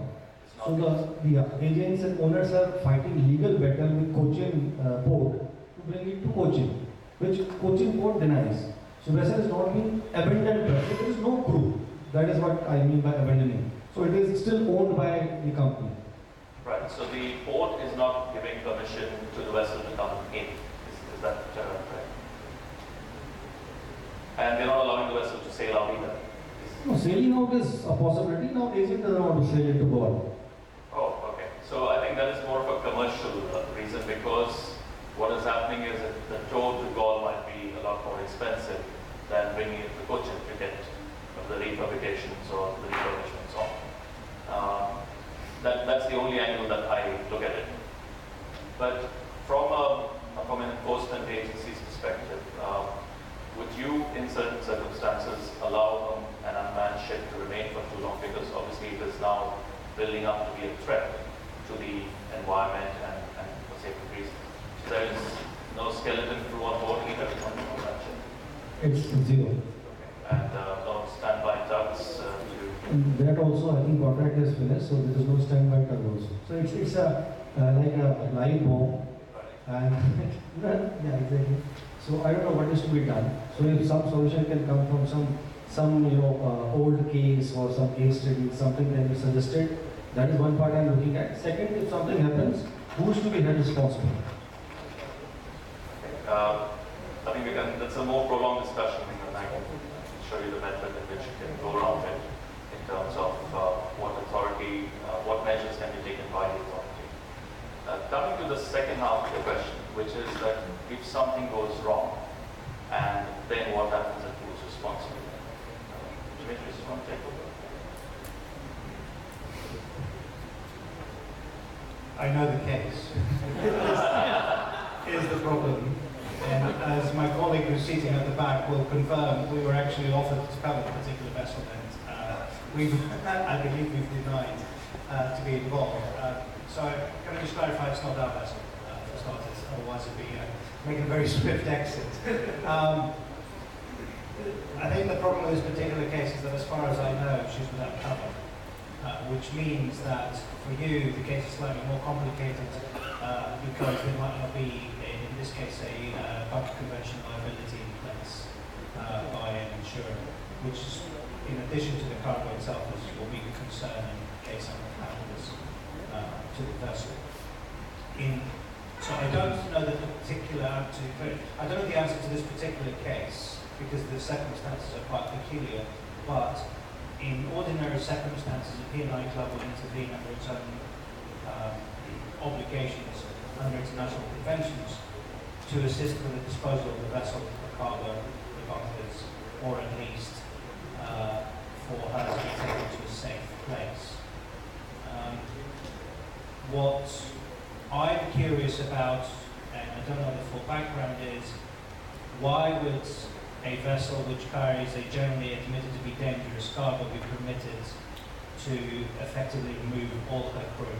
[SPEAKER 13] So the agents and owners are fighting legal battle with Cochin port to bring it to Cochin, which Cochin port denies. So vessel is not being abandoned, there is no crew. That is what I mean by abandoning. So it is still owned by the company.
[SPEAKER 1] Right, so the port is not giving permission to the vessel to come in. Is that correct? And they're not allowing the vessel to sail out either?
[SPEAKER 13] No, sailing out is a possibility. Now agent doesn't want to sail into Goa.
[SPEAKER 1] Oh, okay. So I think that is more of a commercial reason, because what is happening is that the tow to Gaul might be a lot more expensive than bringing it to Cochin to get the refabrications or the refurbishments on. That's the only angle that I look at it. But from an enforcement agency's perspective, would you, in certain circumstances, allow an unmanned ship to remain for too long? Because obviously it is now building up to be a threat to the environment and for safety reasons. So there is no skeleton crew on board either on that ship?
[SPEAKER 13] It's zero.
[SPEAKER 1] Okay. And no standby tugs
[SPEAKER 13] And that also, I think contract is finished, so there is no standby tug also. So it's like a live bomb. And yeah, exactly. So I don't know what is to be done. So if some solution can come from some old case or some case study, something can be suggested. That is one part I am looking at. Second, if something happens, who is to be held responsible?
[SPEAKER 1] I think that's a more prolonged discussion, and I can show you the method in which you can go around it in terms of what measures can be taken by the authority. Coming to the second half of the question, which is that if something goes wrong, and then what happens and who is responsible? Dimitris, you want to take over?
[SPEAKER 14] I know the case. Here's the problem. And as my colleague who's sitting at the back will confirm, we were actually offered to cover the particular vessel, and I believe we've denied to be involved. So can I just clarify, it's not our vessel, for starters, otherwise it'd be making a very swift exit. I think the problem with this particular case is that, as far as I know, she's without cover. Which means that for you the case is slightly more complicated because there might not be, in this case, a bunker convention liability in place by an insurer, which is, in addition to the cargo itself, will be a concern in case something happens to the vessel. So I don't know the particular answer. I don't know the answer to this particular case because the circumstances are quite peculiar, but in ordinary circumstances, a P&I club will intervene under its own obligations under international conventions to assist with the disposal of the vessel, the cargo, the bunkers, or at least for her to be taken to a safe place. What I'm curious about, and I don't know the full background, is why would a vessel which carries a generally admitted to be dangerous cargo be permitted to effectively remove all her crew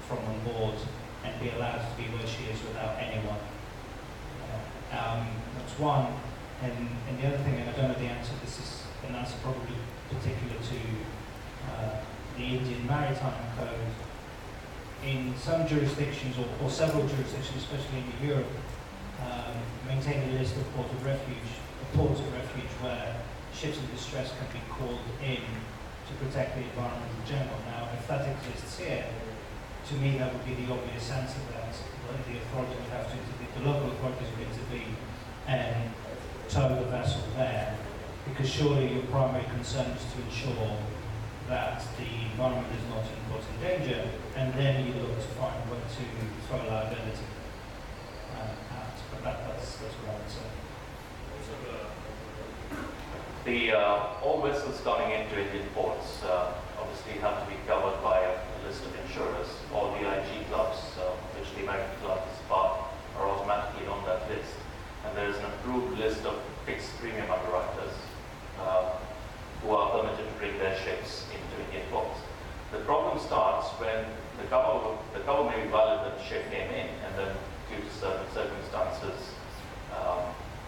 [SPEAKER 14] from on board and be allowed to be where she is without anyone? That's one. And the other thing, and I don't know the answer, this is an answer probably particular to the Indian Maritime Code. In some jurisdictions, or several jurisdictions, especially in Europe, maintain a list of ports of refuge where ships in distress can be called in to protect the environment in general. Now, if that exists here, to me that would be the obvious answer that the authority would have to intervene, the local authorities would intervene and tow the vessel there, because surely your primary concern is to ensure that the environment is not in danger, and then you look to find where to throw liability at. But that's what I would say.
[SPEAKER 1] All vessels coming into Indian ports obviously have to be covered by a list of insurers. All the IG clubs, which the American club is part, are automatically on that list. And there is an approved list of fixed premium underwriters who are permitted to bring their ships into Indian ports. The problem starts when the cover may be valid when the ship came in, and then due to certain circumstances,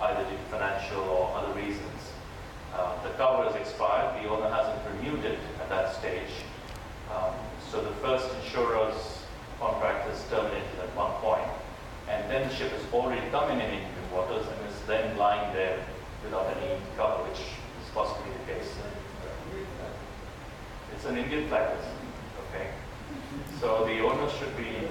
[SPEAKER 1] either due to financial or other reasons, the cover has expired, the owner hasn't already come in Indian waters and is then lying there without any cover, which is possibly the case. It's an Indian flag vessel, okay? So the owner should be.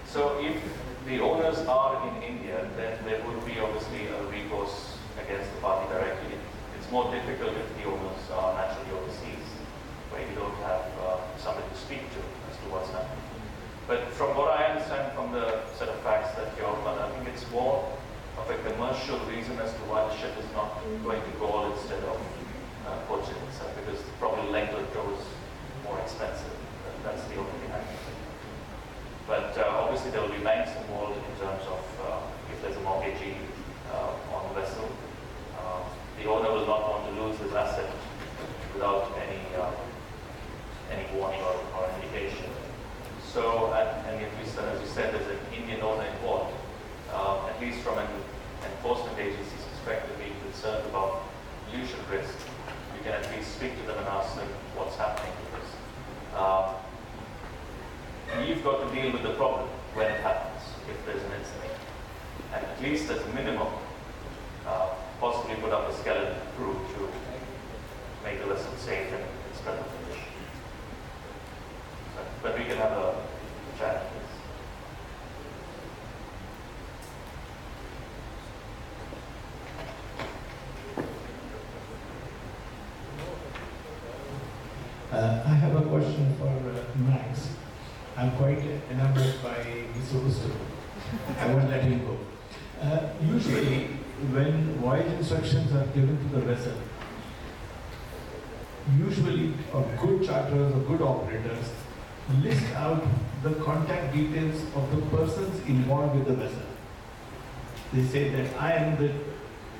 [SPEAKER 1] So if the owners are in India, then there would be obviously a recourse against the party directly. It's more difficult if the owners are naturally overseas, where you don't have somebody to speak to as to what's happening. But from what I understand from the set of facts that you're on, I think it's more of a commercial reason as to why the ship is not going to Gaul instead of Cochin itself, because probably length of tow is more expensive. That's the only thing I can think. But obviously there will be banks involved in terms of if there's a mortgagee on the vessel. The owner will not want to lose his asset without any warning or indication. So, and if we, as you said, there's an Indian owner involved, at least from an enforcement agency's perspective, being concerned about pollution risk, we can at least speak to them and ask them what's happening with this. You've got to deal with the problem when it happens, if there's an incident. And at least as a minimum, possibly put up a skeleton crew to make the vessel safe and spread the fish. But we can have a chat, please.
[SPEAKER 15] I have a question for Max. I'm quite enamored by Mr. Wuston. I won't let him go. Usually, when voyage instructions are given to the vessel, usually good charterers or good operators list out the contact details of the persons involved with the vessel. They say that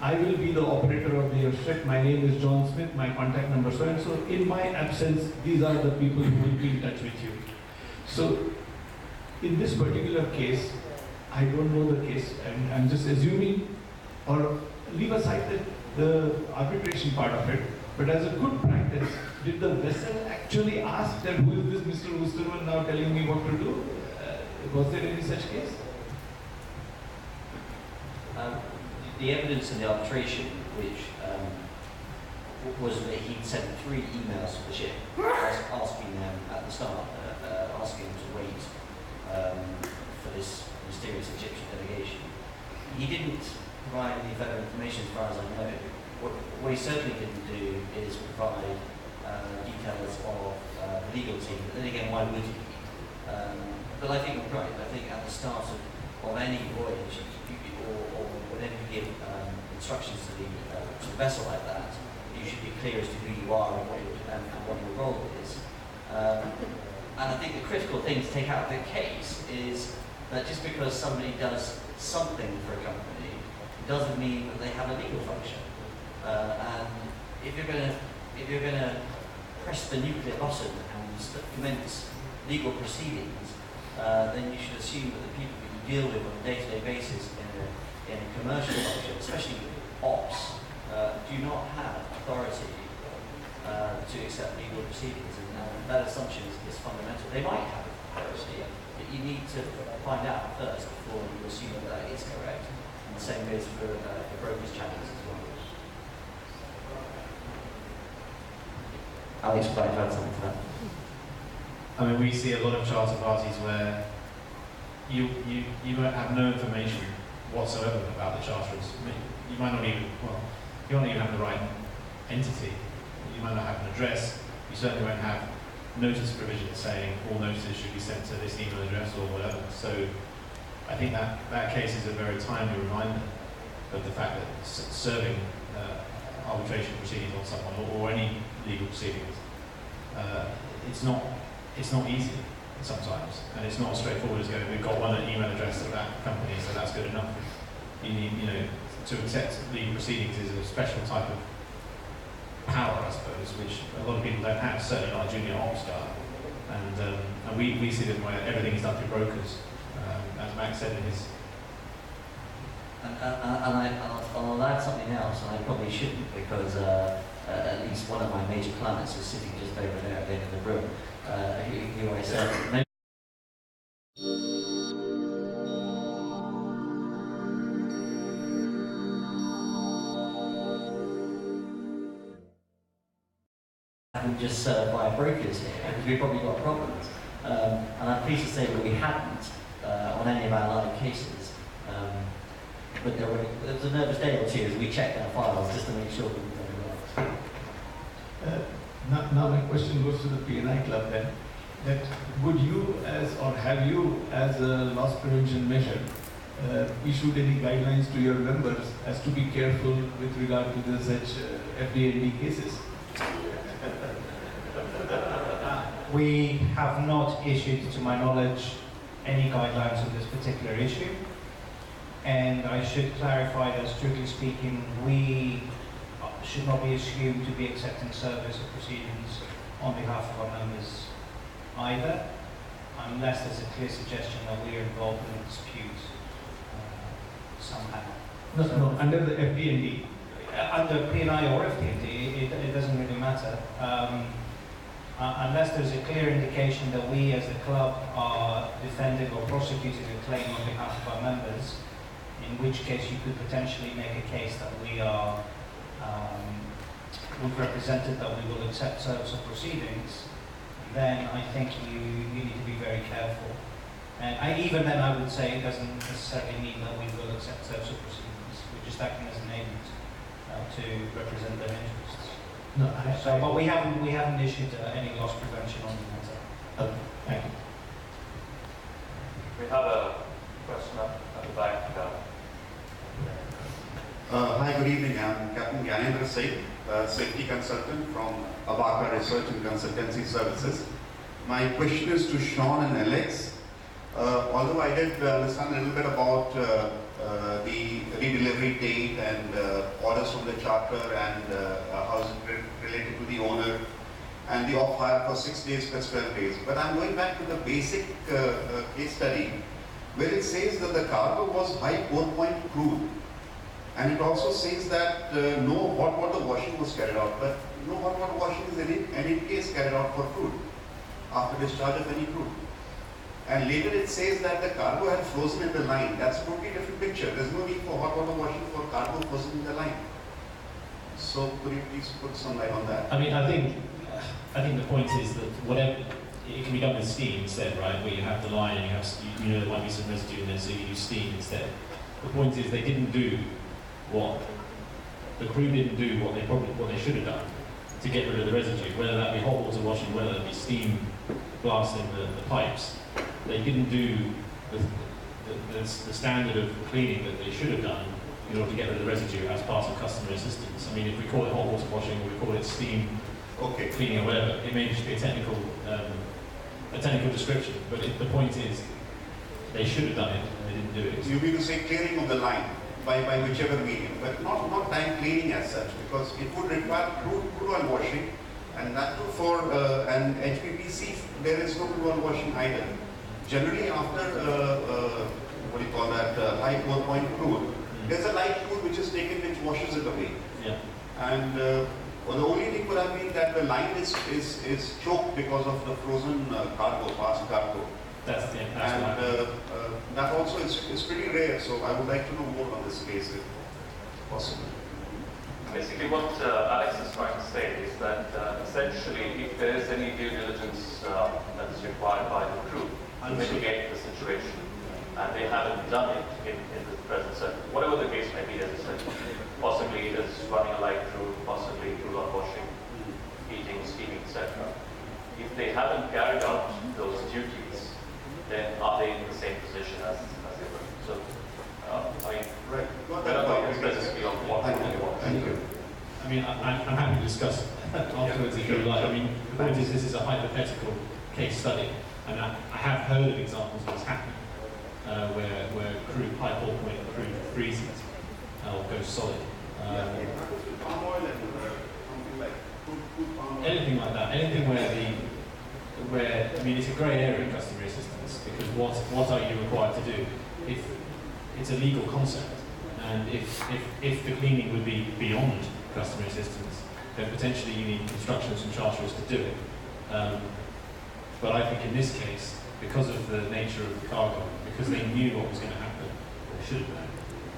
[SPEAKER 15] I will be the operator of your ship. My name is John Smith. My contact number so and so. In my absence, these are the people who will be in touch with you. So, in this particular case, I don't know the case. I'm just assuming, or leave aside the arbitration part of it. But as a good practice, did the vessel actually ask that who is this Mr. Wusterman now telling me what to do? Was there any such case?
[SPEAKER 9] The evidence in the arbitration, which was that he'd sent 3 emails to the ship asking them at the start, asking them to wait for this mysterious Egyptian delegation. He didn't provide any further information as far as I know. What he certainly didn't do is provide details of the legal team, but then again, why would he? But I think you're right. I think at the start of any voyage, or whenever you give instructions to the vessel like that, you should be clear as to who you are and what your role is. And I think the critical thing to take out of the case is that just because somebody does something for a company doesn't mean that they have a legal function. And if you're going to press the nuclear button and commence legal proceedings, then you should assume that the people that you deal with on a day-to-day basis in a commercial function, especially ops, do not have authority to accept legal proceedings, and that assumption is fundamental. They might have authority, but you need to find out first before you assume that that is correct. And the same goes for brokers' channels as well. Alex might add something to that.
[SPEAKER 6] I mean, we see a lot of charter parties where you might have no information whatsoever about the charterers. I mean, you might not even, you won't even have the right entity. You might not have an address. You certainly won't have notice provisions saying all notices should be sent to this email address or whatever. So I think that case is a very timely reminder of the fact that serving arbitration proceedings on someone or any legal proceedings, it's not easy sometimes, and it's not as straightforward as going, we've got one email address of that company, so that's good enough. You need, to accept legal proceedings is a special type of power, I suppose, which a lot of people don't have, certainly not a junior ops guy. And we see them where everything is done through brokers, as Max said in his.
[SPEAKER 9] And I'll add something else, and I probably shouldn't, because at least one of my major clients is sitting just over there at the end of the room. Who I said, haven't just served by brokers here, because we've probably got problems. And I'm pleased to say that we hadn't on any of our live cases. But there was a nervous day or two as we checked our files just to make sure that we were doing well.
[SPEAKER 15] Now my question goes to the PNI Club then. That would you or have you as a loss prevention measure issued any guidelines to your members as to be careful with regard to such FD&D cases?
[SPEAKER 14] We have not issued, to my knowledge, any guidelines on this particular issue. And I should clarify that, strictly speaking, we should not be assumed to be accepting service or proceedings on behalf of our members either, unless there's a clear suggestion that we are involved in a dispute somehow.
[SPEAKER 15] No, under the FD&D.
[SPEAKER 14] Under PNI or FD&D, it doesn't really matter. Unless there's a clear indication that we as the club are defending or prosecuting a claim on behalf of our members, in which case you could potentially make a case that we are, we've represented that we will accept service of proceedings, then I think you need to be very careful. And even then I would say it doesn't necessarily mean that we will accept service of proceedings. We're just acting as an agent to represent their interests.
[SPEAKER 15] No,
[SPEAKER 14] but we haven't issued any loss prevention on the matter.
[SPEAKER 15] Okay, thank you.
[SPEAKER 1] We have a question at the back.
[SPEAKER 16] Hi, good evening. I'm Captain Gyanendra Singh, safety consultant from Abaka Research and Consultancy Services. My question is to Sean and Alex. Although I did understand a little bit about the redelivery date and orders from the charter and how is it related to the owner and the off-hire for 6 days plus 12 days. But I'm going back to the basic case study where it says that the cargo was high core point crude. And it also says that no hot water washing was carried out, but no hot water washing is in any case carried out for crude after discharge of any crude. And later it says that the cargo had frozen in the line. That's a totally different picture. There's no need for hot water washing for cargo frozen in the line. So could you please put some light on that?
[SPEAKER 6] I mean, I think the point is that whatever it can be done with steam instead, right? Where you have the line and you know there might be some residue in there, so you use steam instead. The point is they didn't do what the crew didn't do what they should have done to get rid of the residue, whether that be hot water washing, whether that be steam blasting the pipes. They didn't do the standard of cleaning that they should have done in order to get rid of the residue as part of customer assistance. I mean, if we call it hot water washing or we call it steam cleaning or whatever, it may just be a technical description. But the point is, they should have done it and they didn't do it.
[SPEAKER 16] You mean to say clearing of the line by whichever medium, but not tank cleaning as such, because it would require crude oil washing, and that too for an HPPC there is no crude oil washing either. Generally, after high core point crude, there's a light crude which is taken which washes it away.
[SPEAKER 6] Yeah.
[SPEAKER 16] And the only thing could have been that the line is choked because of the frozen past cargo.
[SPEAKER 6] That's
[SPEAKER 16] and that also is pretty rare. So I would like to know more on this case if possible.
[SPEAKER 1] Basically, what Alex is trying to say is that essentially, if there is any due diligence that is required by the crew to mitigate the situation, and they haven't done it in the present circumstance, whatever the case may be, as I said, possibly it is running a light crude, possibly crude oil washing, heating, steaming, etc. If they haven't carried out those duties, then are they in the same position as they were? So, I mean, we're not talking specifically on what they want.
[SPEAKER 16] Thank you.
[SPEAKER 6] I mean, I'm happy to discuss afterwards if you like. I mean, the point is this is a hypothetical case study, and I have heard of examples of this happening, where crude pipe or crude freezes or goes solid. Anything like that. Anything where I mean, it's a grey area in customer assistance, because what are you required to do? If it's a legal concept, and if the cleaning would be beyond customer assistance, then potentially you need instructions from charterers to do it. But I think in this case, because of the nature of the cargo, because they knew what was going to happen, they should have known.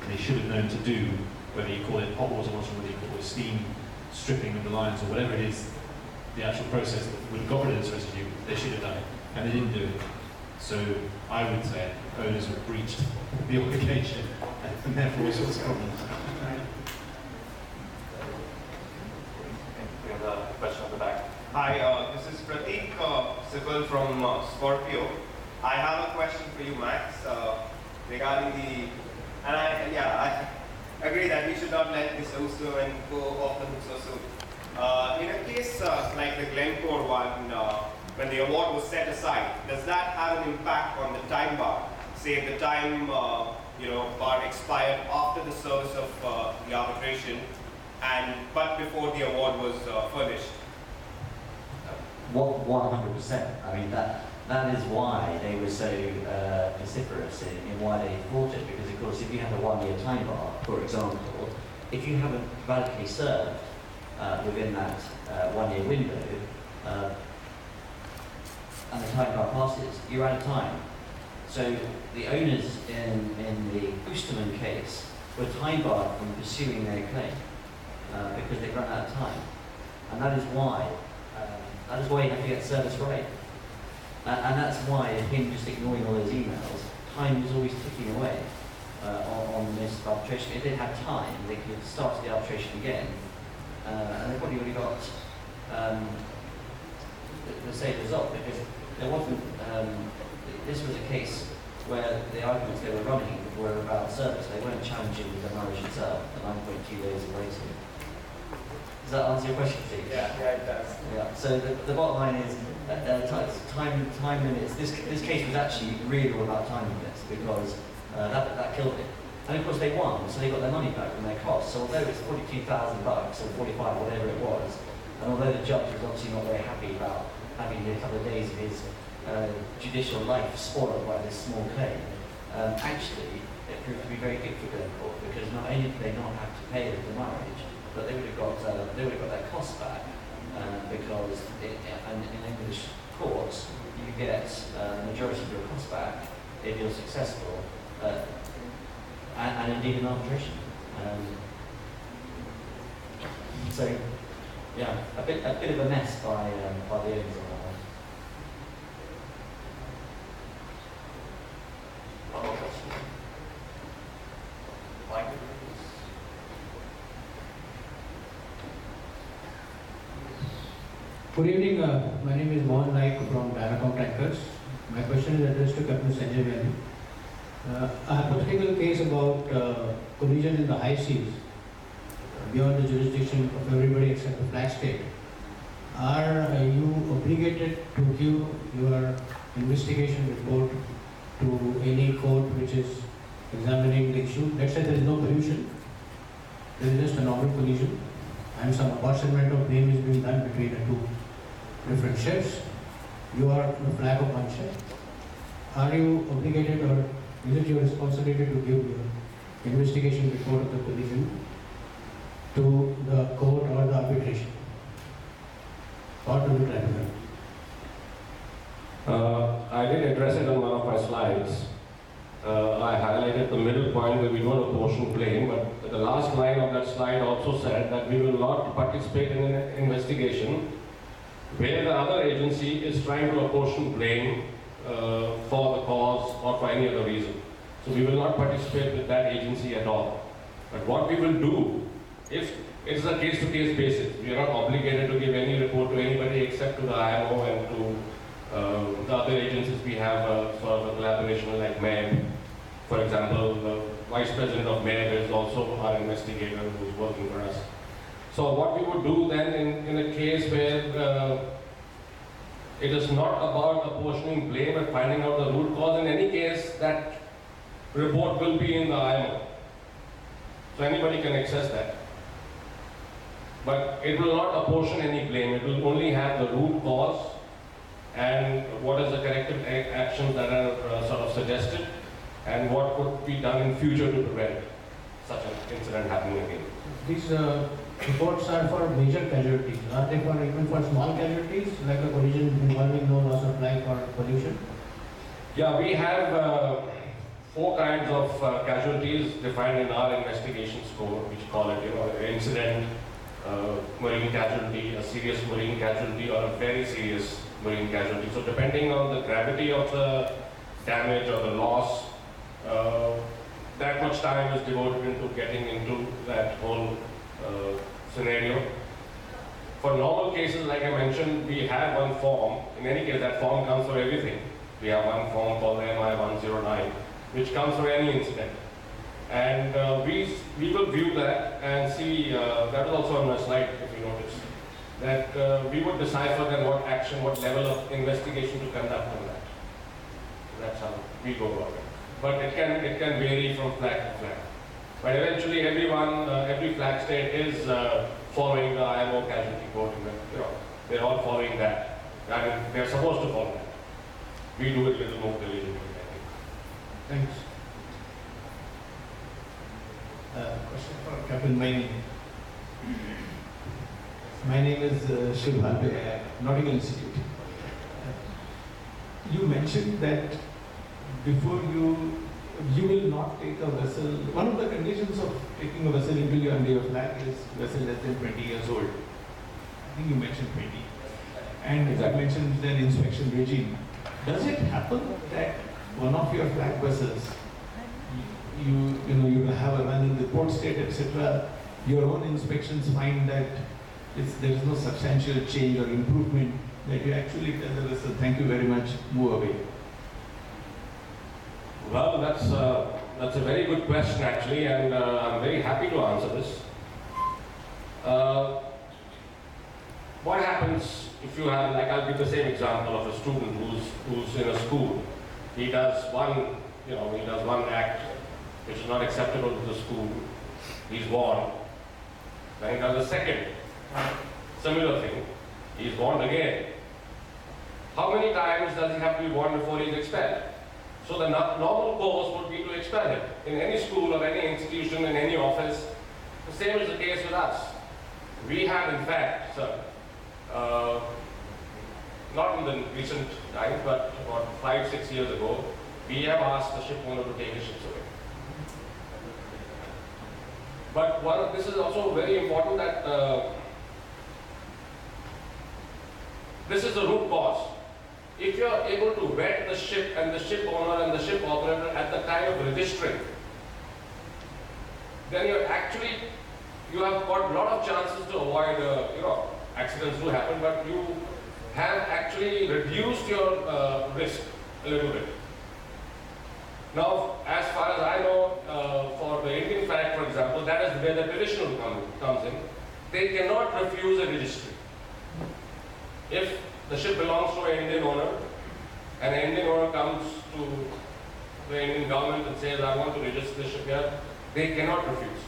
[SPEAKER 6] And they should have known to do, whether you call it hot water washing, whether you call it steam stripping of the lines, or whatever it is the actual process that would have got rid of this residue, they should have done it, and they didn't do it. So I would say owners have breached the obligation, and therefore all sorts of problems.
[SPEAKER 8] We have a question at the back.
[SPEAKER 17] Hi, this is Prateek Sibal from Scorpio. I have a question for you, Max, regarding the, and I agree that we should not let this also and go off the hook so soon. In a case like the Glencore one, when the award was set aside, does that have an impact on the time bar? Say the time bar expired after the service of the arbitration, but before the award was furnished.
[SPEAKER 9] 100%. I mean, that is why they were so vociferous in why they fought it, because of course if you have a 1-year time bar, for example, if you haven't validly served within that 1-year window, and the time bar passes, you're out of time. So the owners in the Oosterman case were time barred from pursuing their claim because they've run out of time. And that is why you have to get service right. And that's why, him just ignoring all those emails, time was always ticking away on this arbitration. If they had time, they could have started the arbitration again, and they probably would have got the same result, because there wasn't, this was a case where the arguments they were running were about service. They weren't challenging the marriage itself, the 9.2 days of waiting. Does that answer your question, Steve?
[SPEAKER 17] Yeah, it does.
[SPEAKER 9] Yeah. So the bottom line is time limits. This case was actually really all about time limits, because that killed it. And of course they won, so they got their money back from their costs. So although it's $42,000 or 45, whatever it was, and although the judge was obviously not very happy about having a couple of days of his judicial life spoiled by this small claim, actually it proved to be very good for Glencore, because not only did they not have to pay the marriage, but they would have got their costs back, because in English courts you get the majority of your costs back if you're successful, and indeed in arbitration. So yeah, a bit of a mess by the owners on that one.
[SPEAKER 18] Good evening, my name is Mohan Naik from Dynacom Tankers. My question is addressed to Captain Sanjay Valley. A hypothetical case about collision in the high seas, beyond the jurisdiction of everybody except the flag state. Are you obligated to give your investigation report to any court which is examining the issue? Let's say there is no pollution, there is just a normal collision, and some apportionment of blame is being done between the two different ships. You are the flag of one ship. Are you obligated, or is it your responsibility to give your investigation report of the collision to the court or the arbitration? Or to the tribunal?
[SPEAKER 8] I did address it on one of my slides. I highlighted the middle point where we don't apportion blame, but the last line of that slide also said that we will not participate in an investigation where the other agency is trying to apportion blame for the cause or for any other reason. So we will not participate with that agency at all. But what we will do, if it's a case-to-case basis, we are not obligated to give any report to anybody except to the IMO and to the other agencies. We have sort of a collaboration like MEB. For example, the Vice President of MEB is also our investigator who is working for us. So what we would do then in a case where it is not about apportioning blame but finding out the root cause, in any case that report will be in the IMO. So anybody can access that. But it will not apportion any blame, it will only have the root cause and what is the corrective actions that are sort of suggested and what could be done in future to prevent such an incident happening again.
[SPEAKER 18] These reports are for major casualties. Are they for even for small casualties, like a collision involving no loss of life or pollution?
[SPEAKER 8] Yeah, we have 4 kinds of casualties defined in our investigation score, which call it, incident, marine casualty, a serious marine casualty, or a very serious marine casualty. So depending on the gravity of the damage or the loss, that much time is devoted into getting into that whole scenario. For normal cases, like I mentioned, we have one form. In any case, that form comes for everything. We have one form called MI 109, which comes for any incident. And we will view that and see, that is also on my slide if you notice, that we would decipher then what action, what level of investigation to conduct on that. So that's how we go about it. But it can vary from flag to flag. But eventually every flag state is following the IMO casualty code, and they're all following that. I mean, they're supposed to follow that. We do it a little more diligently, I think.
[SPEAKER 15] Thanks. Question for Captain Maini. My name is Shiv Bharve, Nautical Institute. You mentioned that before you will not take a vessel, one of the conditions of taking a vessel under your flag is vessel less than 20 years old. I think you mentioned 20. And you mentioned an inspection regime. Does it happen that one of your flag vessels, you have a run in the port state, etc., your own inspections find that there is no substantial change or improvement, that you actually tell the vessel, thank you very much, move away?
[SPEAKER 8] Well, that's a very good question actually, and I'm very happy to answer this. What happens if you have, like I'll give the same example of a student who's in a school. He does one act which is not acceptable to the school. He's warned. Then he does a second similar thing. He's warned again. How many times does he have to be warned before he's expelled? So the normal course would be to expel him. In any school or any institution, in any office, the same is the case with us. We have in fact, sir, not in the recent times, but about 5-6 years ago, we have asked the ship owner to take his ships away. But this is also very important that this is the root cause. If you are able to vet the ship and the ship owner and the ship operator at the time of registering, then you have got a lot of chances to avoid, accidents do happen, but you have actually reduced your risk a little bit. Now, as far as I know, for the Indian flag, for example, that is where the traditional comes in. They cannot refuse a registry. If the ship belongs to an Indian owner, and an Indian owner comes to the Indian government and says, I want to register the ship here, they cannot refuse.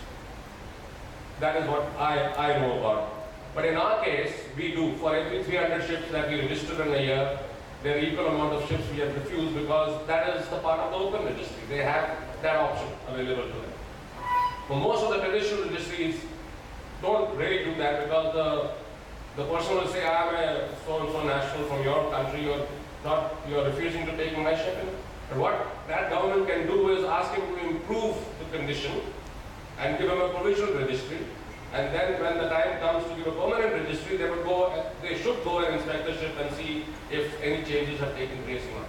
[SPEAKER 8] That is what I know about. But in our case, we do. For every 300 ships that we register in a year, there are equal amount of ships we have refused because that is the part of the open registry. They have that option available to them. For most of the traditional registries, don't really do that because the person will say, I am a so-and-so national from your country, you're refusing to take my ship in. And what that government can do is ask him to improve the condition and give him a provisional registry. And then when the time comes to give a permanent registry, they should go and inspect the ship and see if any changes have taken place or not.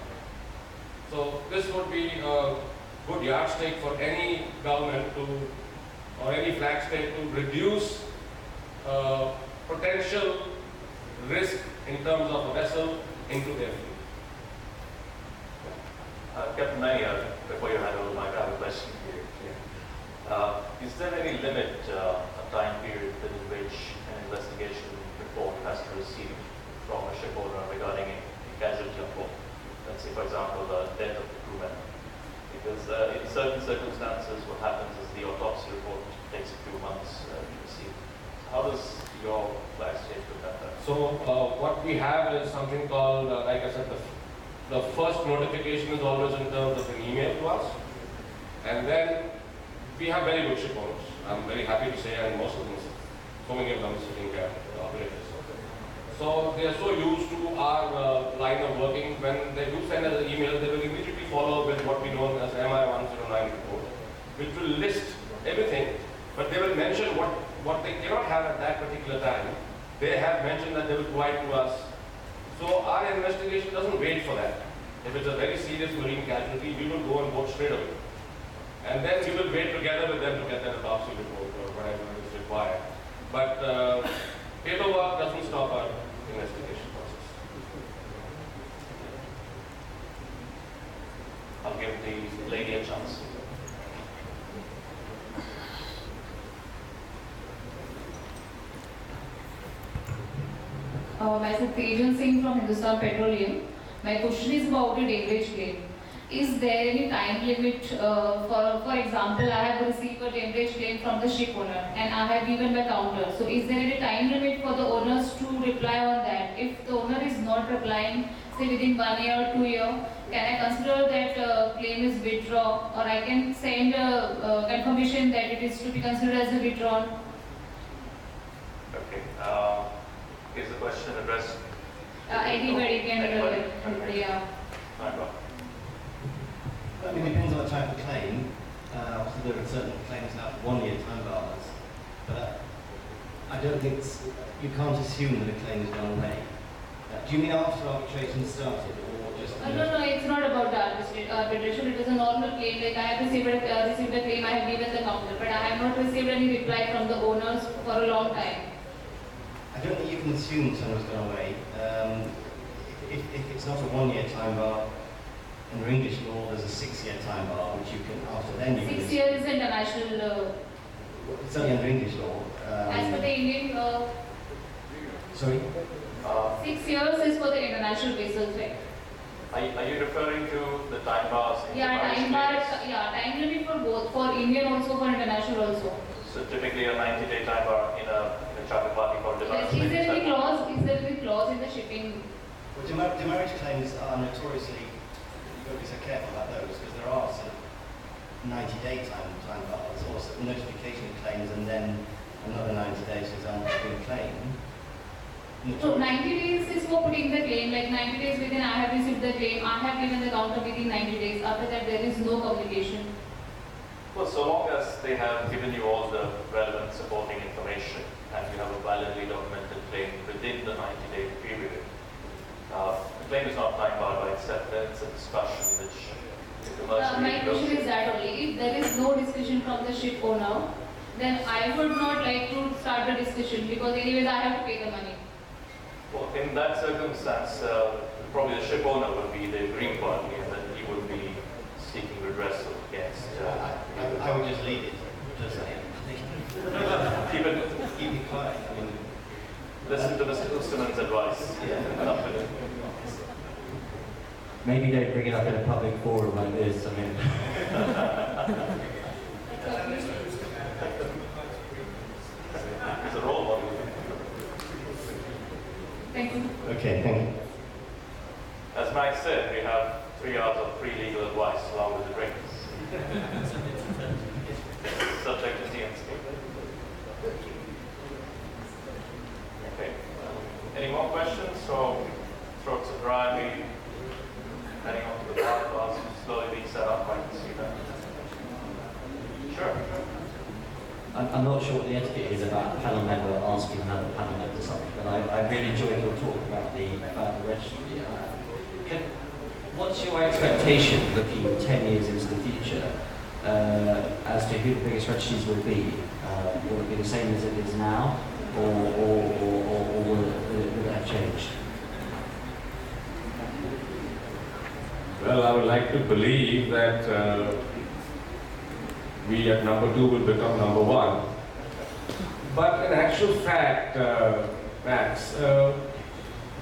[SPEAKER 8] So this would be a good yardstick for any government or any flag state to reduce potential risk in terms of a vessel into their fleet.
[SPEAKER 1] Captain Mania, before you hand over the mic, I have a question for you. Is there any limit, a time period within which an investigation report has to receive from a ship owner regarding a casualty on board? Let's say, for example, the death of the crew member. Because in certain circumstances, what happens is the autopsy report takes a few months to receive. How does your flag state look at that?
[SPEAKER 8] So what we have is something called, like I said, the first notification is always in terms of an email to us. And then we have very good ship owners. I'm very happy to say, and most of them, so many of them are sitting here, the operators. So they are so used to our line of working. When they do send us an email, they will immediately follow with what we know as MI 109 report, which will list everything, but they will mention what what they cannot have at that particular time, they have mentioned that they will provide to us. So our investigation doesn't wait for that. If it's a very serious marine casualty, we will go and vote straight away. And then we will wait together with them to get that autopsy report or whatever is required. But paperwork doesn't stop our investigation process. I'll give the lady a chance.
[SPEAKER 19] Myself Tejan Singh from Hindustan Petroleum. My question is about the demurrage claim. Is there any time limit? For example, I have received a demurrage claim from the ship owner and I have given the counter. So is there any time limit for the owners to reply on that? If the owner is not replying, say within 1 year or 2 years, can I consider that claim is withdrawn, or I can send a confirmation that it is to be considered as a withdrawn?
[SPEAKER 1] Okay. Is the question addressed?
[SPEAKER 19] Anybody can, yeah.
[SPEAKER 5] I mean, it depends on the type of claim. Obviously, there are certain claims that have 1 year time bars, but I don't think you can't assume that a claim has gone away. Do you mean after arbitration started, or just?
[SPEAKER 19] No, it's not about the arbitration. It is a normal claim. Like I have received a claim, I have given the counter, but I have not received any reply from the owners for a long time.
[SPEAKER 5] I don't think you can assume someone's gone away. If it's not a 1 year time bar, under English law there's a 6 year time bar, which you can, after then you
[SPEAKER 19] 6 years is international.
[SPEAKER 5] It's only under English law.
[SPEAKER 19] As per the Indian.
[SPEAKER 5] Sorry?
[SPEAKER 19] 6 years is for the international vessels, right?
[SPEAKER 1] Are you referring to the time bars?
[SPEAKER 19] Time limit for both, for Indian also, for international also.
[SPEAKER 1] So typically a 90-day time bar in a charter party for device.
[SPEAKER 19] Is there any clause in the shipping?
[SPEAKER 5] Well, demurrage claims are notoriously, you've got to be so careful about those, because there are sort of 90-day time bars, or sort of notification of claims, and then another 90 days, for example, to a claim.
[SPEAKER 19] So 90 days is for putting the claim, like 90 days within I have received the claim, I have given the counter within 90 days. After that there is no communication.
[SPEAKER 1] Well, so long as they have given you all the relevant supporting information and you have a validly documented claim within the 90-day period, the claim is not time barred by itself. It's a discussion which
[SPEAKER 19] my question is that only, if there is no discussion from the ship owner, then I would not like to start the discussion, because anyways I have to pay the money.
[SPEAKER 1] Well, in that circumstance, probably the ship owner would be the agreed party, and then he would be seeking redressal against.
[SPEAKER 5] I would just leave it. Just
[SPEAKER 1] keep it
[SPEAKER 5] quiet. I mean,
[SPEAKER 1] listen to Mr. Usman's advice. Enough with it.
[SPEAKER 9] Maybe don't bring it up in a public forum like this. I mean.
[SPEAKER 1] It's a role model.
[SPEAKER 19] Thank you.
[SPEAKER 5] Okay, thank you.
[SPEAKER 1] As Mike said, we have 3 hours of free legal advice along with the drinks. Subject to TNC. Okay. Any more questions? So, throats are dry. We heading on to the bar class, slowly being set up. I can see that. Sure.
[SPEAKER 9] I'm not sure what the etiquette is about a panel member asking another panel member something, but I really enjoyed your talk about the registry. What's your expectation looking 10 years into the future as to who the biggest registries will be? Will it be the same as it is now, or will it have changed?
[SPEAKER 8] Well, I would like to believe that we at number 2 will become number 1. But in actual fact, Max,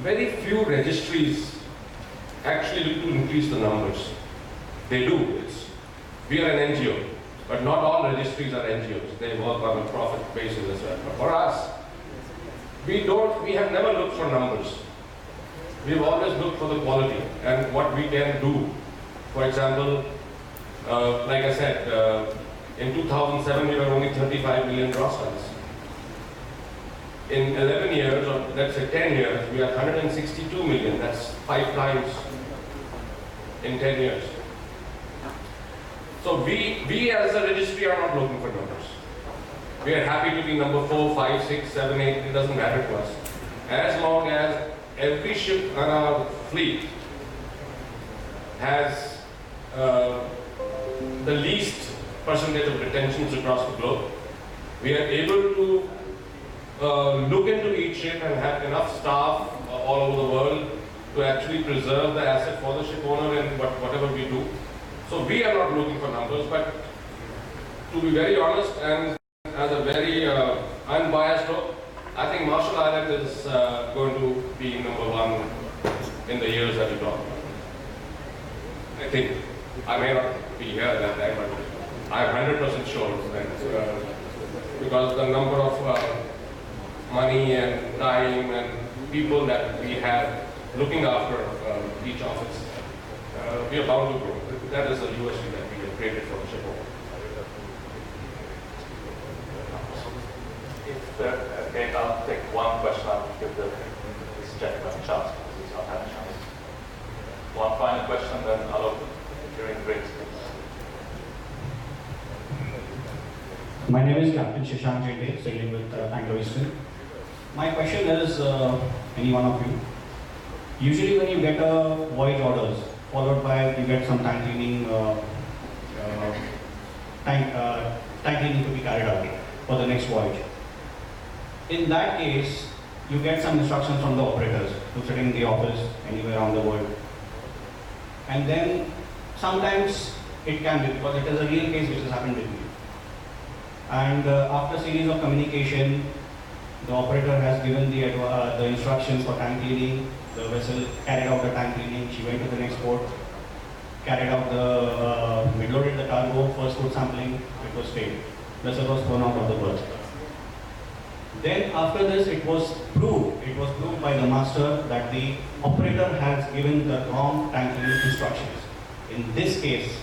[SPEAKER 8] very few registries actually look to increase the numbers. They do. We are an NGO, but not all registries are NGOs. They work on a profit basis as well. But for us, we have never looked for numbers. We've always looked for the quality and what we can do. For example, like I said, in 2007 we were only 35 million gross tons. In 11 years, or let's say 10 years, we are 162 million. That's 5 times in 10 years. So we as a registry are not looking for numbers. We are happy to be number 4, 5, 6, 7, 8, it doesn't matter to us. As long as every ship on our fleet has the least percentage of retentions across the globe, we are able to look into each ship and have enough staff all over the world to actually preserve the asset for the ship owner in whatever we do. So we are not looking for numbers, but to be very honest and as a very unbiased look, I think Marshall Island is going to be number 1 in the years that we talk. I think I may not be here at that time, but I'm 100% sure that because the number of money and time and people that we have looking after each office, we are bound to grow. That is the USP that we have created for the ship owner.
[SPEAKER 1] Okay, I'll take one question. I'll give this gentleman a chance because he's not had a chance. One final question, then I'll open during breaks.
[SPEAKER 20] My name is Captain Shashank Jende, sailing with Anglo-Eastern. My question is, any one of you, usually when you get voyage orders, followed by you get some tank cleaning, tank cleaning to be carried out for the next voyage. In that case, you get some instructions from the operators who sit in the office anywhere around the world. And then sometimes it can be, because it is a real case which has happened with me. And after a series of communication, the operator has given the instructions for tank cleaning. The vessel carried out the tank cleaning. She went to the next port, carried out the mid-loaded the cargo, first port sampling, it was failed. Vessel was thrown out of the berth. Then after this, it was proved by the master that the operator has given the wrong tank cleaning instructions. In this case,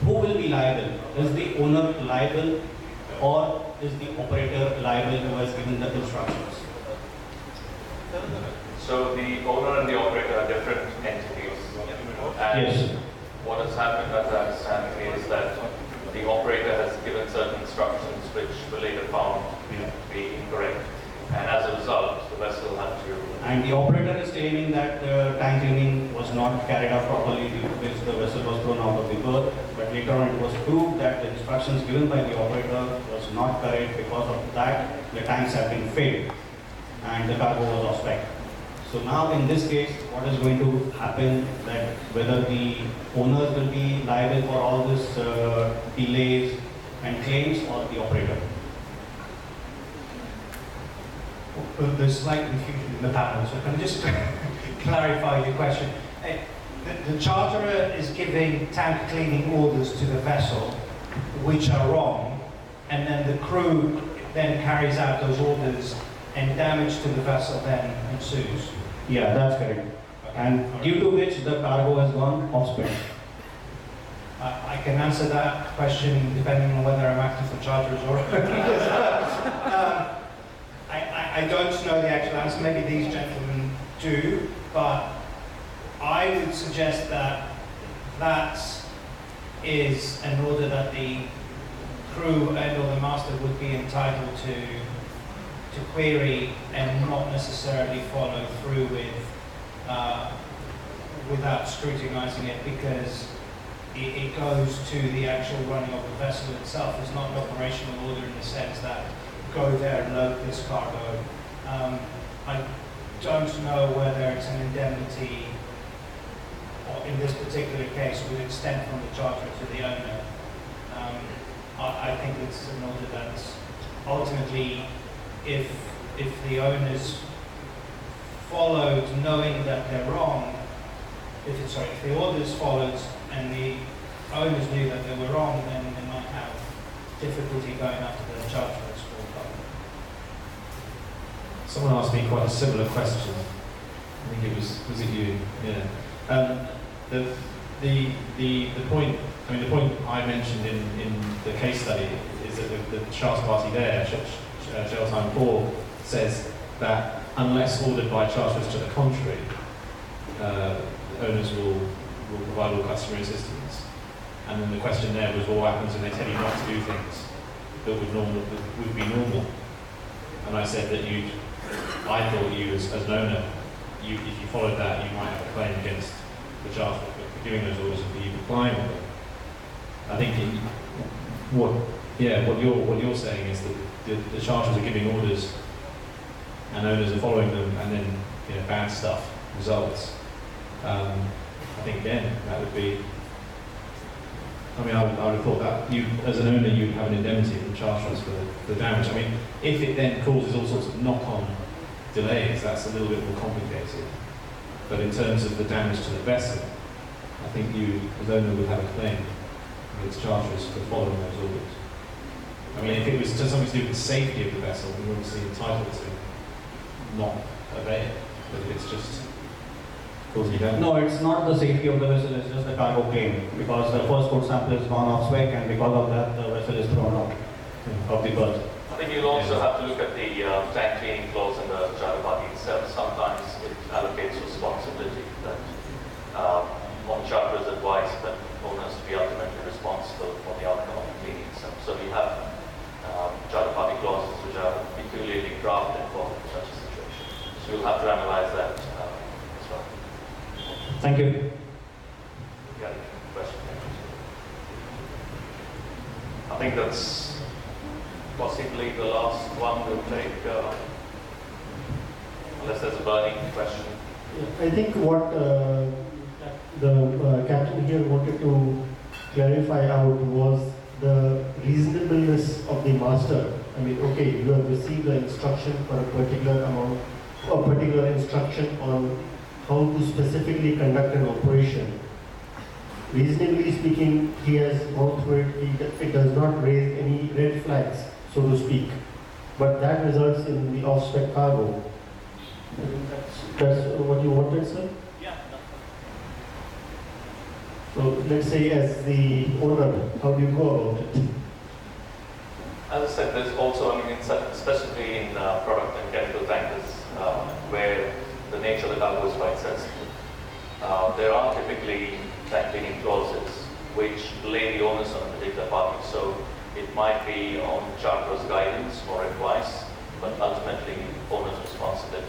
[SPEAKER 20] who will be liable? Is the owner liable, or is the operator liable who has given the instructions?
[SPEAKER 1] So the owner and the operator are different entities. And
[SPEAKER 20] yes.
[SPEAKER 1] What has happened, as I understand it, is that the operator has given certain instructions which were later found to be incorrect. And as a result, the vessel had to...
[SPEAKER 20] And the operator is claiming that tank cleaning was not carried out properly, due to which the vessel was thrown out of the berth. But later on it was proved that the instructions given by the operator was not correct. Because of that, the tanks have been failed and the cargo was off spec. So now in this case, what is going to happen, that whether the owners will be liable for all this delays and claims, or the operator?
[SPEAKER 7] Well, there's slight confusion in the panel, so can I just clarify your question? The charterer is giving tank cleaning orders to the vessel, which are wrong, and then the crew then carries out those orders, and damage to the vessel then ensues.
[SPEAKER 20] Yeah, that's correct. And due to which the cargo has gone off spec.
[SPEAKER 7] I can answer that question depending on whether I'm acting for charterers or I don't know the actual answer. Maybe these gentlemen do, but I would suggest that that is an order that the crew and or the master would be entitled to query and not necessarily follow through with without scrutinizing it, because it goes to the actual running of the vessel itself. It's not an operational order in the sense that go there and load this cargo. I don't know whether it's an indemnity, or in this particular case would extend from the charterer to the owner. I think it's an order that's ultimately, if the owners followed knowing that they're wrong, if the orders followed and the owners knew that they were wrong, then they might have difficulty going after the charterers for problem.
[SPEAKER 6] Someone asked me quite a similar question. I think it was it you? Yeah. The point. I mean, the point I mentioned in the case study is that the charter party there, Shell Time 4, says that unless ordered by charterers to the contrary, owners will provide all customary assistance. And then the question there was, well, what happens when they tell you not to do things? that would be normal. And I said that I thought you as an owner, if you followed that, you might have a claim against the charter for giving those orders and for you complying with them. I think what you're saying is that the charters are giving orders and owners are following them, and then bad stuff results. I think again that would be. I mean, I would have thought that you, as an owner, you'd have an indemnity from charterers for the damage. I mean, if it then causes all sorts of knock-on delays, that's a little bit more complicated. But in terms of the damage to the vessel, I think you, as owner, would have a claim against charterers for following those orders. I mean, if it was just something to do with the safety of the vessel, then you're obviously entitled to not obey it. But if it's just causing damage.
[SPEAKER 20] No, it's not the safety of the vessel, it's just the cargo claim. Because the first code sample is gone off spec, and because of that, the vessel is thrown out of the berth.
[SPEAKER 1] I think you'll also have to look at the tank cleaning clause in the charter party itself. Sometimes it allocates responsibility that on charterers advice that owners to be ultimately responsible for the outcome of the cleaning itself. So we have charter party clauses which are peculiarly drafted for such a situation. So you'll have to analyze that as well.
[SPEAKER 20] Thank you.
[SPEAKER 1] Yeah, question. I think that's possibly the last one we'll take, unless there's a burning question.
[SPEAKER 10] I think what the captain here wanted to clarify out was the reasonableness of the master. I mean, okay, you have received an instruction for a particular amount, or particular instruction on how to specifically conduct an operation. Reasonably speaking, he has gone through it, it does not raise any red flags, so to speak. But that results in the off-spec cargo. I think that's what you wanted, sir?
[SPEAKER 1] Yeah.
[SPEAKER 10] So let's say as the owner, how do you go about it?
[SPEAKER 1] As I said, there's also, especially in product and chemical tankers, where the nature of the cargo is quite sensitive. There are typically tank cleaning clauses which lay the onus on a particular party. So it might be on the charterer's guidance or advice, but ultimately owner's responsibility.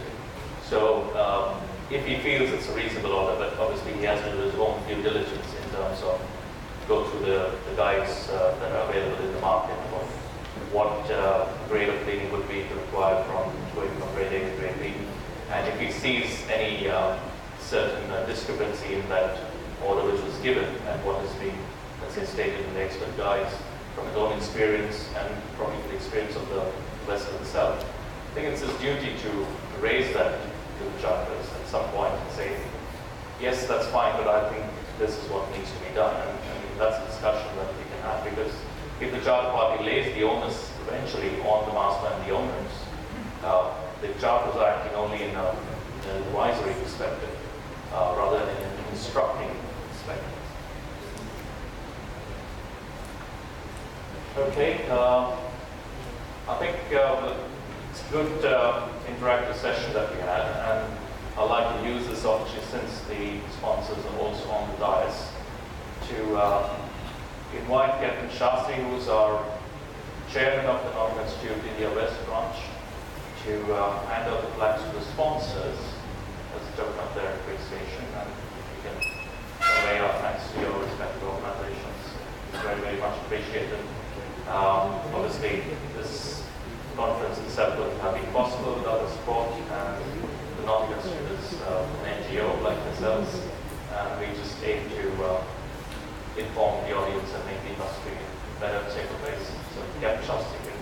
[SPEAKER 1] So if he feels it's a reasonable order, but obviously he has to do his own due diligence in terms of go through the guides that are available in the market for what grade of cleaning would be required from going from grade A to grade B. And if he sees any certain discrepancy in that order which was given and what has been, let's say, stated in the expert guides from his own experience and probably the experience of the vessel itself, I think it's his duty to raise that to the charterers at some point and say, yes, that's fine, but I think this is what needs to be done. And that's a discussion that we can have, because if the charter party lays the onus eventually on the master and the owners, the charters are acting only in an advisory perspective rather than in an instructing perspective. Okay, I think it's a good interactive session that we had, and I'd like to use this opportunity, since the sponsors are also on the dais, to invite Captain Shastri, who is our chairman of the Nautical Institute India West branch, to hand out the flags to the sponsors as a token of their appreciation, and we can convey our thanks to your respective organizations. It's very, very much appreciated. Obviously, this conference itself wouldn't have been possible without the support, and the Nautical Institute is an NGO like yourselves, and we just aim to inform the audience and make the industry a better, safer place. So, Captain Shastri.